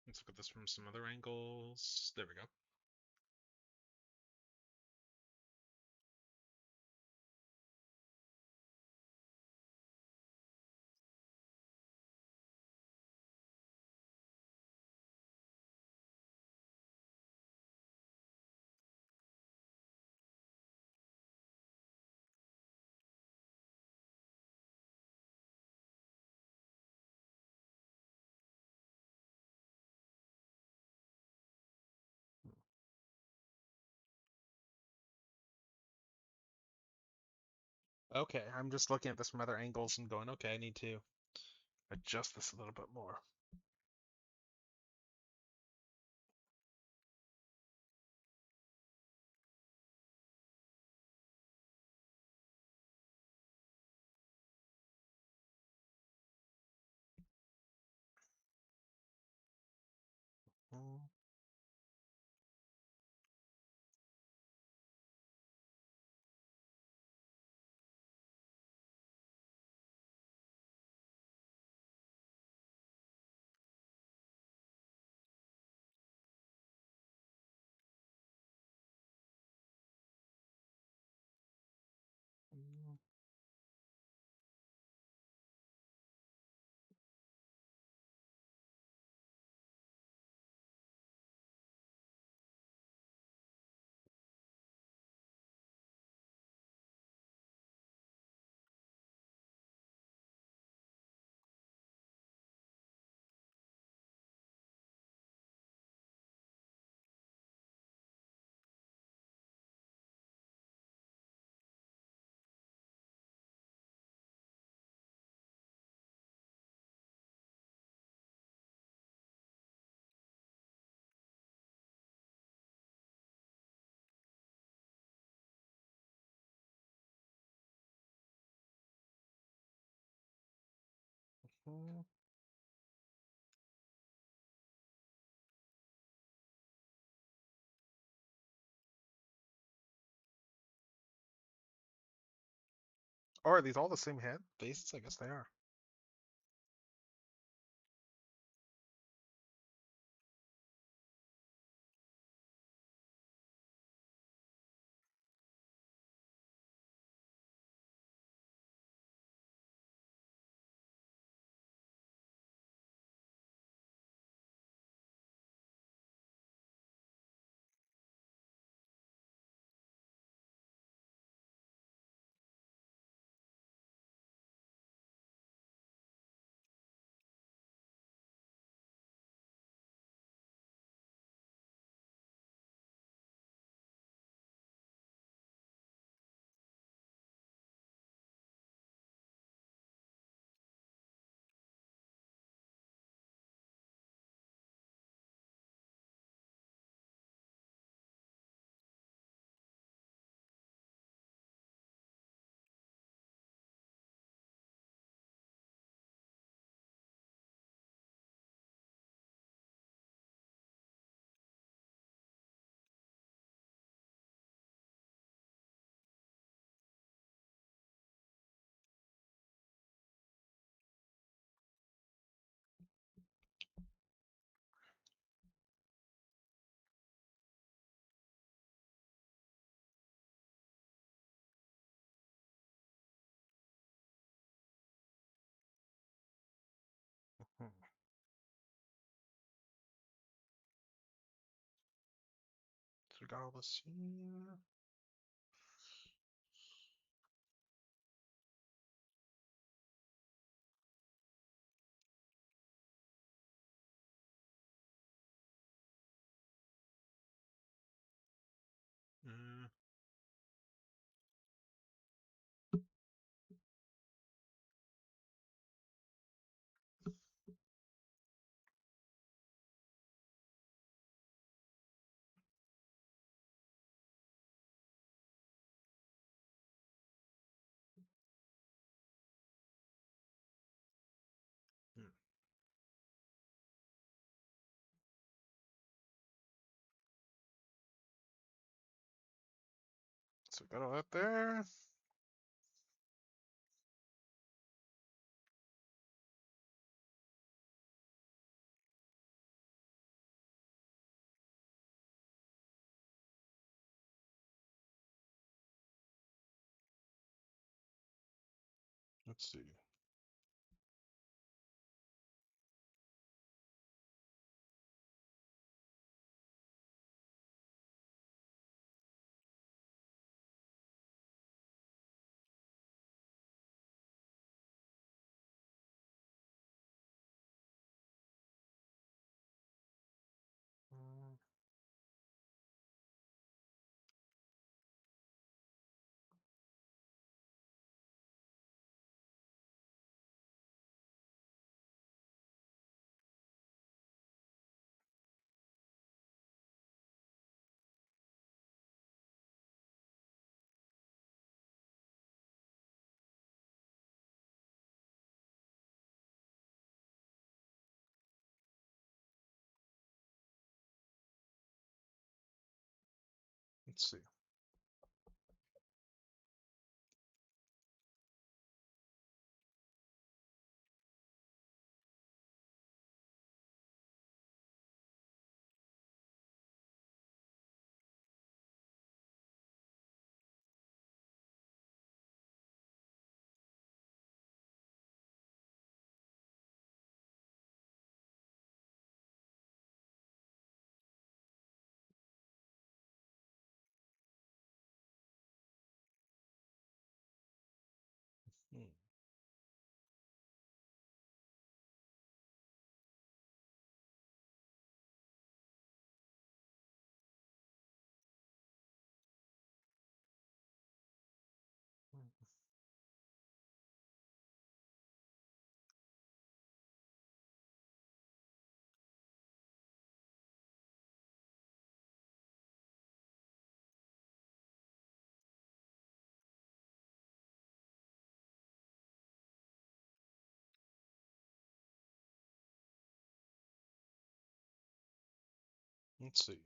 Let's look at this from some other angles. There we go. Okay, I'm just looking at this from other angles and going, okay, I need to adjust this a little bit more. Mm. Mhm. Or are these all the same hand bases? I guess they are. Hmm. So we got all this here. Mm, hmm. So we got all that there. Let's see. Mm, let's see. Let's see.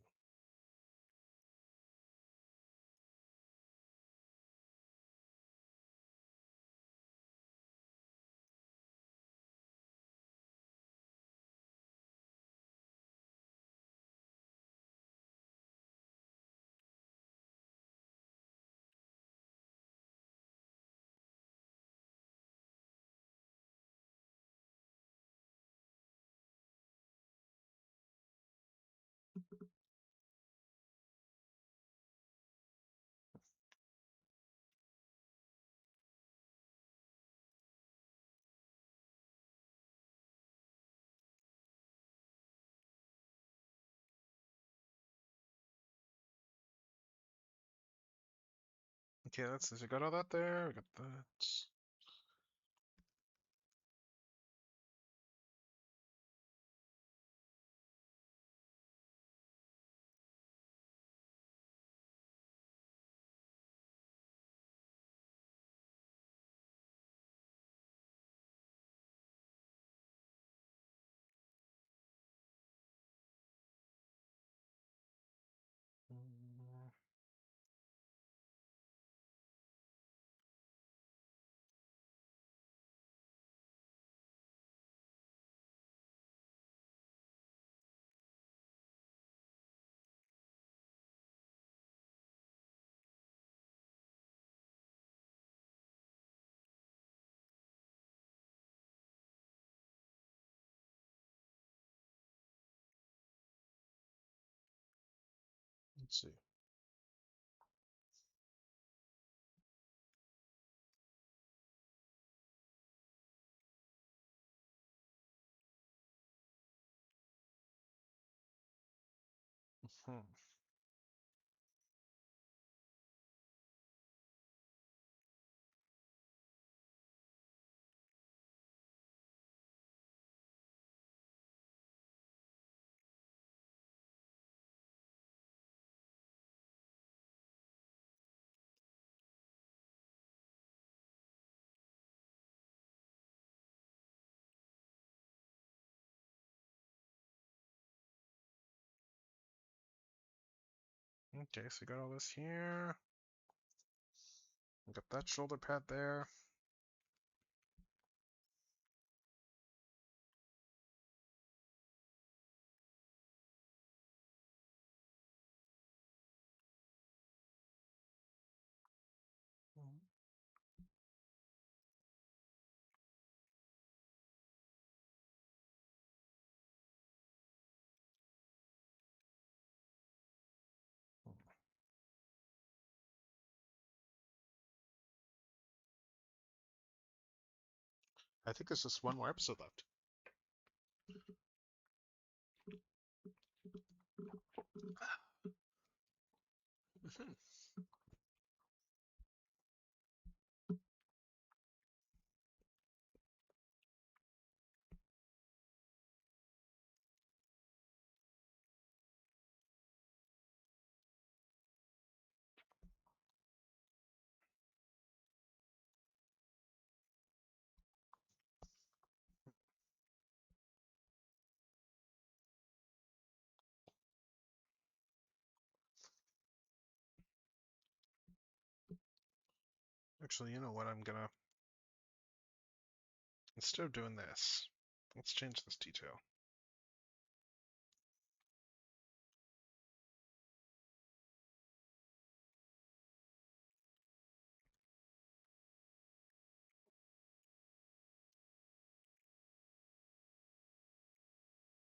Okay, that's we got all that there. We got that. Mm, Let's see. Hmm. Okay, so we got all this here. We got that shoulder pad there. Mhm. I think there's just one more episode left. Mhm. Actually, you know what? Instead of doing this, let's change this detail.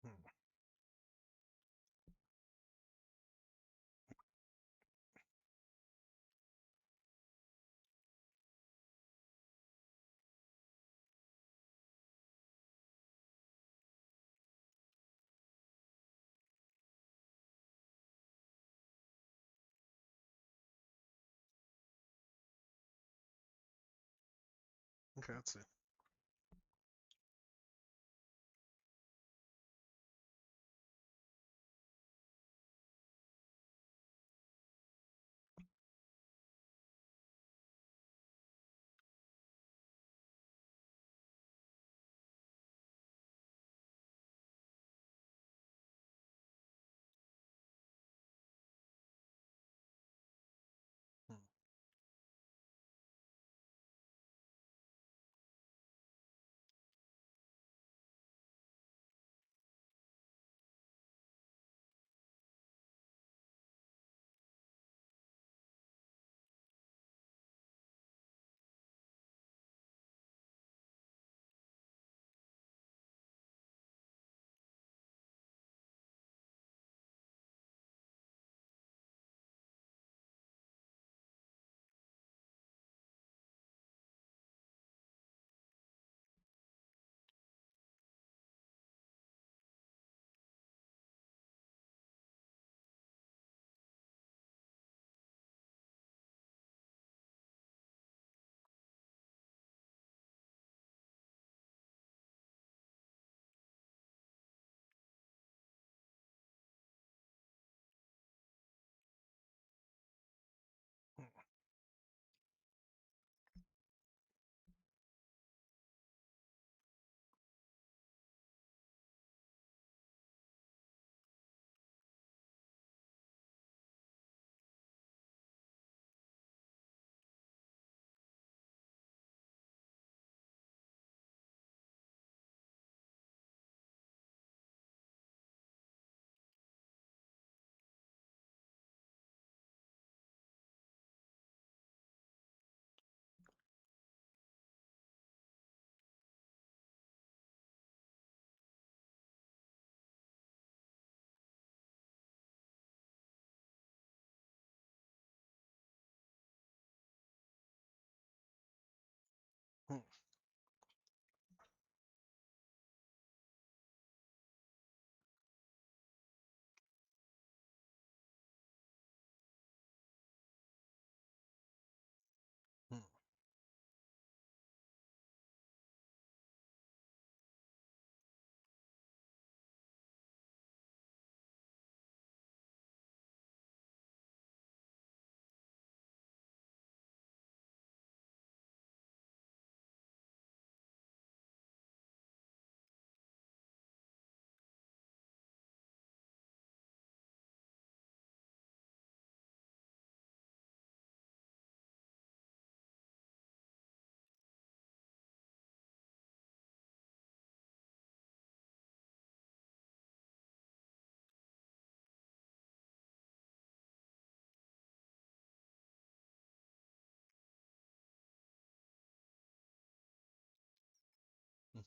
Hmm. Okay, let's see.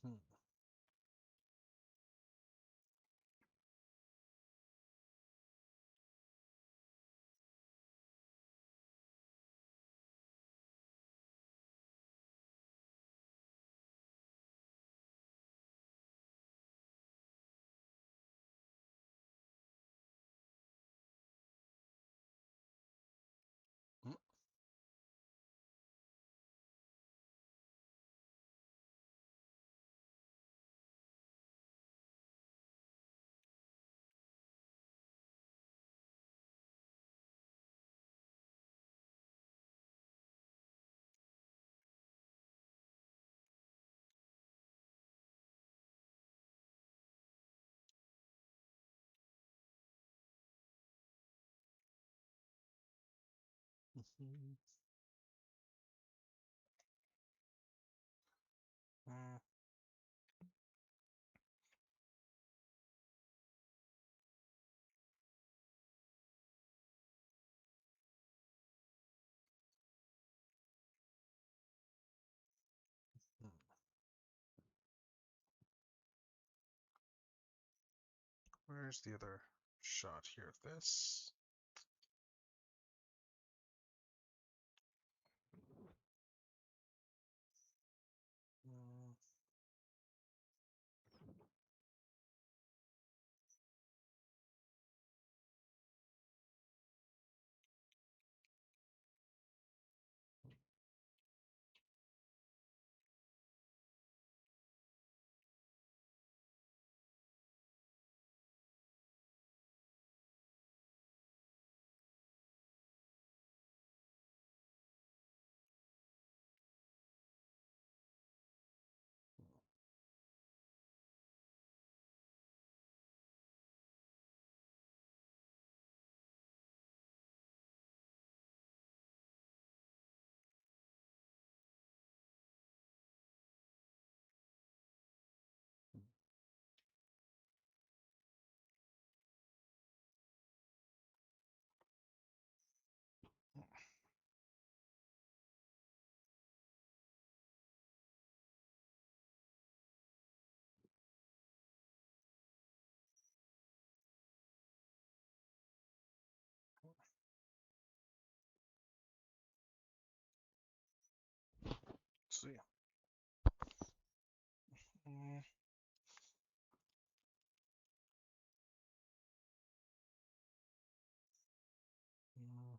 Hmm. Mhm. Mm. Mm. Where's the other shot here of this? Mm. Let's see. Mm. Mm.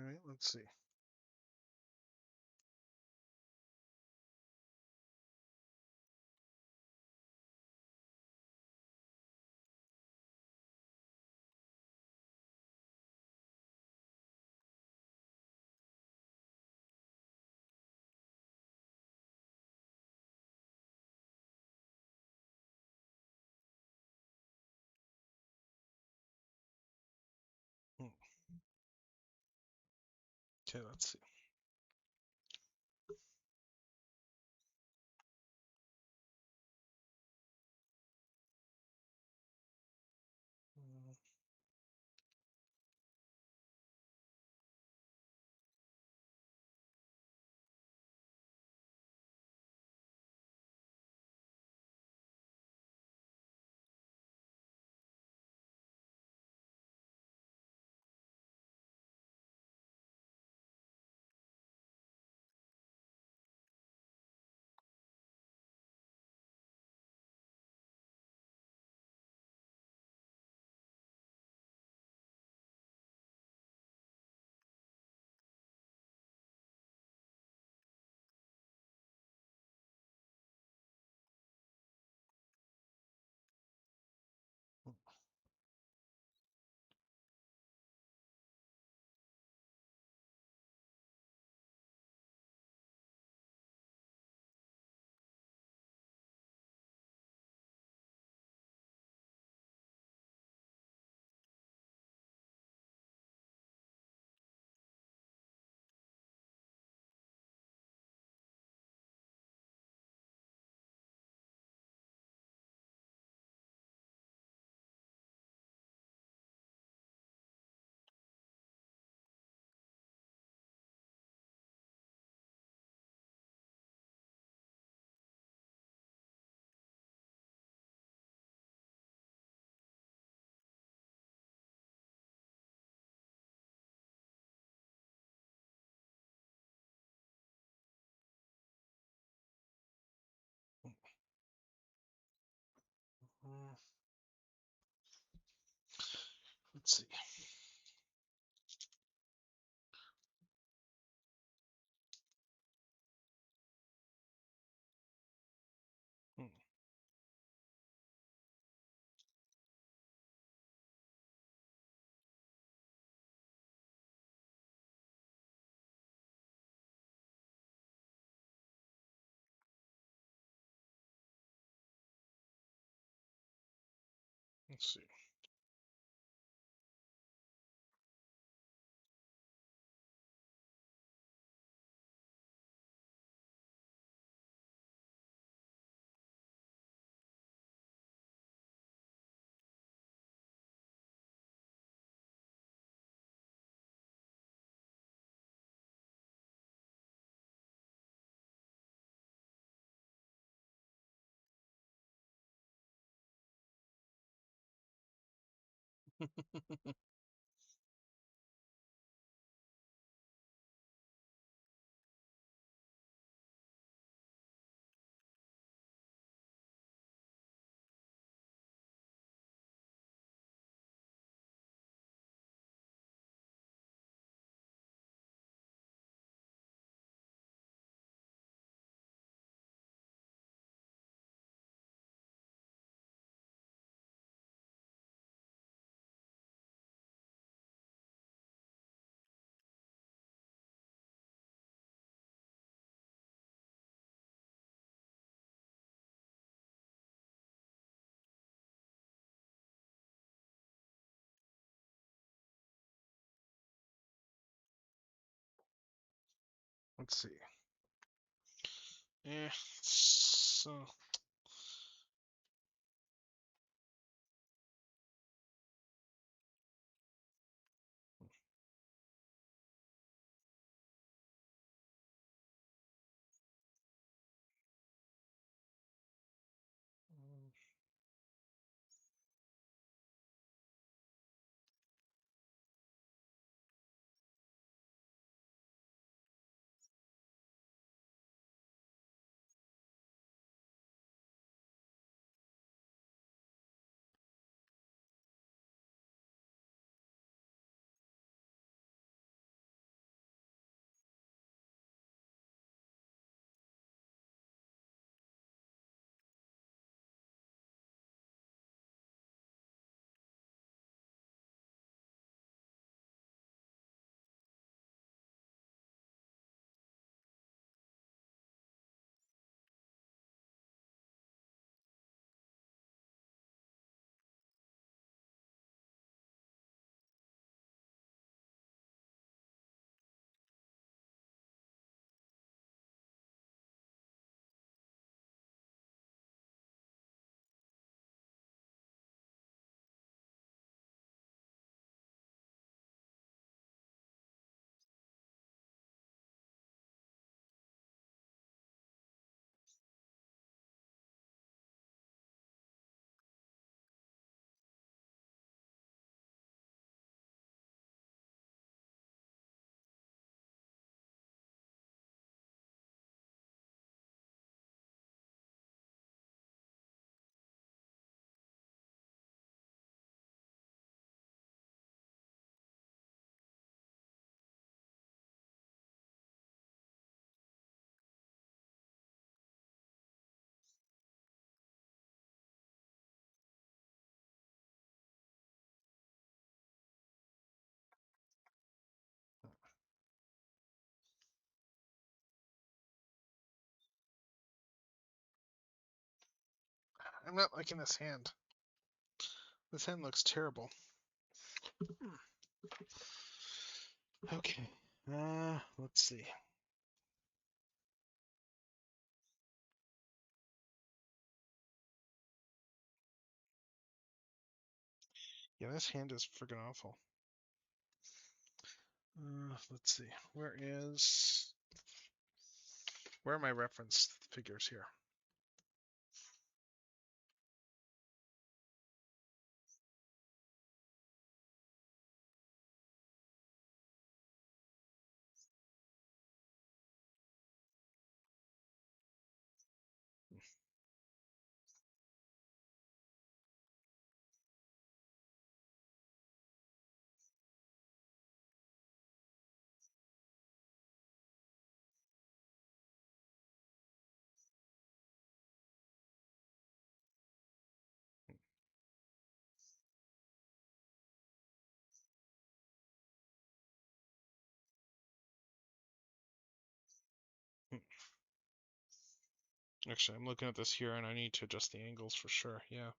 right, let's see. Hmm. Okay, let's see. Mm, mm, let's see. Hmm. Let's see. Let's see. Yeah. So. mm, I'm not liking this hand. This hand looks terrible. Okay. Let's see. Yeah, this hand is friggin' awful. Let's see. Where are my reference figures here? Actually, I'm looking at this here, and I need to adjust the angles for sure. Yeah,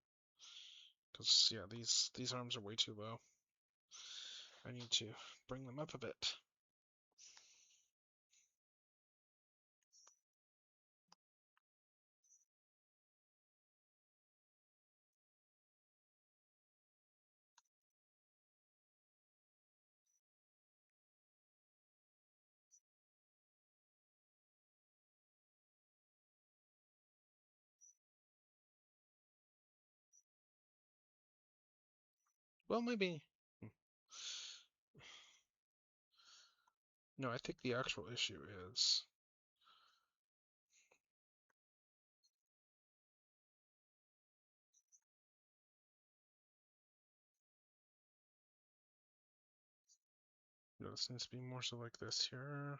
because yeah, these arms are way too low. I need to bring them up a bit. Well, maybe. No, I think the actual issue is. No, this needs to be more so like this here.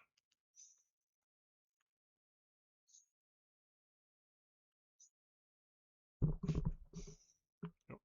Nope.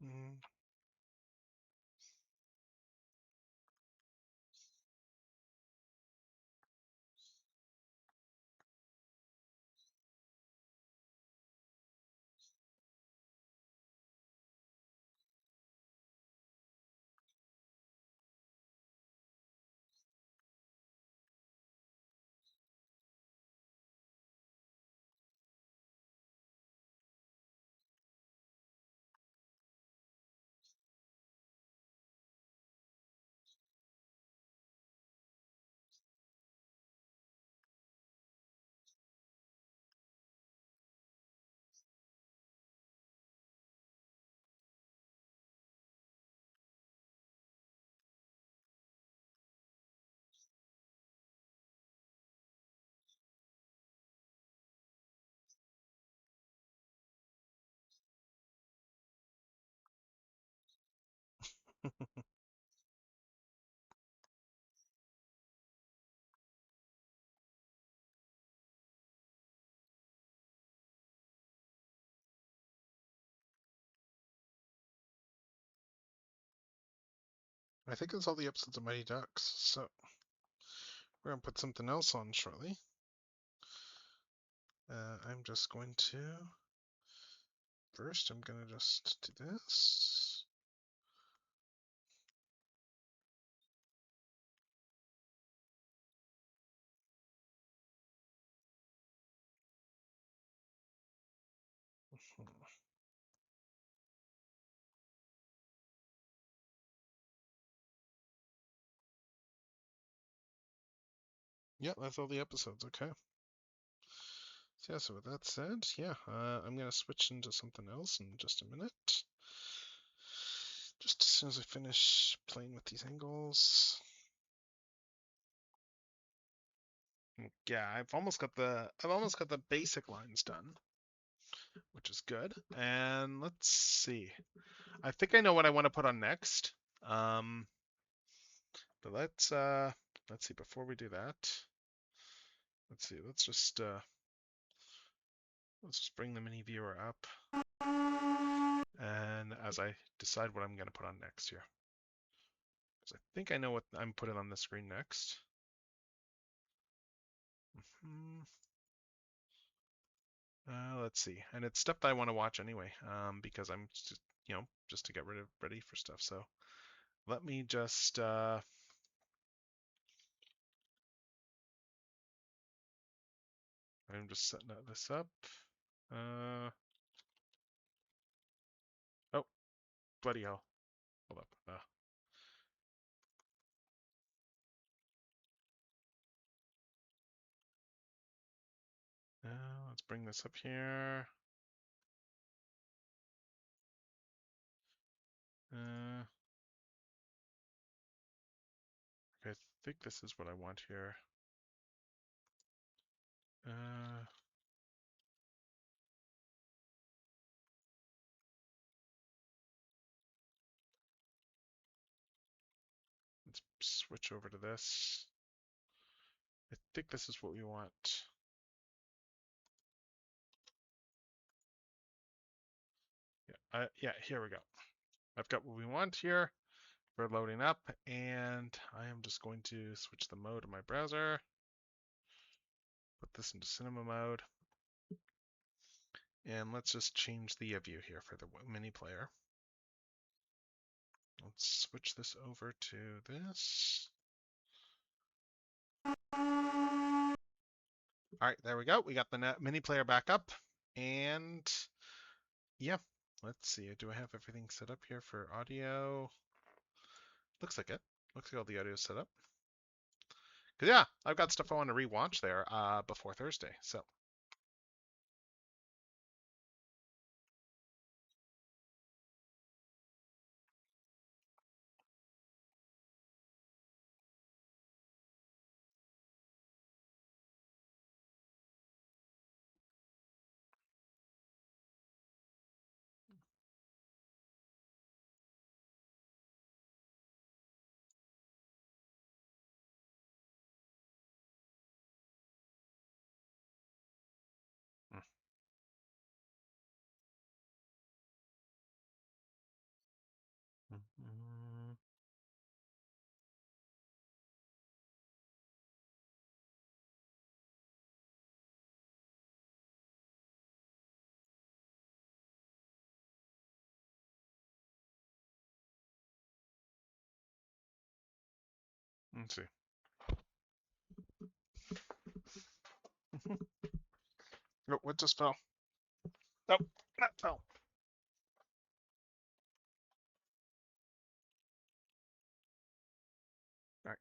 Mm. I think that's all the episodes of Mighty Ducks, so we're gonna put something else on shortly. I'm just going to first I'm gonna just do this. Yeah, that's all the episodes. Okay. So yeah, so with that said, yeah, I'm gonna switch into something else in just a minute. Just as soon as I finish playing with these angles. Yeah, I've almost got the basic lines done, which is good. And let's see. I think I know what I want to put on next. But let's see, before we do that, let's see, let's just bring the mini viewer up. And as I decide what I'm gonna put on next here. Because I think I know what I'm putting on the screen next. Let's see, and it's stuff that I want to watch anyway, because I'm just, just to get ready for stuff. So let me just I'm just setting this up. Oh, bloody hell! Hold up. Let's bring this up here. Okay, I think this is what I want here. Let's switch over to this. I think this is what we want. Yeah, here we go. I've got what we want here. We're loading up, and I am just going to switch the mode of my browser. Put this into cinema mode. And let's just change the view here for the mini player. Let's switch this over to this. All right, there we go. We got the mini player back up. And yeah, let's see. Do I have everything set up here for audio? Looks like it. Looks like all the audio is set up. Cause yeah, I've got stuff I want to rewatch there before Thursday. So let's see. Oh, what just fell? Oh, that fell. All right.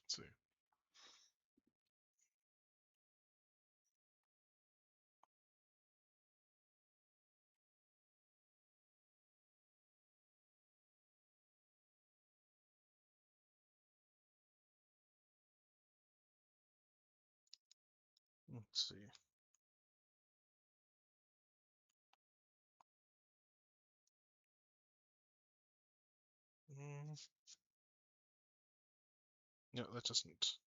Let's see. Let's see. Mm. No, that doesn't.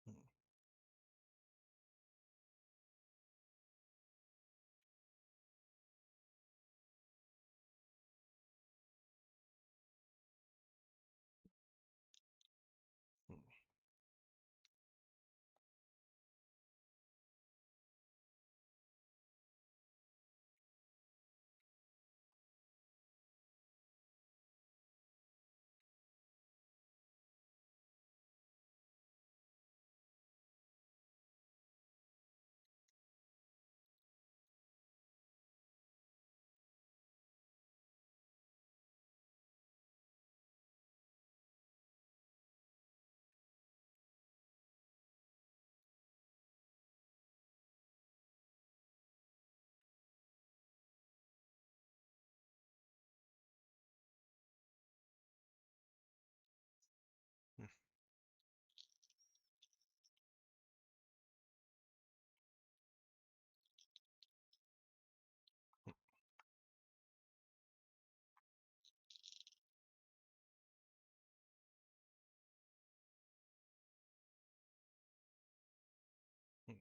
Hmm. Hmm. Hmm.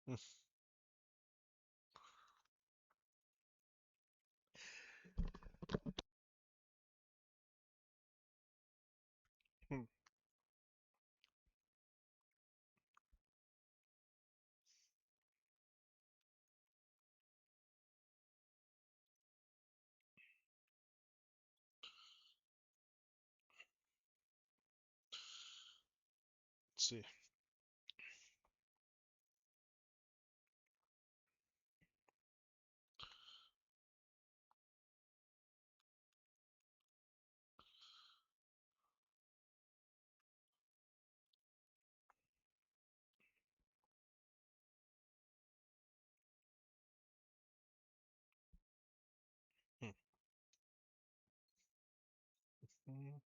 Hmm. Hmm. Let's see. Hmm. Hmm.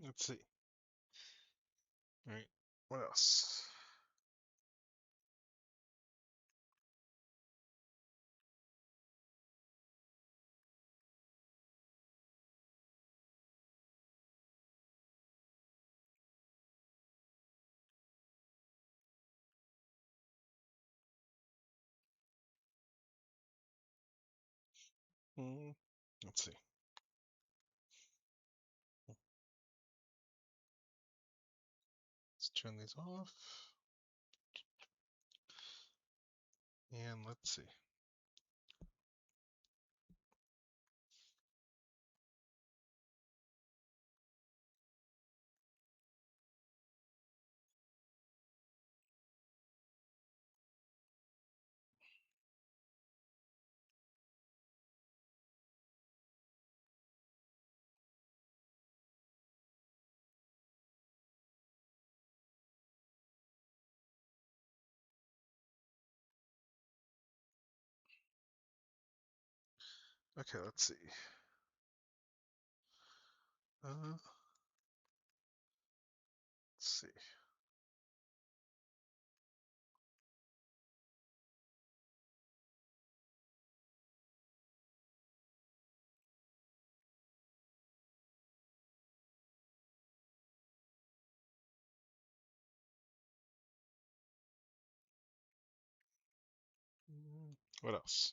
Let's see. All right. What else? Hmm. Let's see. Let's turn these off. And let's see. Okay, let's see. Let's see. What else?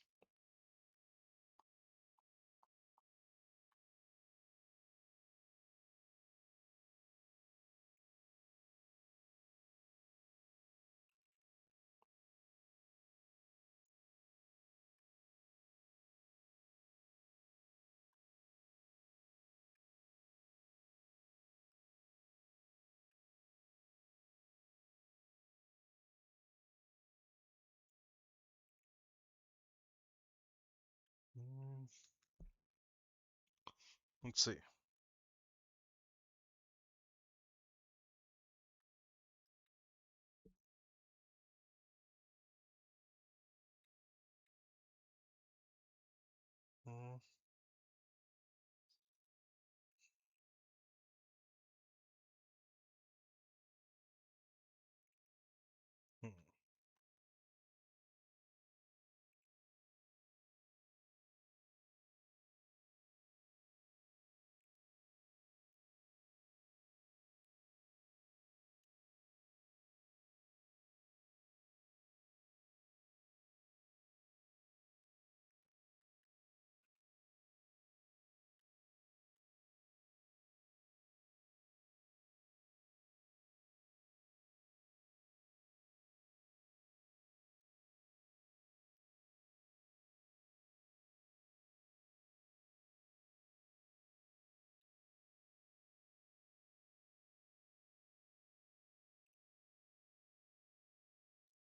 Mm, Let's see. Mm, hmm,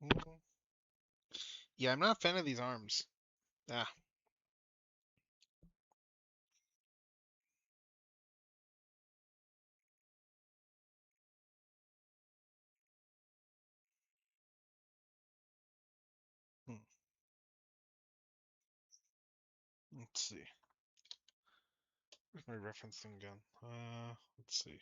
mm. Yeah, I'm not a fan of these arms. Ah. Hmm. Let's see. Where's my referencing again? Let's see.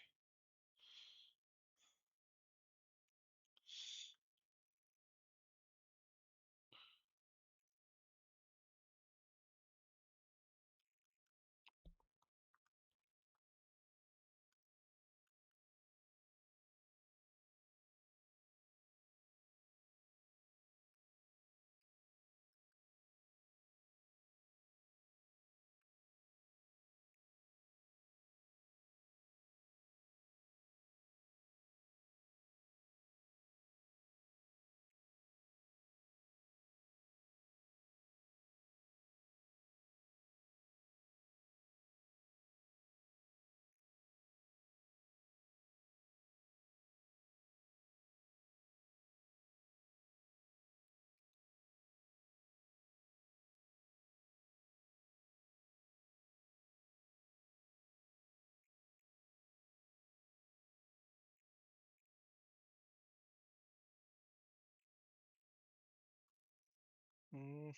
Mm,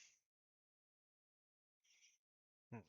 hmm.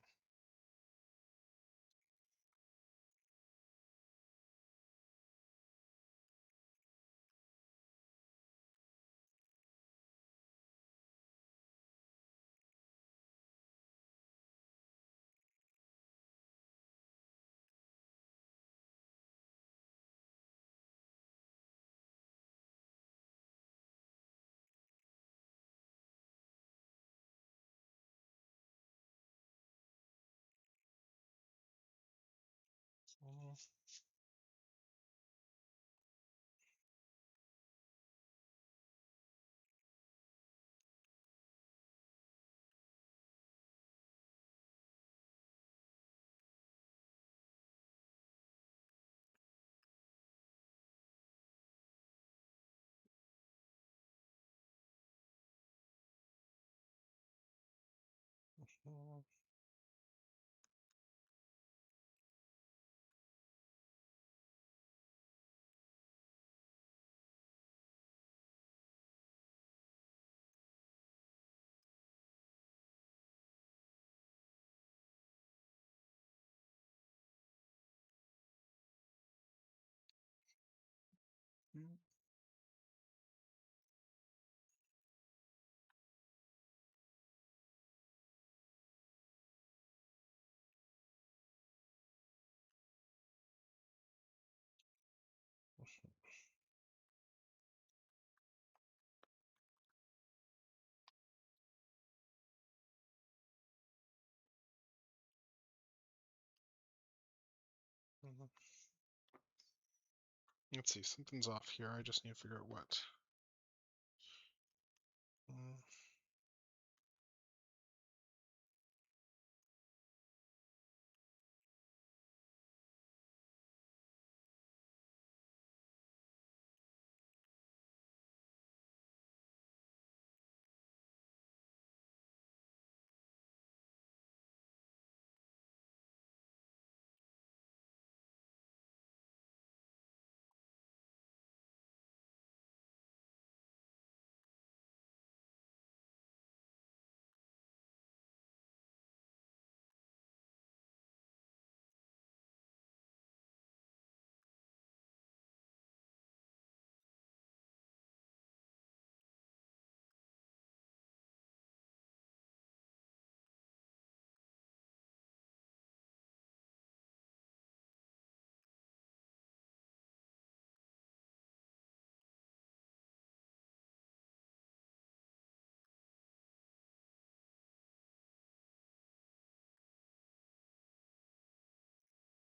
Let's see, something's off here. I just need to figure out what.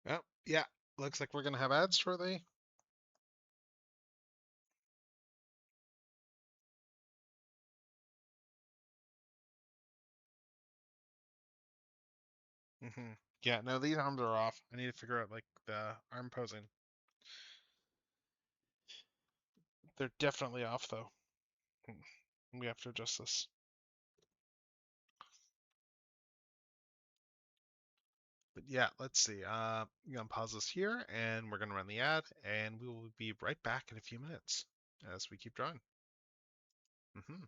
Oh, yeah. Looks like we're gonna have ads shortly. Yeah, no, these arms are off. I need to figure out like the arm posing. They're definitely off though. We have to adjust this. But yeah, let's see. I'm gonna pause this here and we're gonna run the ad and we will be right back in a few minutes as we keep drawing. hmm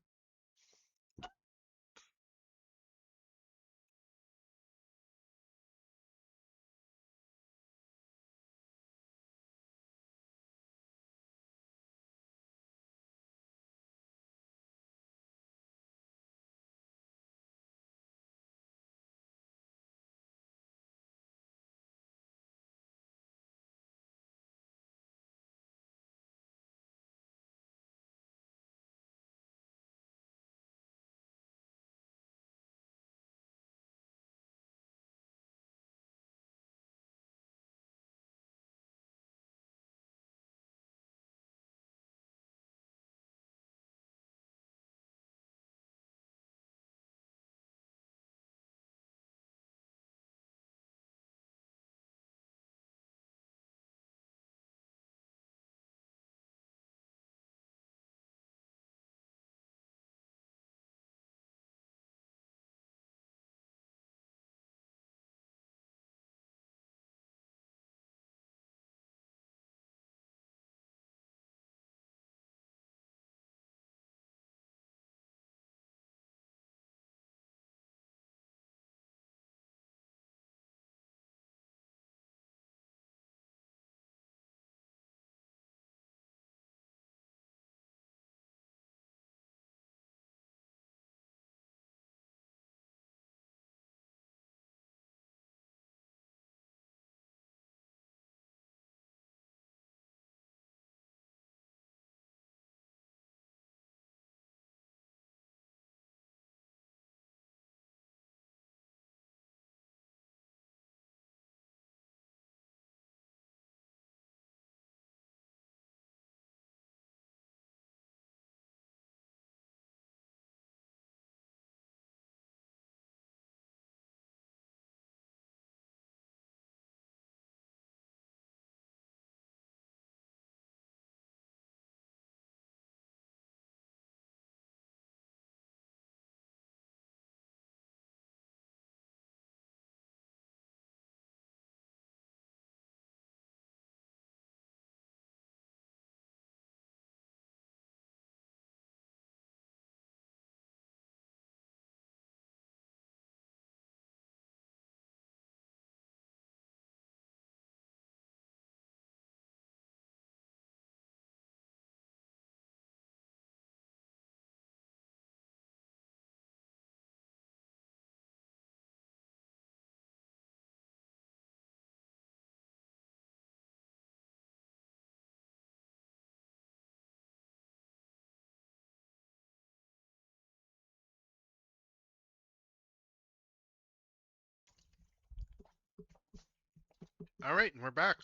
All right, and we're back.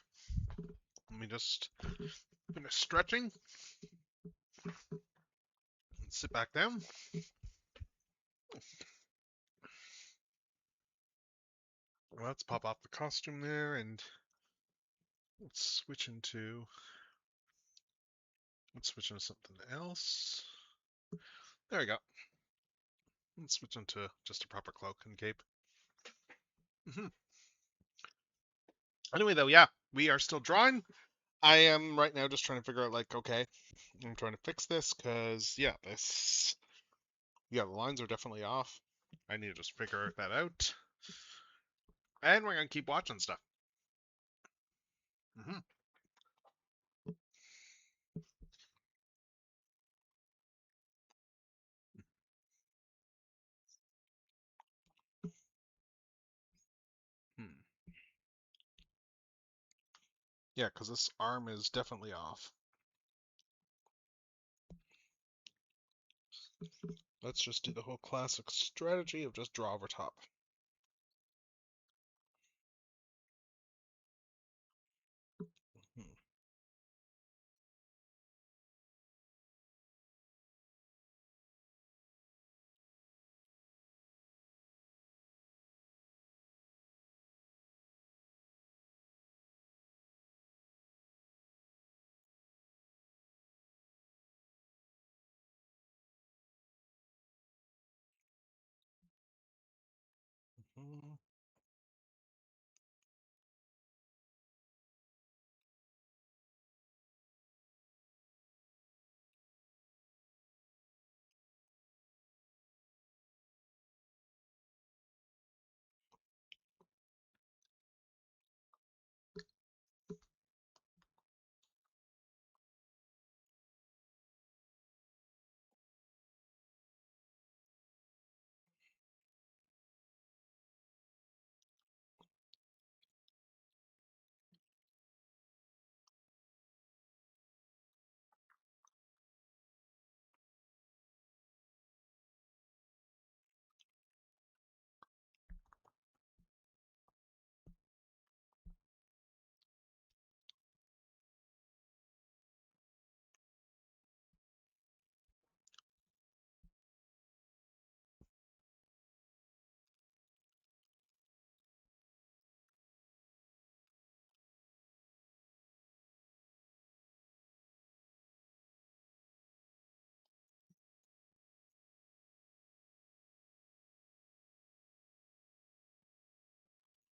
Let me just finish stretching and sit back down. Let's pop off the costume there and let's switch into something else. There we go. Let's switch into just a proper cloak and cape. Anyway, though, yeah, we are still drawing. I am right now just trying to figure out, like, okay, I'm trying to fix this because, yeah, the lines are definitely off. I need to just figure that out. And we're going to keep watching stuff. Mm-hmm. Hmm. Yeah, because this arm is definitely off. Let's just do the whole classic strategy of just draw over top. Hmm. Hmm.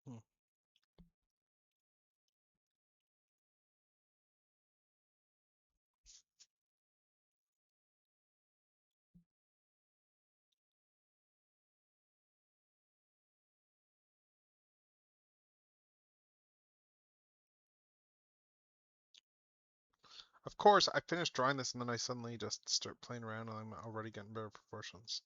Hmm. Of course, I finished drawing this and then I suddenly just start playing around and I'm already getting better proportions.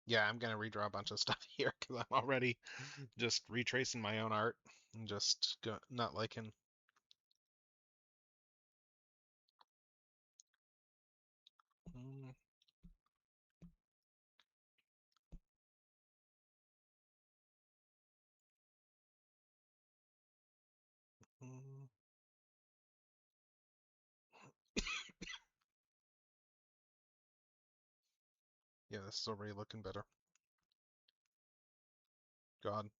Yeah, I'm gonna redraw a bunch of stuff here because I'm already just retracing my own art and just not liking. Mm, mm. Yeah, this is already looking better. God.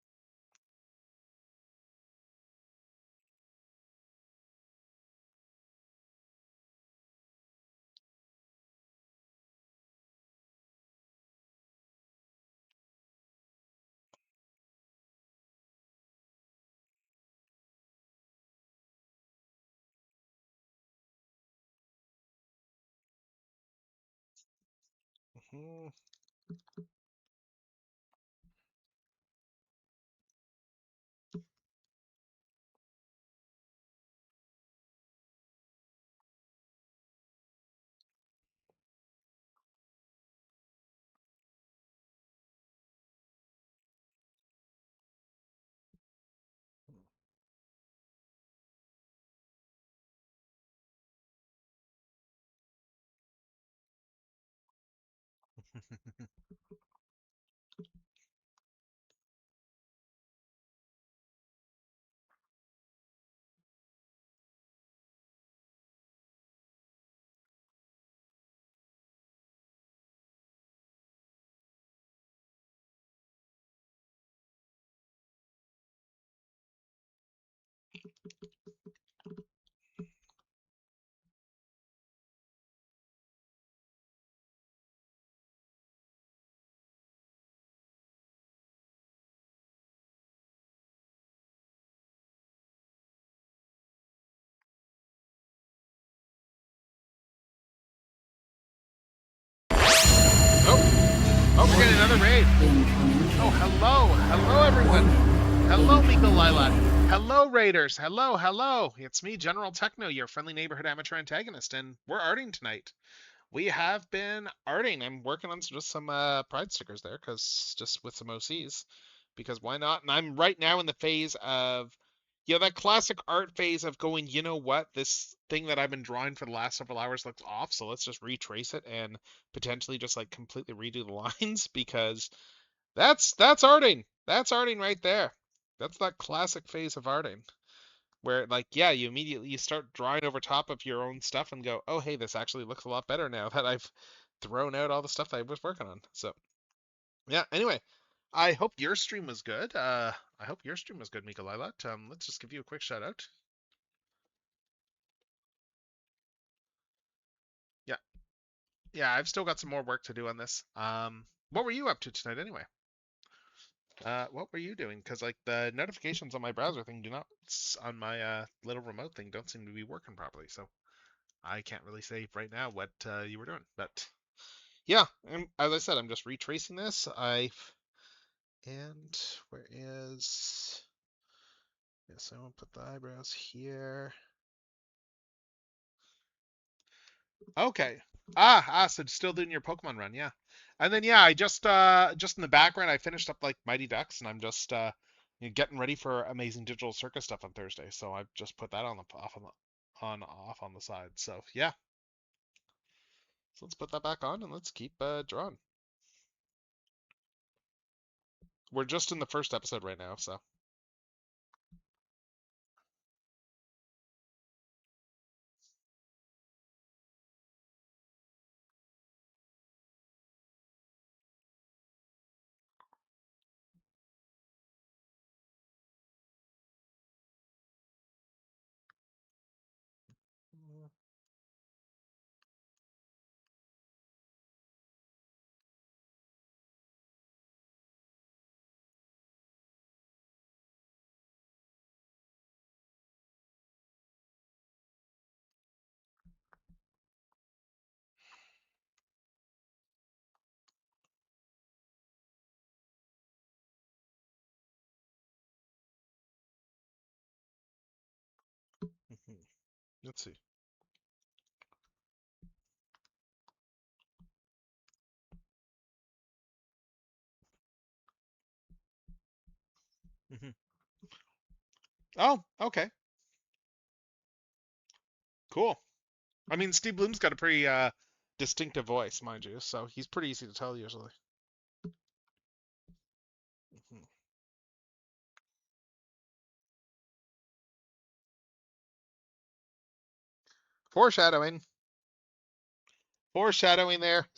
Mhm. Oh, we're getting another raid. Oh, hello. Hello, everyone. Hello, Miko Lilac. Hello, Raiders. Hello, hello. It's me, General Techno, your friendly neighborhood amateur antagonist, and we're arting tonight. We have been arting. I'm working on just some pride stickers there, because just with some OCs, because why not? And I'm right now in the phase of, that classic art phase of going, you know what, this thing that I've been drawing for the last several hours looks off, so let's just retrace it and potentially just like completely redo the lines, because that's arting. That's arting right there. That's that classic phase of arting where like you immediately start drawing over top of your own stuff and go, oh hey, this actually looks a lot better now that I've thrown out all the stuff that I was working on. So yeah, anyway, I hope your stream was good. I hope your stream was good, Mika Lilat. Let's just give you a quick shout out. Yeah, yeah, I've still got some more work to do on this. What were you up to tonight anyway? What were you doing? Because like the notifications on my browser thing do not on my little remote thing don't seem to be working properly. So I can't really say right now what you were doing. But yeah, and as I said, I'm just retracing this. And where is? Yes, I won't put the eyebrows here. Okay. So still doing your Pokemon run, yeah. And then yeah, I just in the background I finished up like Mighty Ducks and I'm just getting ready for Amazing Digital Circus stuff on Thursday. So I've just put that on the off on the side. So yeah. So let's put that back on and let's keep drawing. We're just in the first episode right now, so let's see. Oh, okay. Cool. I mean, Steve Bloom's got a pretty distinctive voice, mind you, so he's pretty easy to tell usually. Foreshadowing. Foreshadowing there.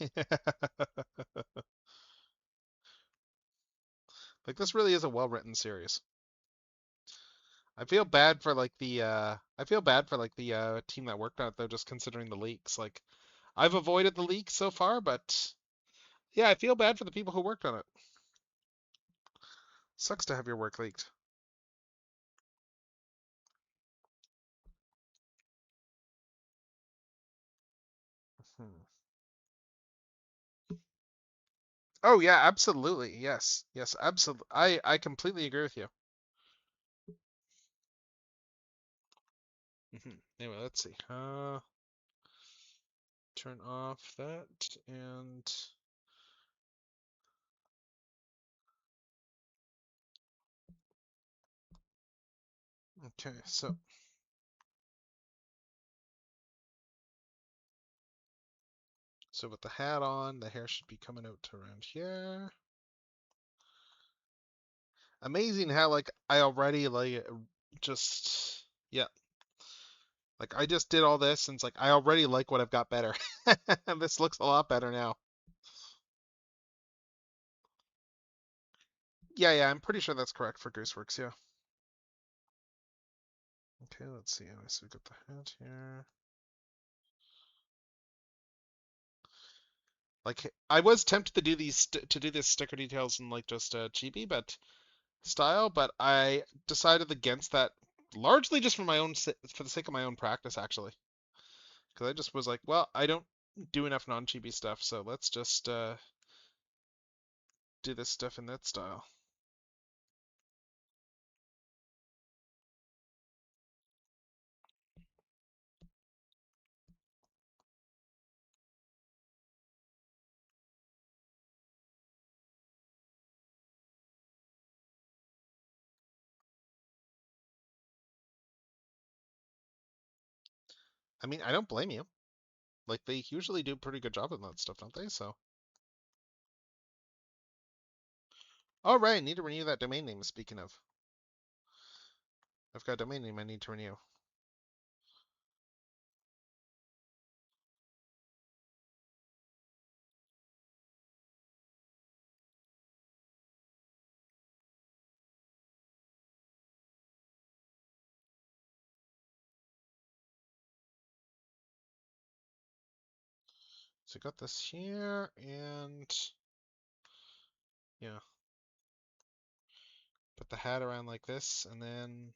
Like this really is a well-written series. I feel bad for like the team that worked on it though, just considering the leaks. Like I've avoided the leaks so far, but yeah, I feel bad for the people who worked on it. Sucks to have your work leaked. Oh yeah, absolutely. Yes. Yes, absolutely. I completely agree with you. Anyway, let's see. Turn off that and okay, So with the hat on, the hair should be coming out to around here. Amazing how like I already like just yeah. Like I just did all this and it's like I already like what I've got better. This looks a lot better now. Yeah, I'm pretty sure that's correct for Gooseworks, yeah. Okay, let's see. So we got the hat here. Like I was tempted to do these to do this sticker details in like just a chibi but style, but I decided against that largely just for my own for the sake of my own practice actually. Because I just was like, well, I don't do enough non-chibi stuff, so let's just do this stuff in that style. I mean, I don't blame you. Like they usually do a pretty good job on that stuff, don't they? So, all right, need to renew that domain name. Speaking of, I've got a domain name I need to renew. So got this here, and yeah, put the hat around like this, and then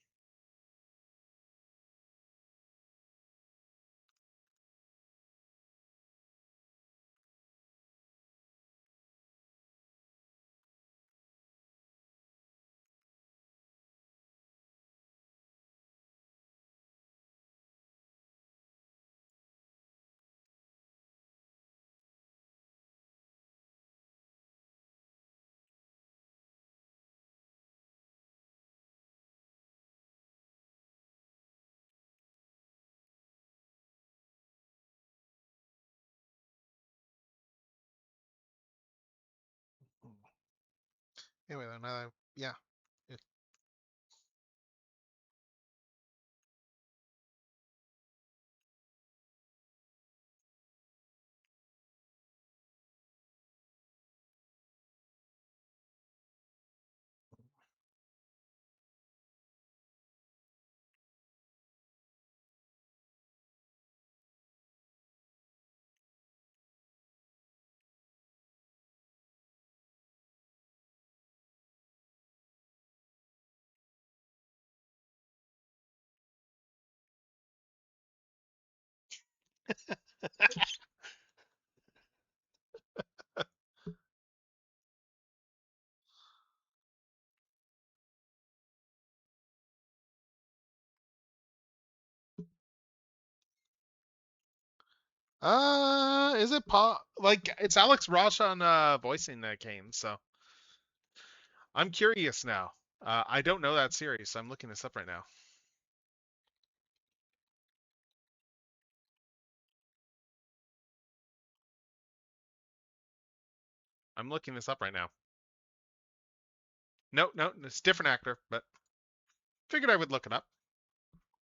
anyway, then yeah. Is it like it's Alex Ross on voicing that Kane, so I'm curious now. I don't know that series, so I'm looking this up right now. I'm looking this up right now. No, it's a different actor, but figured I would look it up.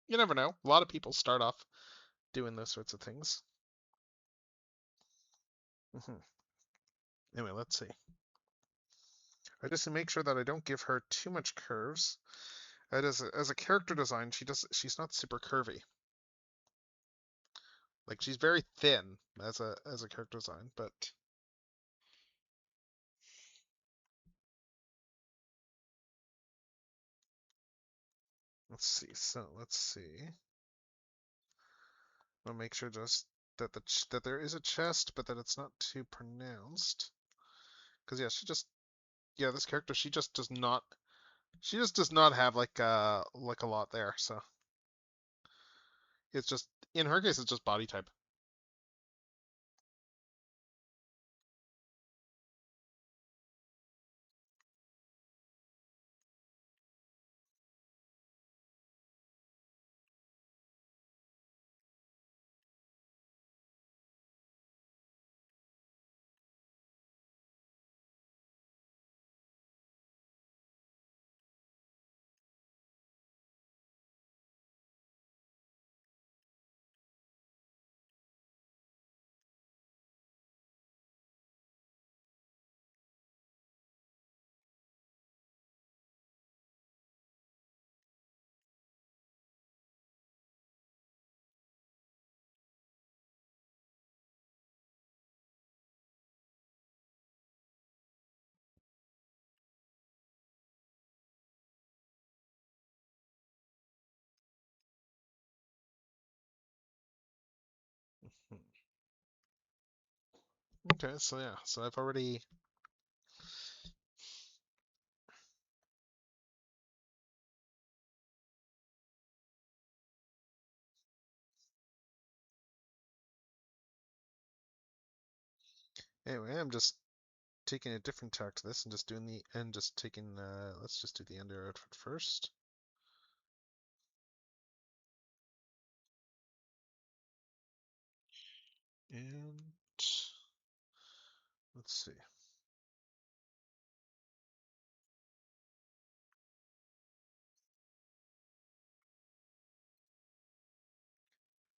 You never know. A lot of people start off doing those sorts of things. Anyway, let's see. I just make sure that I don't give her too much curves. As a character design, she's not super curvy. Like she's very thin as a character design, but let's see. So let's see. I'll make sure just that that there is a chest, but that it's not too pronounced. Because yeah, this character she just does not have like a lot there. So it's just in her case it's just body type. Okay, so yeah, so I've already. Anyway, I'm just taking a different tack to this and just doing the and just taking let's just do the under outfit first. And let's see.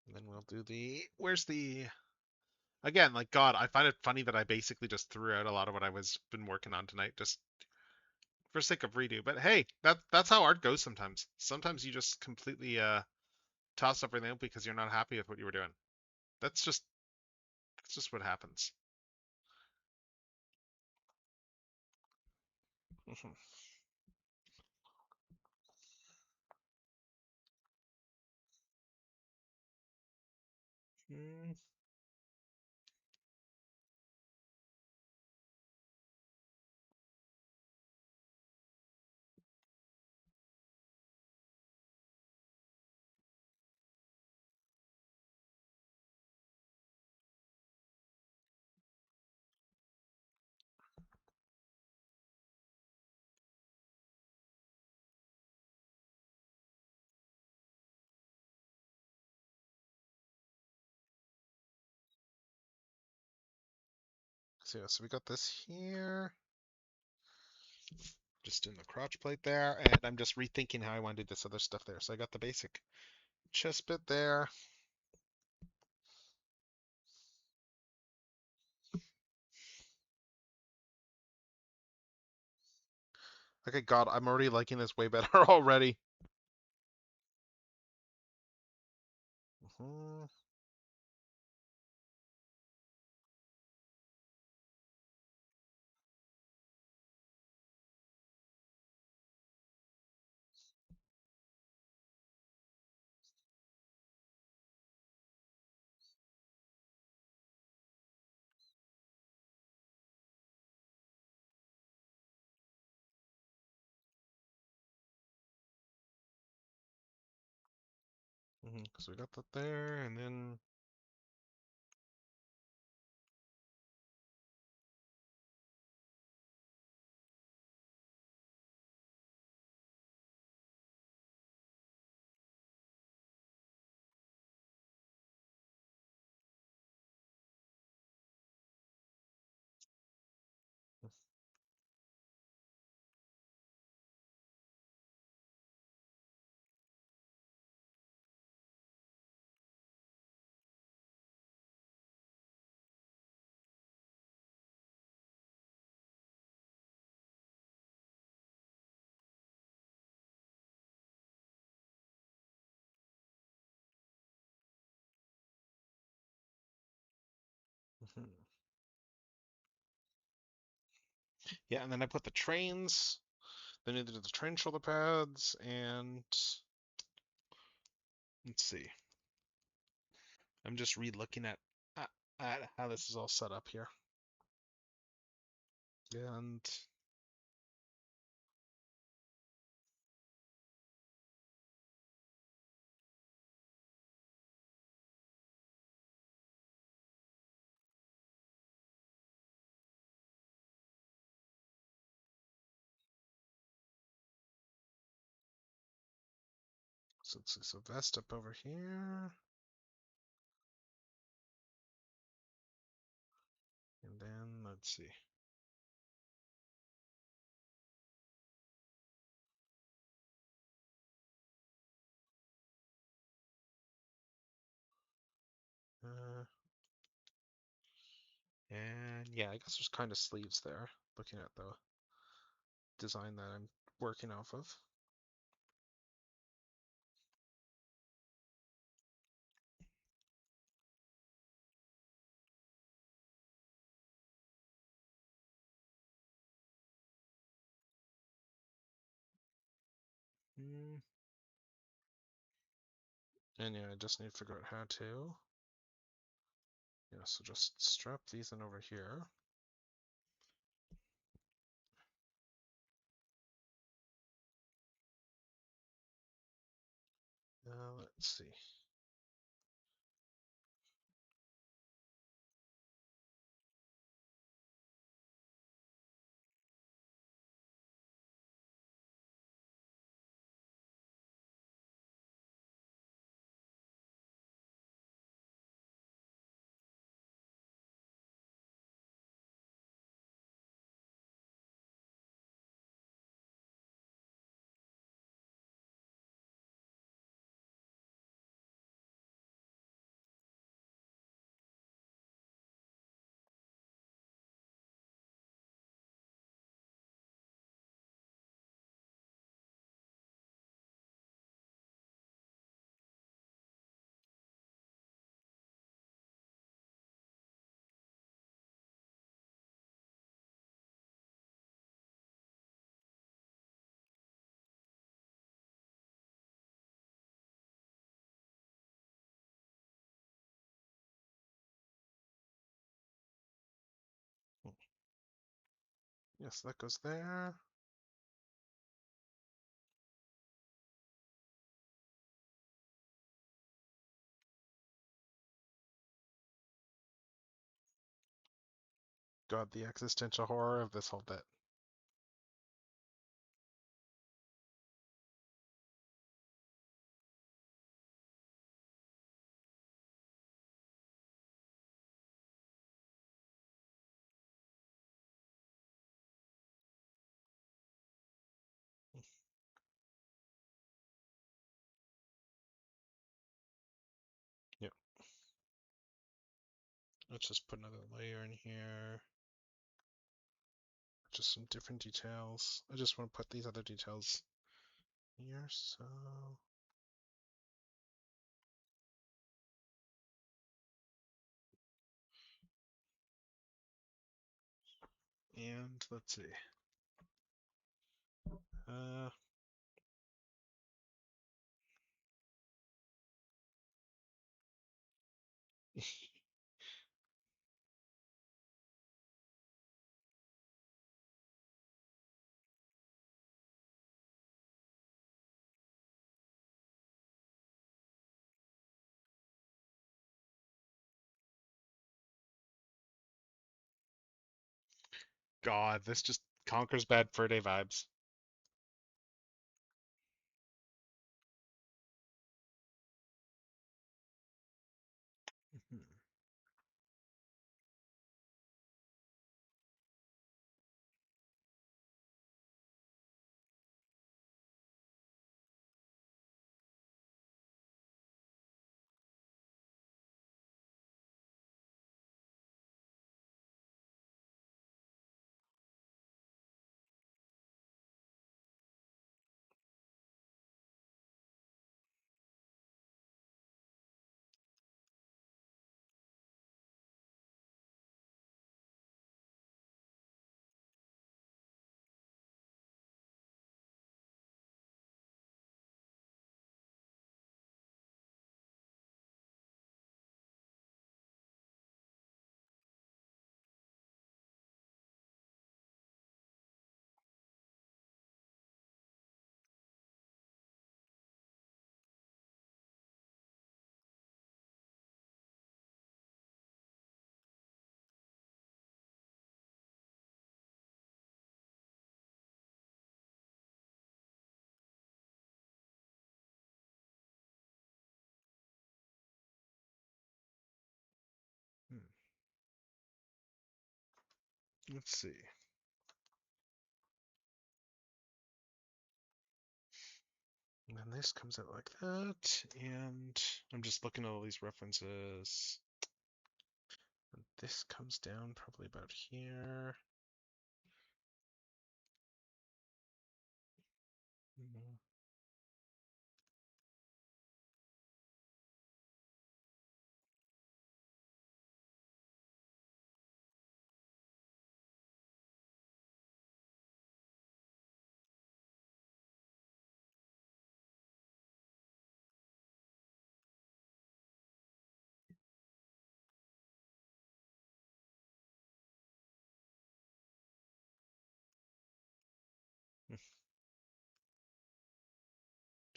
And then we'll do the where's the again, like God, I find it funny that I basically just threw out a lot of what I was been working on tonight just for sake of redo. But hey, that's how art goes sometimes. Sometimes you just completely toss everything out because you're not happy with what you were doing. That's just that's just what happens. So yeah, so we got this here. Just doing the crotch plate there, and I'm just rethinking how I want to do this other stuff there. So I got the basic chest bit there. Okay, God, I'm already liking this way better already. Mhm. So we got that there, and then mhm. Yeah, and then I put the trains. Then I did the train shoulder pads, and let's see. I'm just re-looking at how this is all set up here. And so let's see. So vest up over here, and then let's see. Uh, and yeah, I guess there's kind of sleeves there. Looking at the design that I'm working off of. Mm. And yeah, I just need to figure out how to. Yeah, so just strap these in over here. Let's see. Yes, that goes there. God, the existential horror of this whole bit. Yep. Let's just put another layer in here. Just some different details. I just want to put these other details here, so... And let's see. Uh, God, this just conquers Bad Fur Day vibes. Mhm. Hmm. Let's see. And then this comes out like that, and I'm just looking at all these references. And this comes down probably about here. Mhm.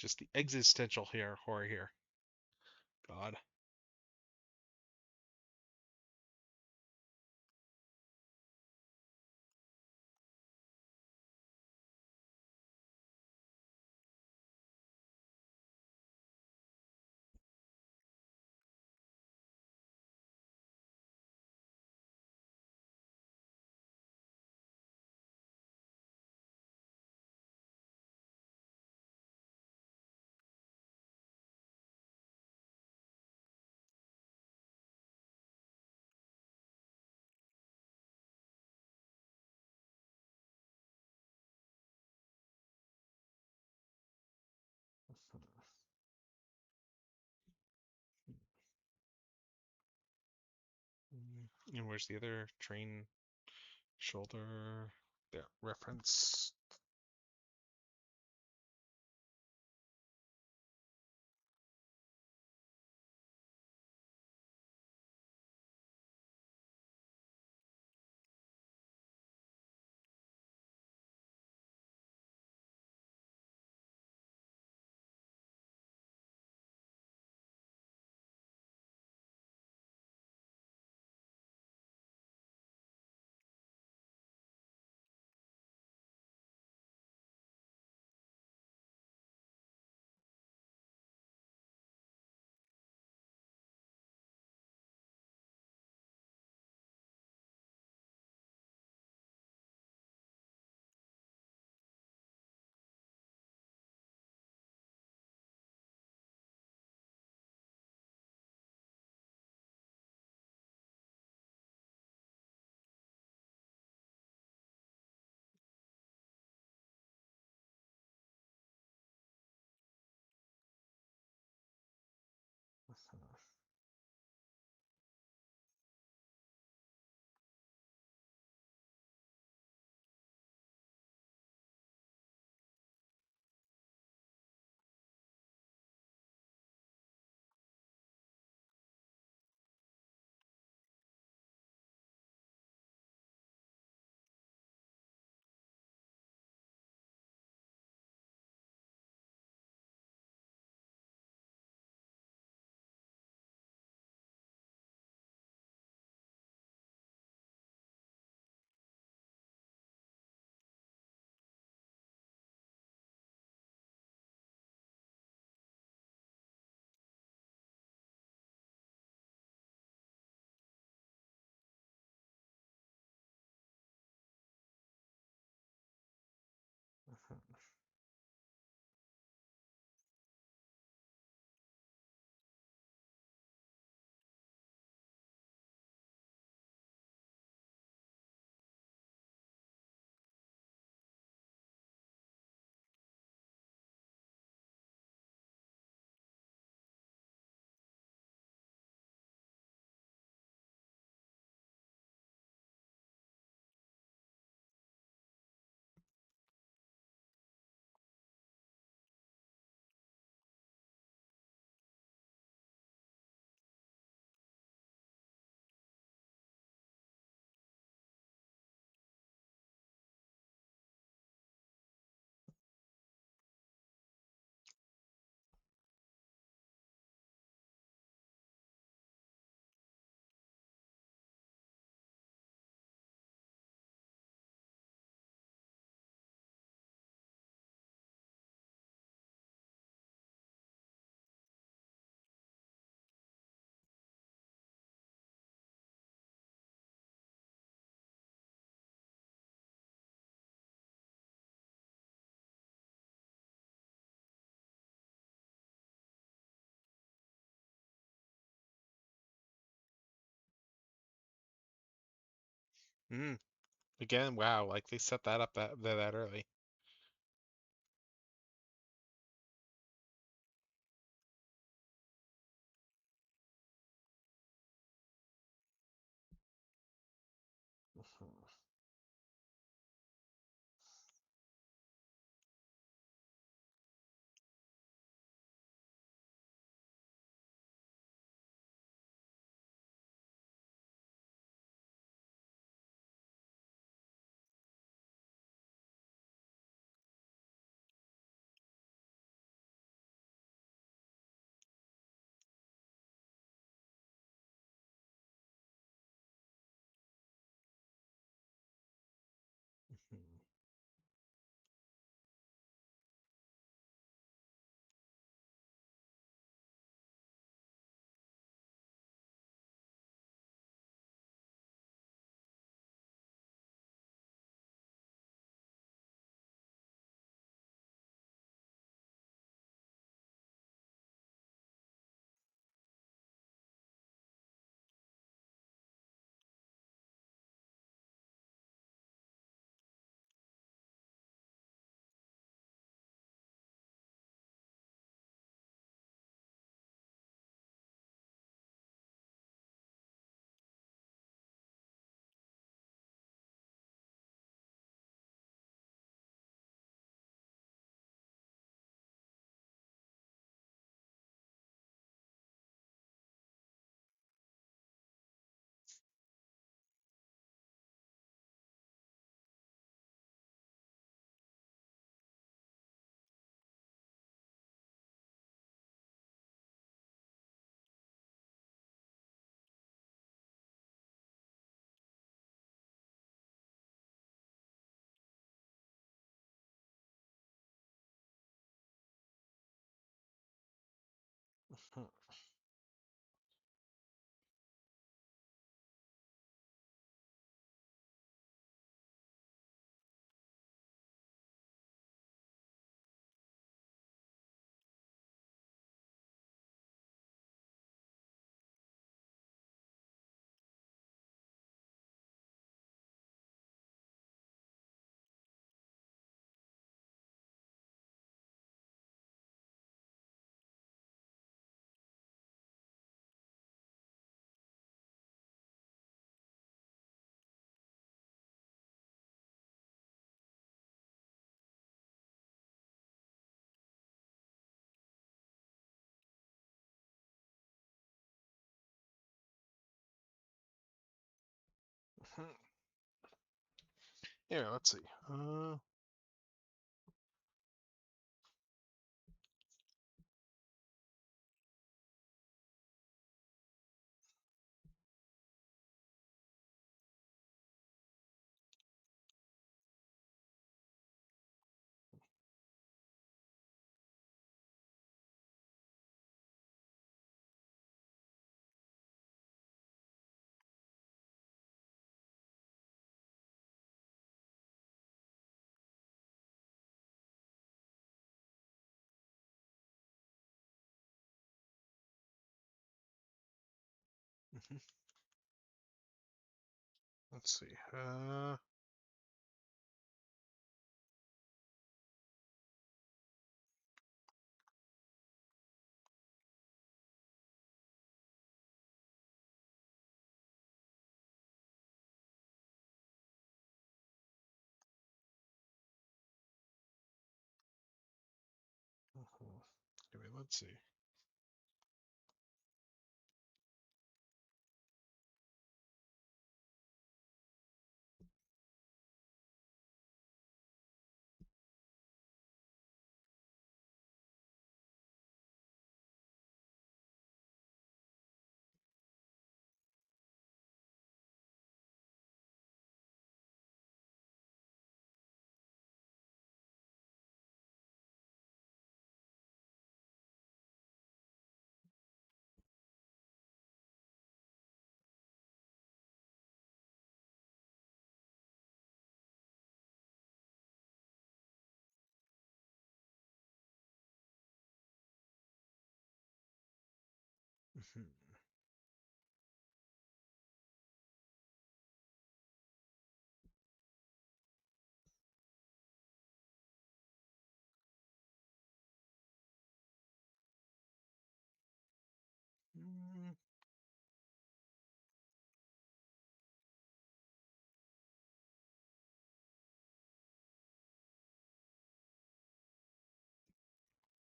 Just the existential horror here. God. And where's the other train shoulder? There, reference. Mm. Again, wow, like they set that up that early. Hmm. Yeah, let's see. Mhm. Let's see. Anyway, let's see. Mhm. Mm,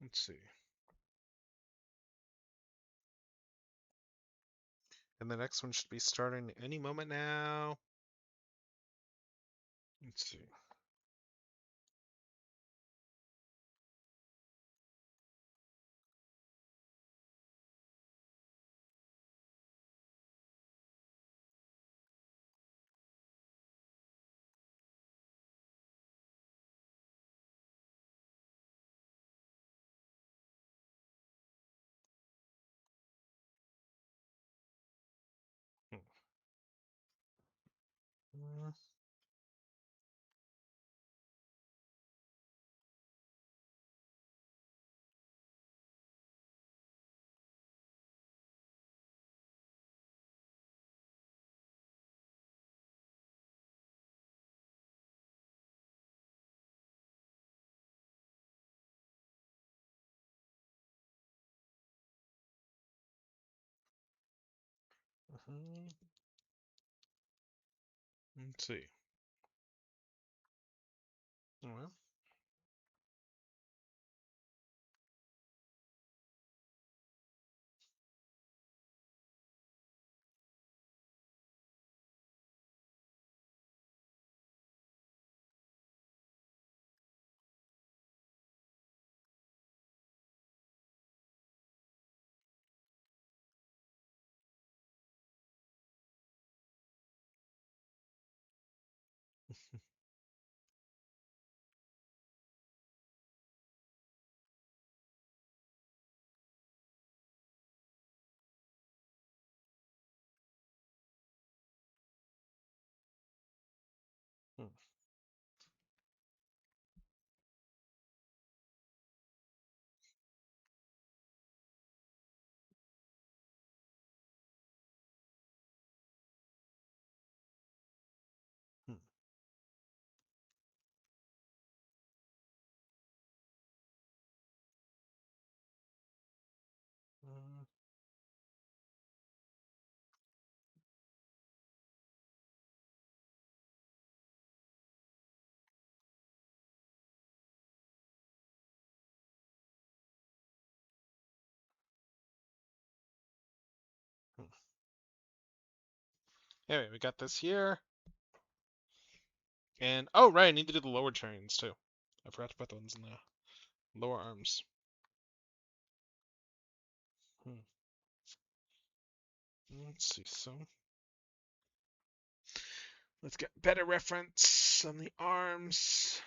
Let's see. And the next one should be starting any moment now. Let's see. Hmm. Uh, Let's see. Well, Anyway, we got this here. And, oh, right, I need to do the lower trains, too. I forgot to put the ones in the lower arms. Let's see, so let's get better reference on the arms.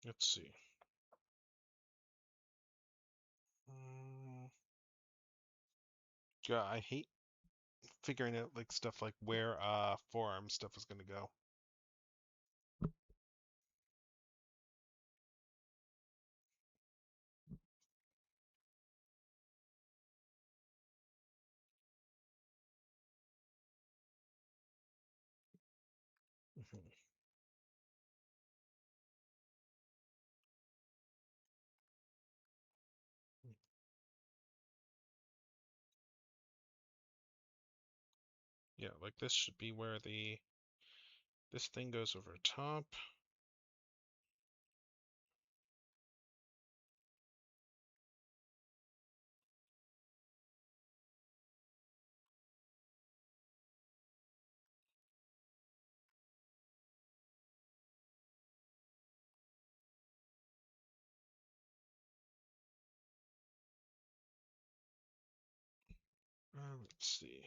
Let's see. Yeah, I hate figuring out like stuff like where forearm stuff is gonna go. Yeah, like this should be where this thing goes over top. Let's see.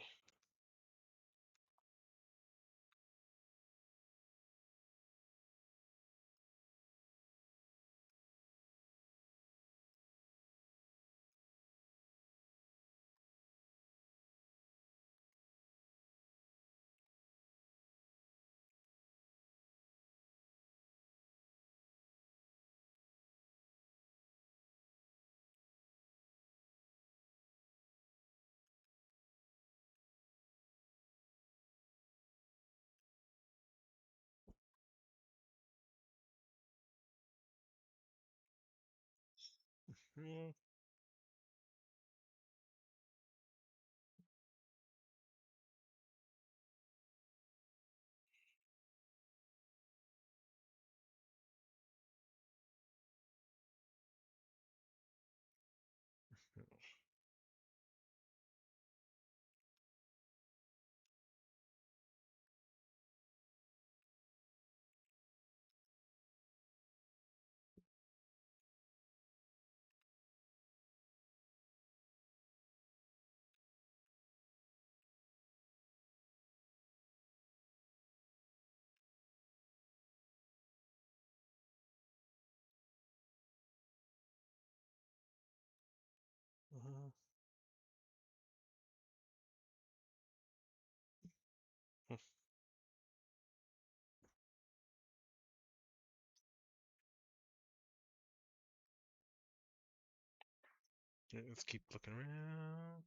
Okay, let's keep looking around.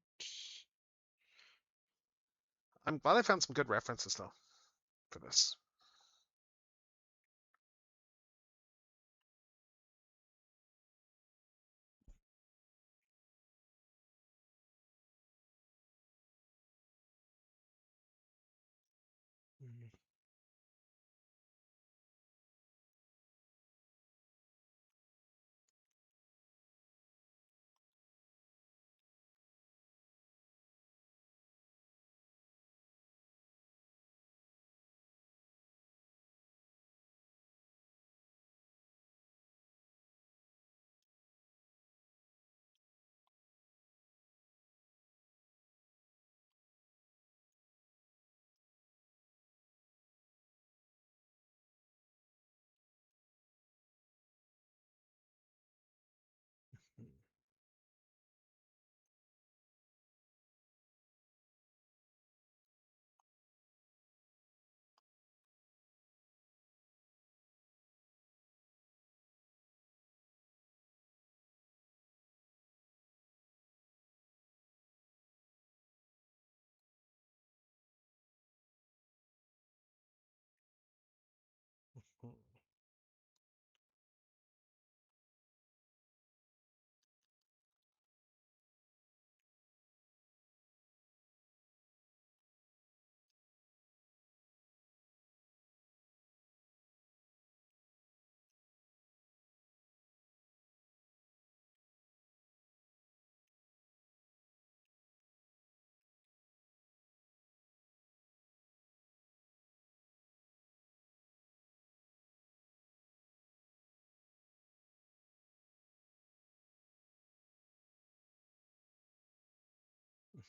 I'm glad I found some good references though for this.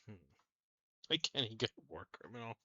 Mhm. Like any good war criminal.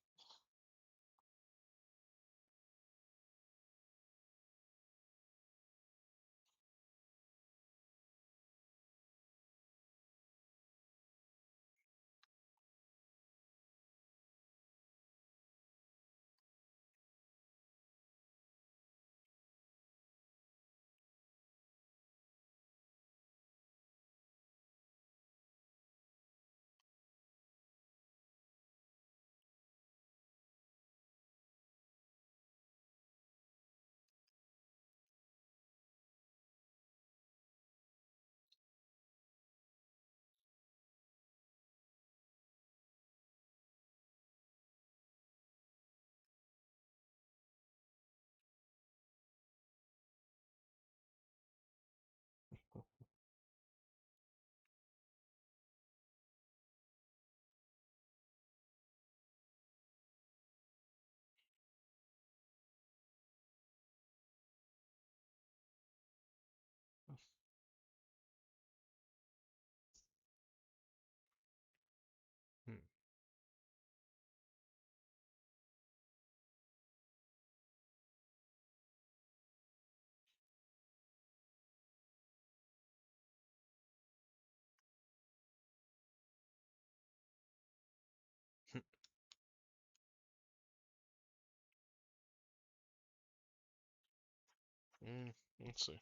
Hmm. Let's see.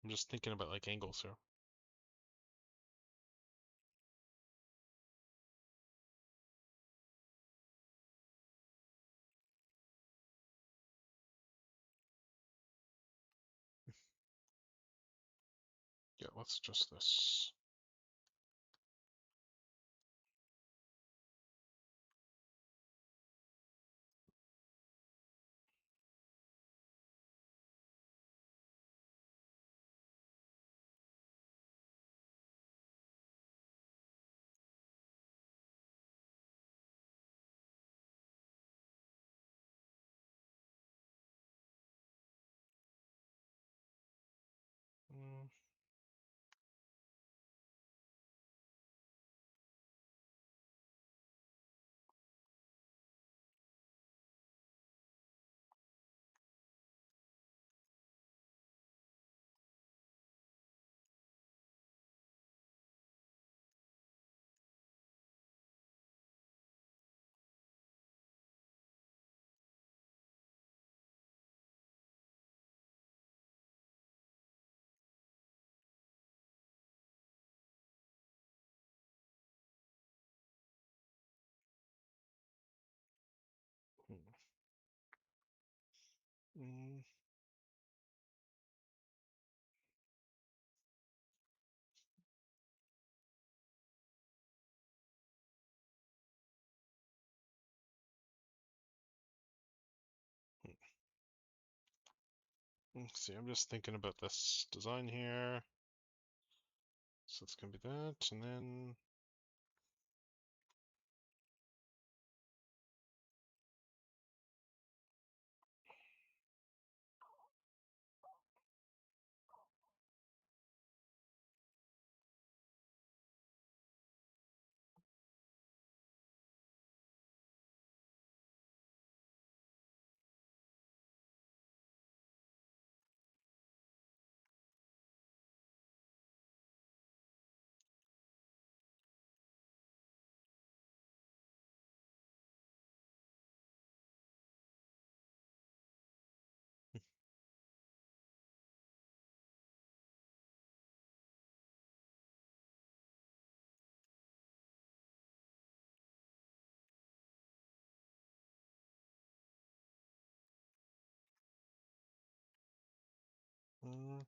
I'm just thinking about like angles here. Yeah, let's adjust this. Mm, Mm. Let's see, I'm just thinking about this design here. So it's gonna be that, and then mm,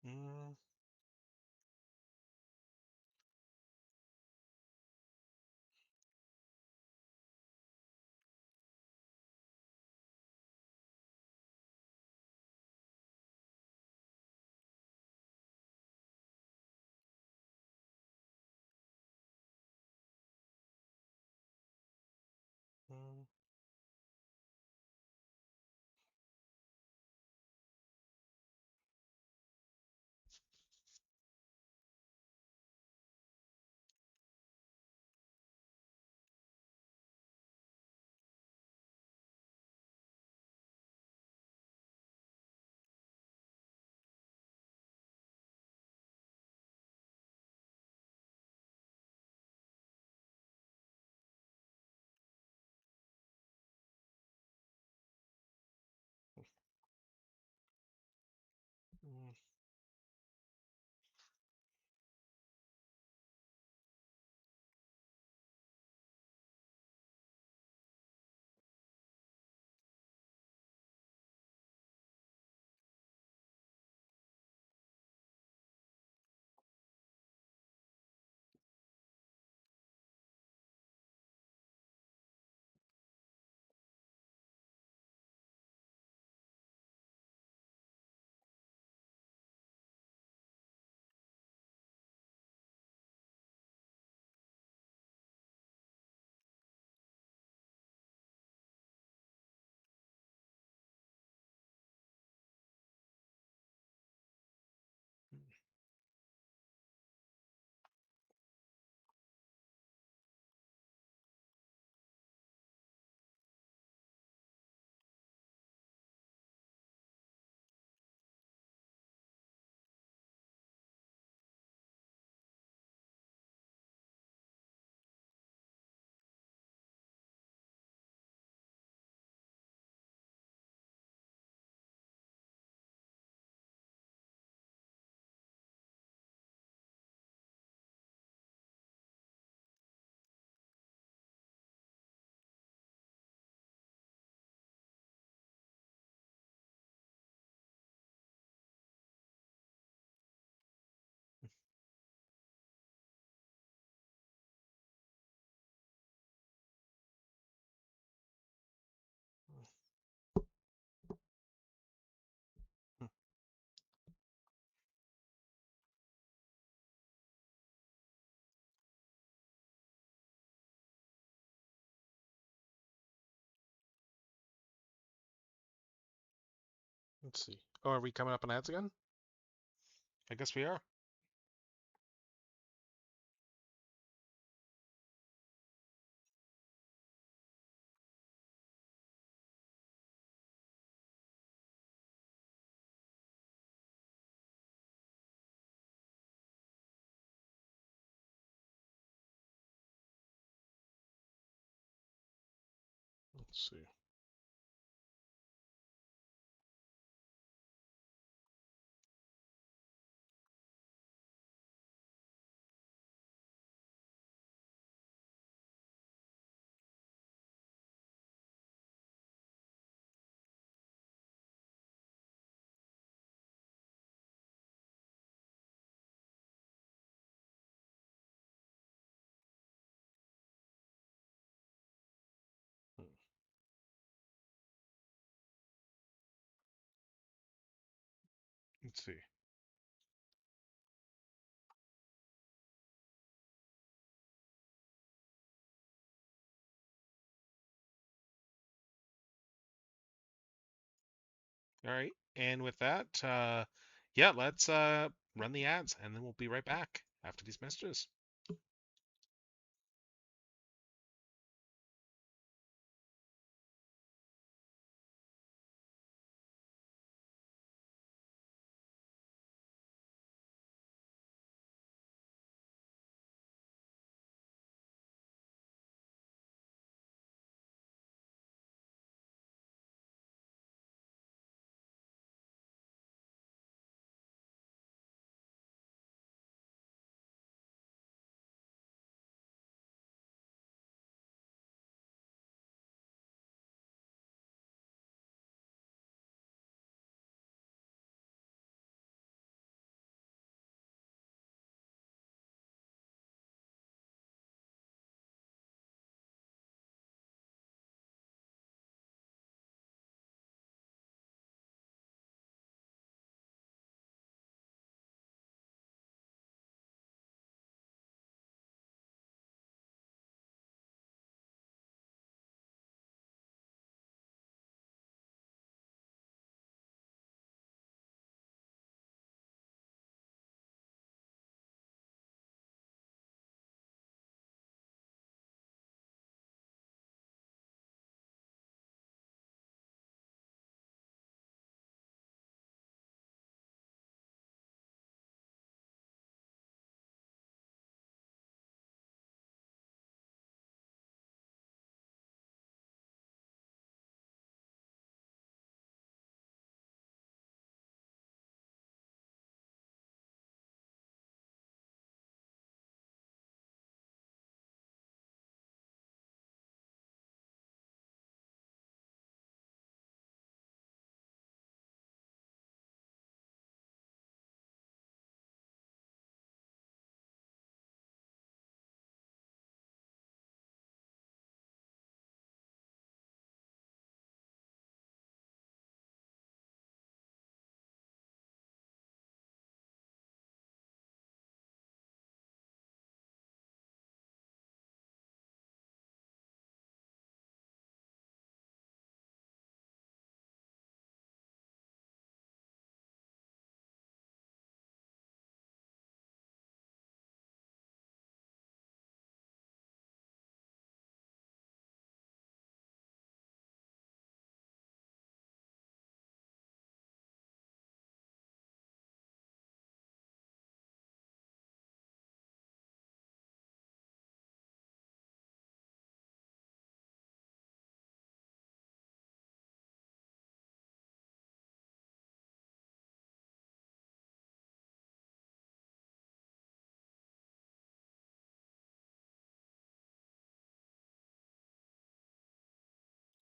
mm, mm. Let's see. Oh, are we coming up on ads again? I guess we are. Let's see. Hmm. Let's see. All right. And with that, yeah, let's run the ads and then we'll be right back after these messages.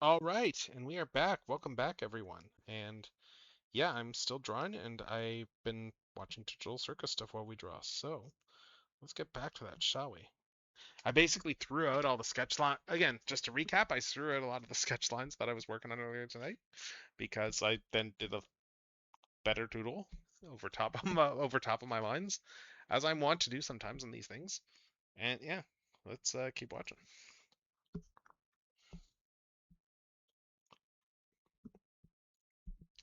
All right, and we are back. Welcome back, everyone. And yeah, I'm still drawing, and I've been watching Digital Circus stuff while we draw. So let's get back to that, shall we? I basically threw out all the sketch line again. Just to recap, I threw out a lot of the sketch lines that I was working on earlier tonight because I then did a better doodle over top of my lines, as I want to do sometimes in these things. And yeah, let's keep watching.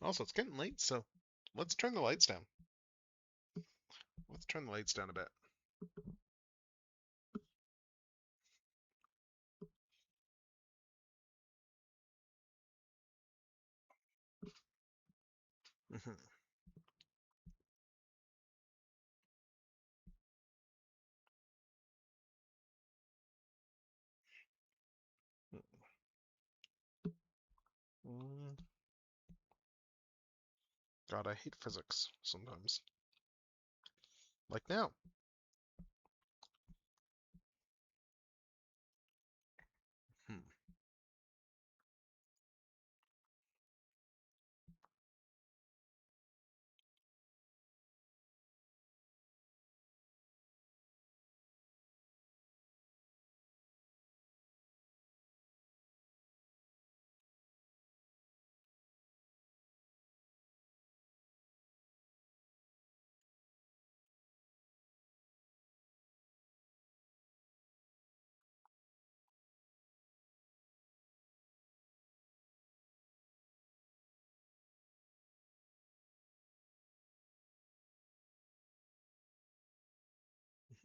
Also, it's getting late, so let's turn the lights down. Let's turn the lights down a bit. Mhm. Mm. God, I hate physics sometimes. Like now. Hmm.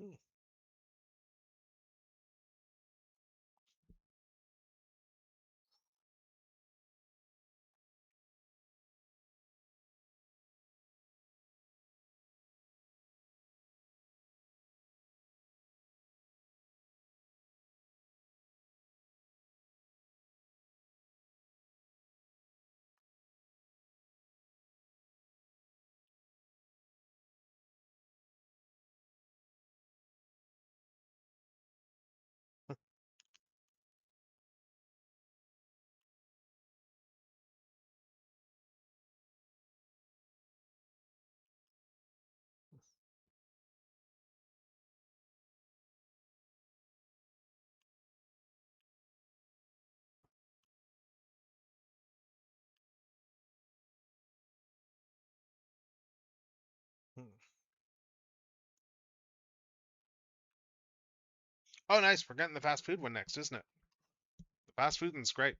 Mhm. Hmm. Oh, nice. We're getting the fast food one next, isn't it? The fast food one's great.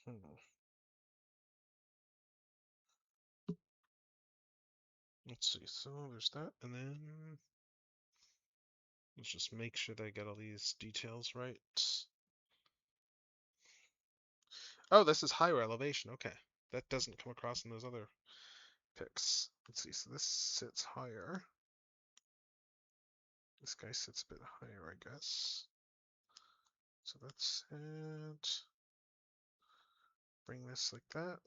Hmm. Let's see. So there's that, and then let's just make sure that I get all these details right. Oh, this is higher elevation. Okay. That doesn't come across in those other pics. Let's see. So this sits higher. This guy sits a bit higher, I guess. So that's it. Bring this like that.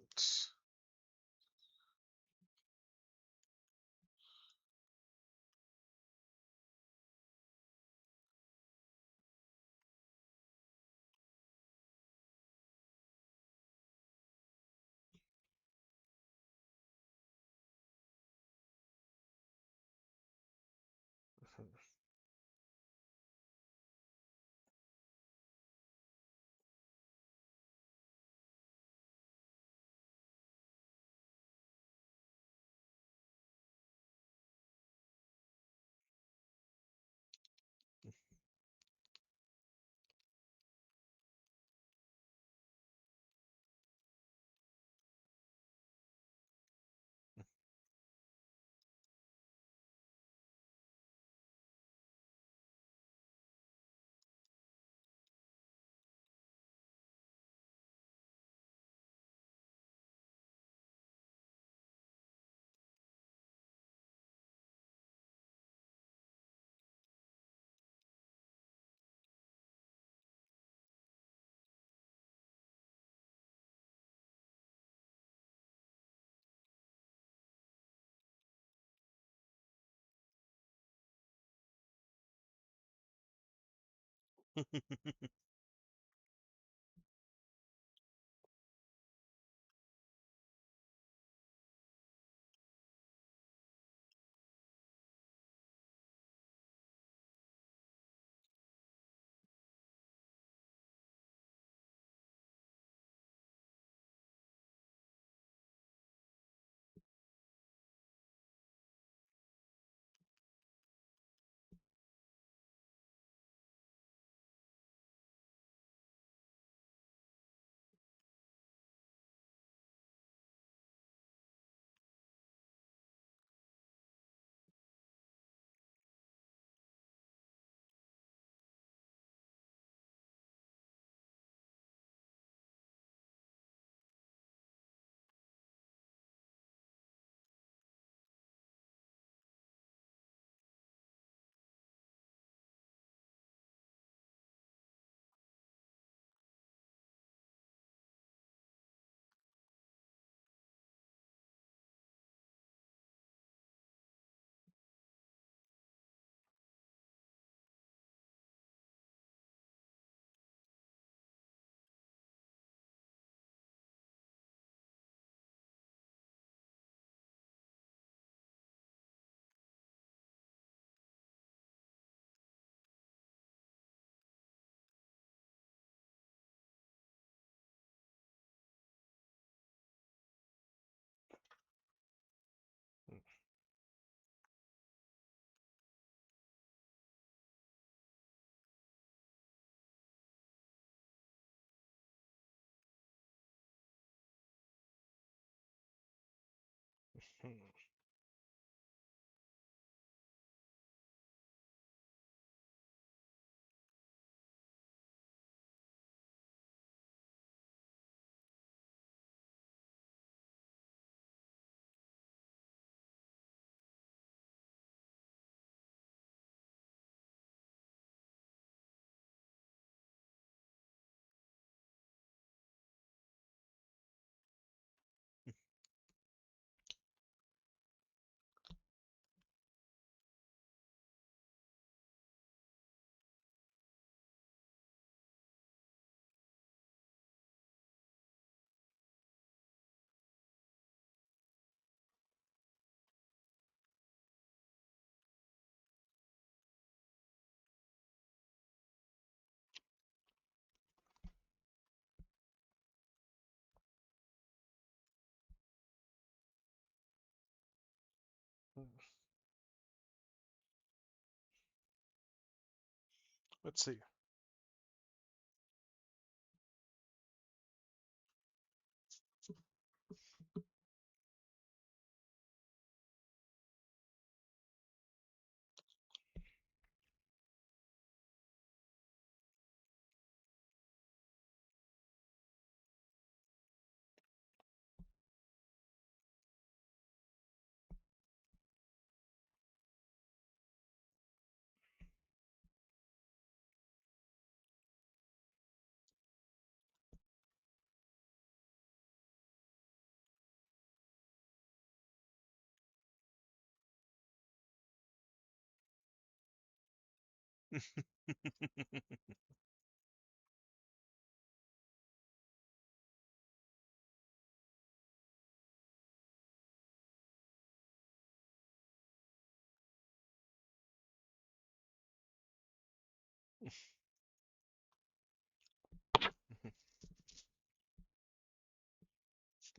Let's see.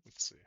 Let's see.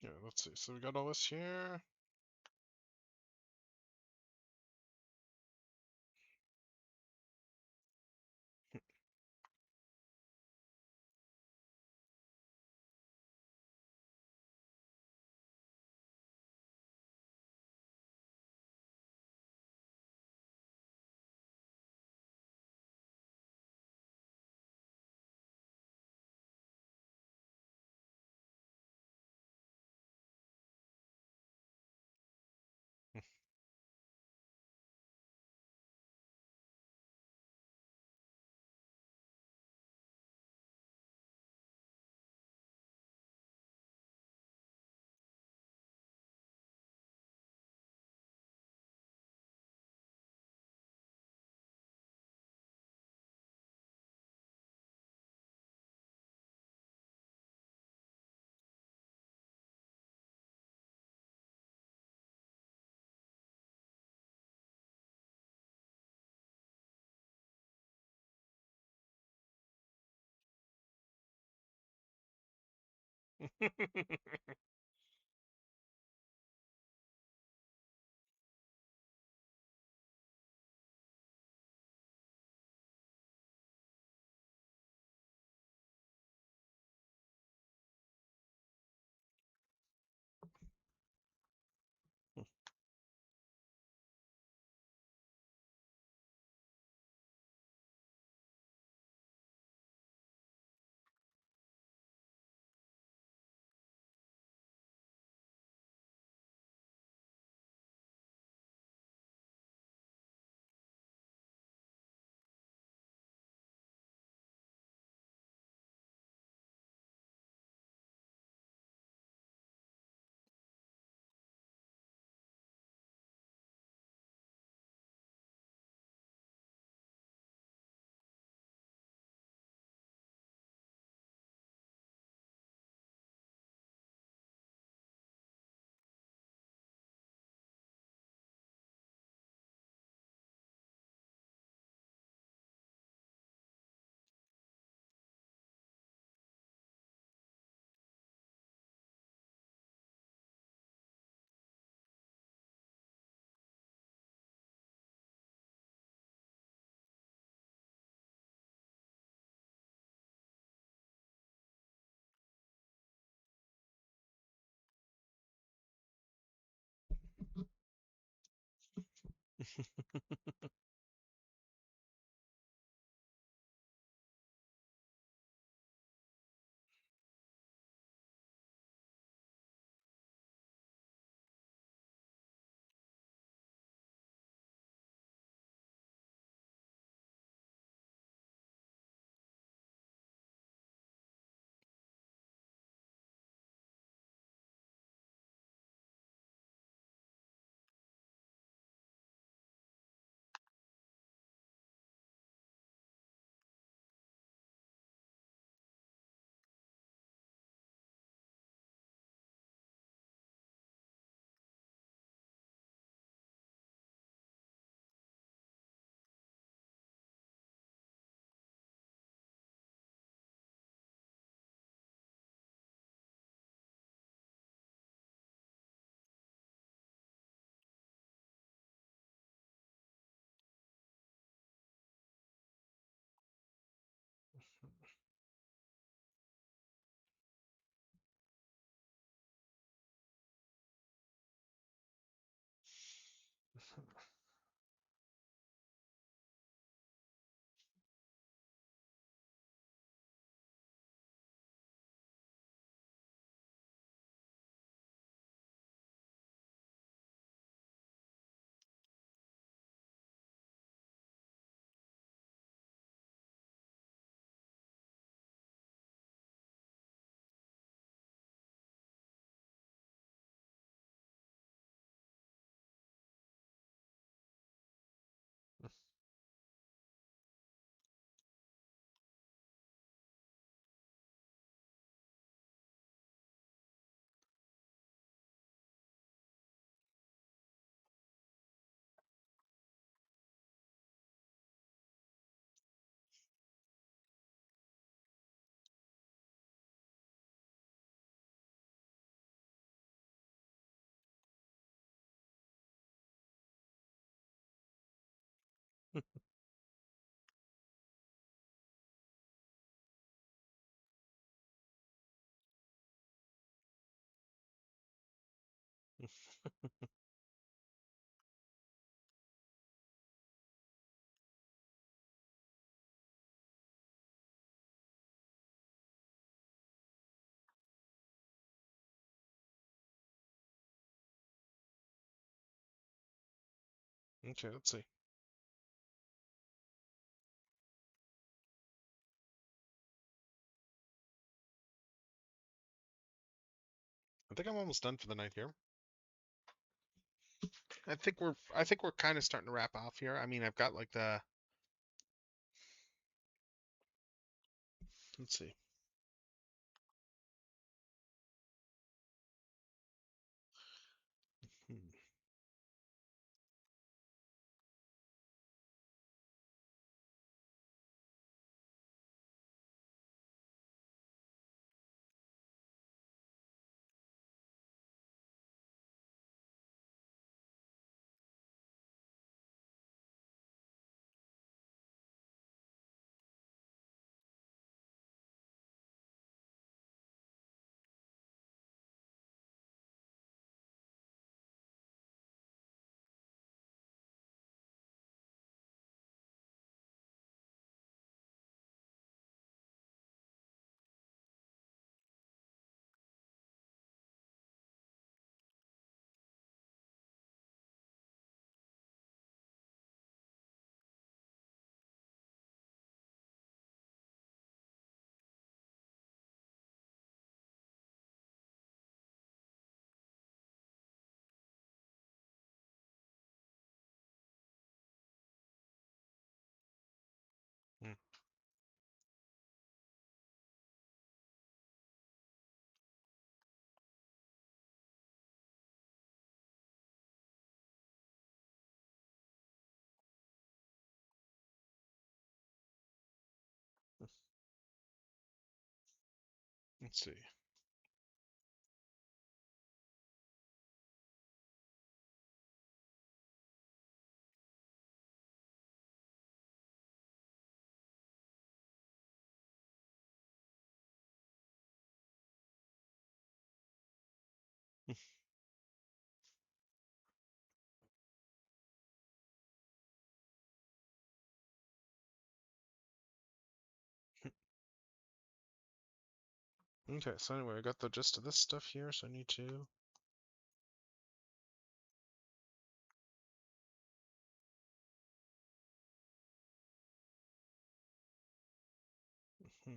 Yeah, let's see. So we got all this here. Okay, let's see. I think I'm almost done for the night here. I think we're kind of starting to wrap off here. I mean, I've got like the let's see. Hmm. Hmm. Let's see. Okay, so anyway, I got the gist of this stuff here, so I need to. Hmm.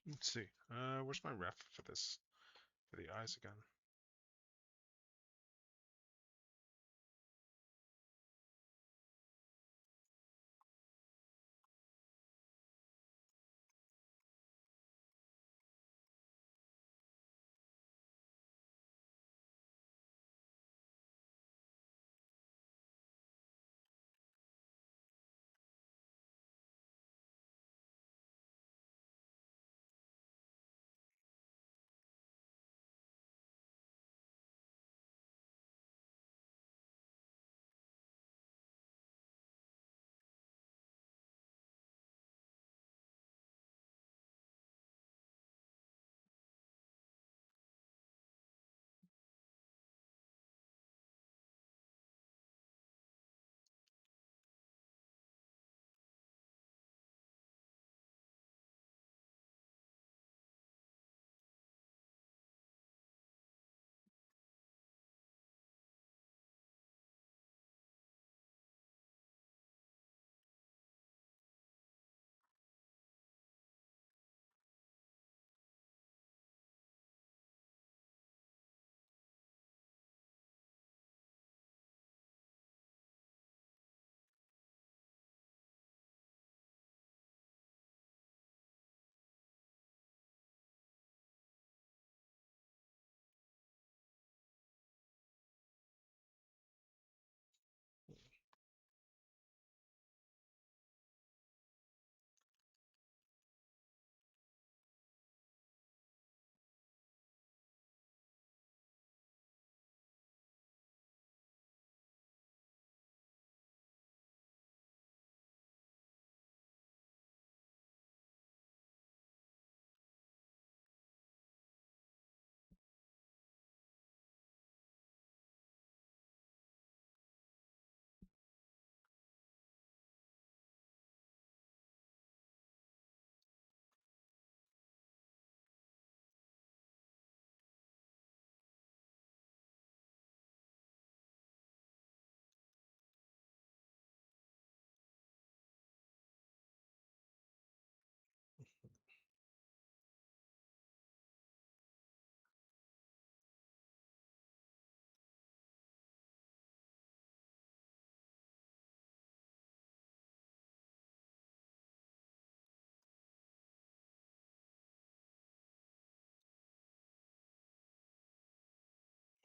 Let's see. Where's my ref for this? For the eyes again.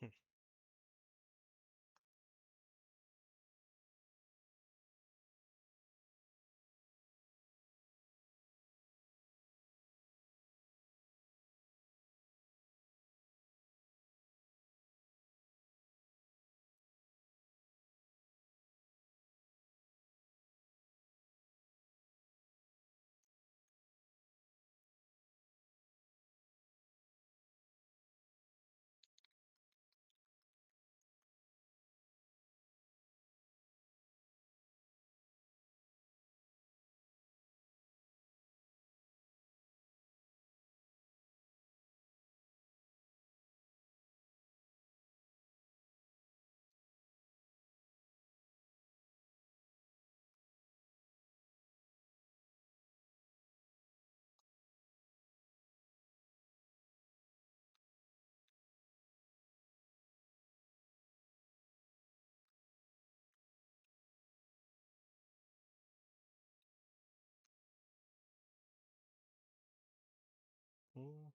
Hmm. Hmm.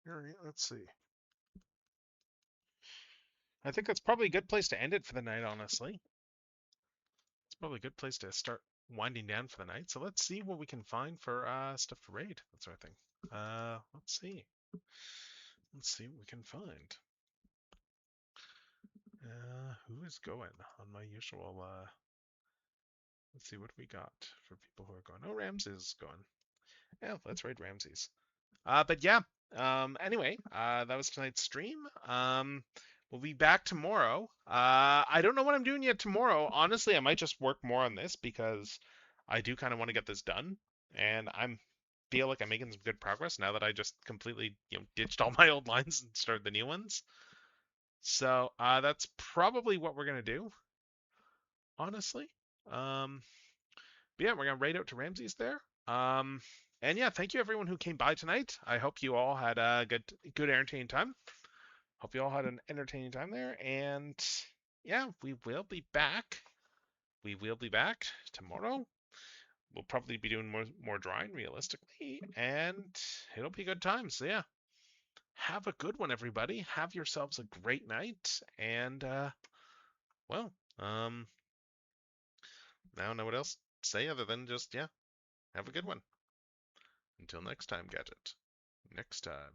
Alright, let's see. I think that's probably a good place to end it for the night, honestly. It's probably a good place to start winding down for the night. So let's see what we can find for stuff for raid, that sort of thing. Let's see. Let's see what we can find. Who is going on my usual let's see what we got for people who are going. Oh, Ramses going. Yeah, let's raid Ramses. But yeah, anyway, that was tonight's stream. We'll be back tomorrow. I don't know what I'm doing yet tomorrow. Honestly, I might just work more on this because I do kind of want to get this done, and I'm feel like I'm making some good progress now that I just completely, ditched all my old lines and started the new ones. So, that's probably what we're gonna do, honestly. But yeah, we're gonna raid out to Ramses there. And yeah, thank you everyone who came by tonight. I hope you all had a good entertaining time. Hope you all had an entertaining time there. And yeah, we will be back. We will be back tomorrow. We'll probably be doing more drawing realistically, and it'll be a good time. So yeah, have a good one, everybody. Have yourselves a great night, and well, I don't know what else to say other than just, yeah, have a good one. Until next time, Gadget. Next time.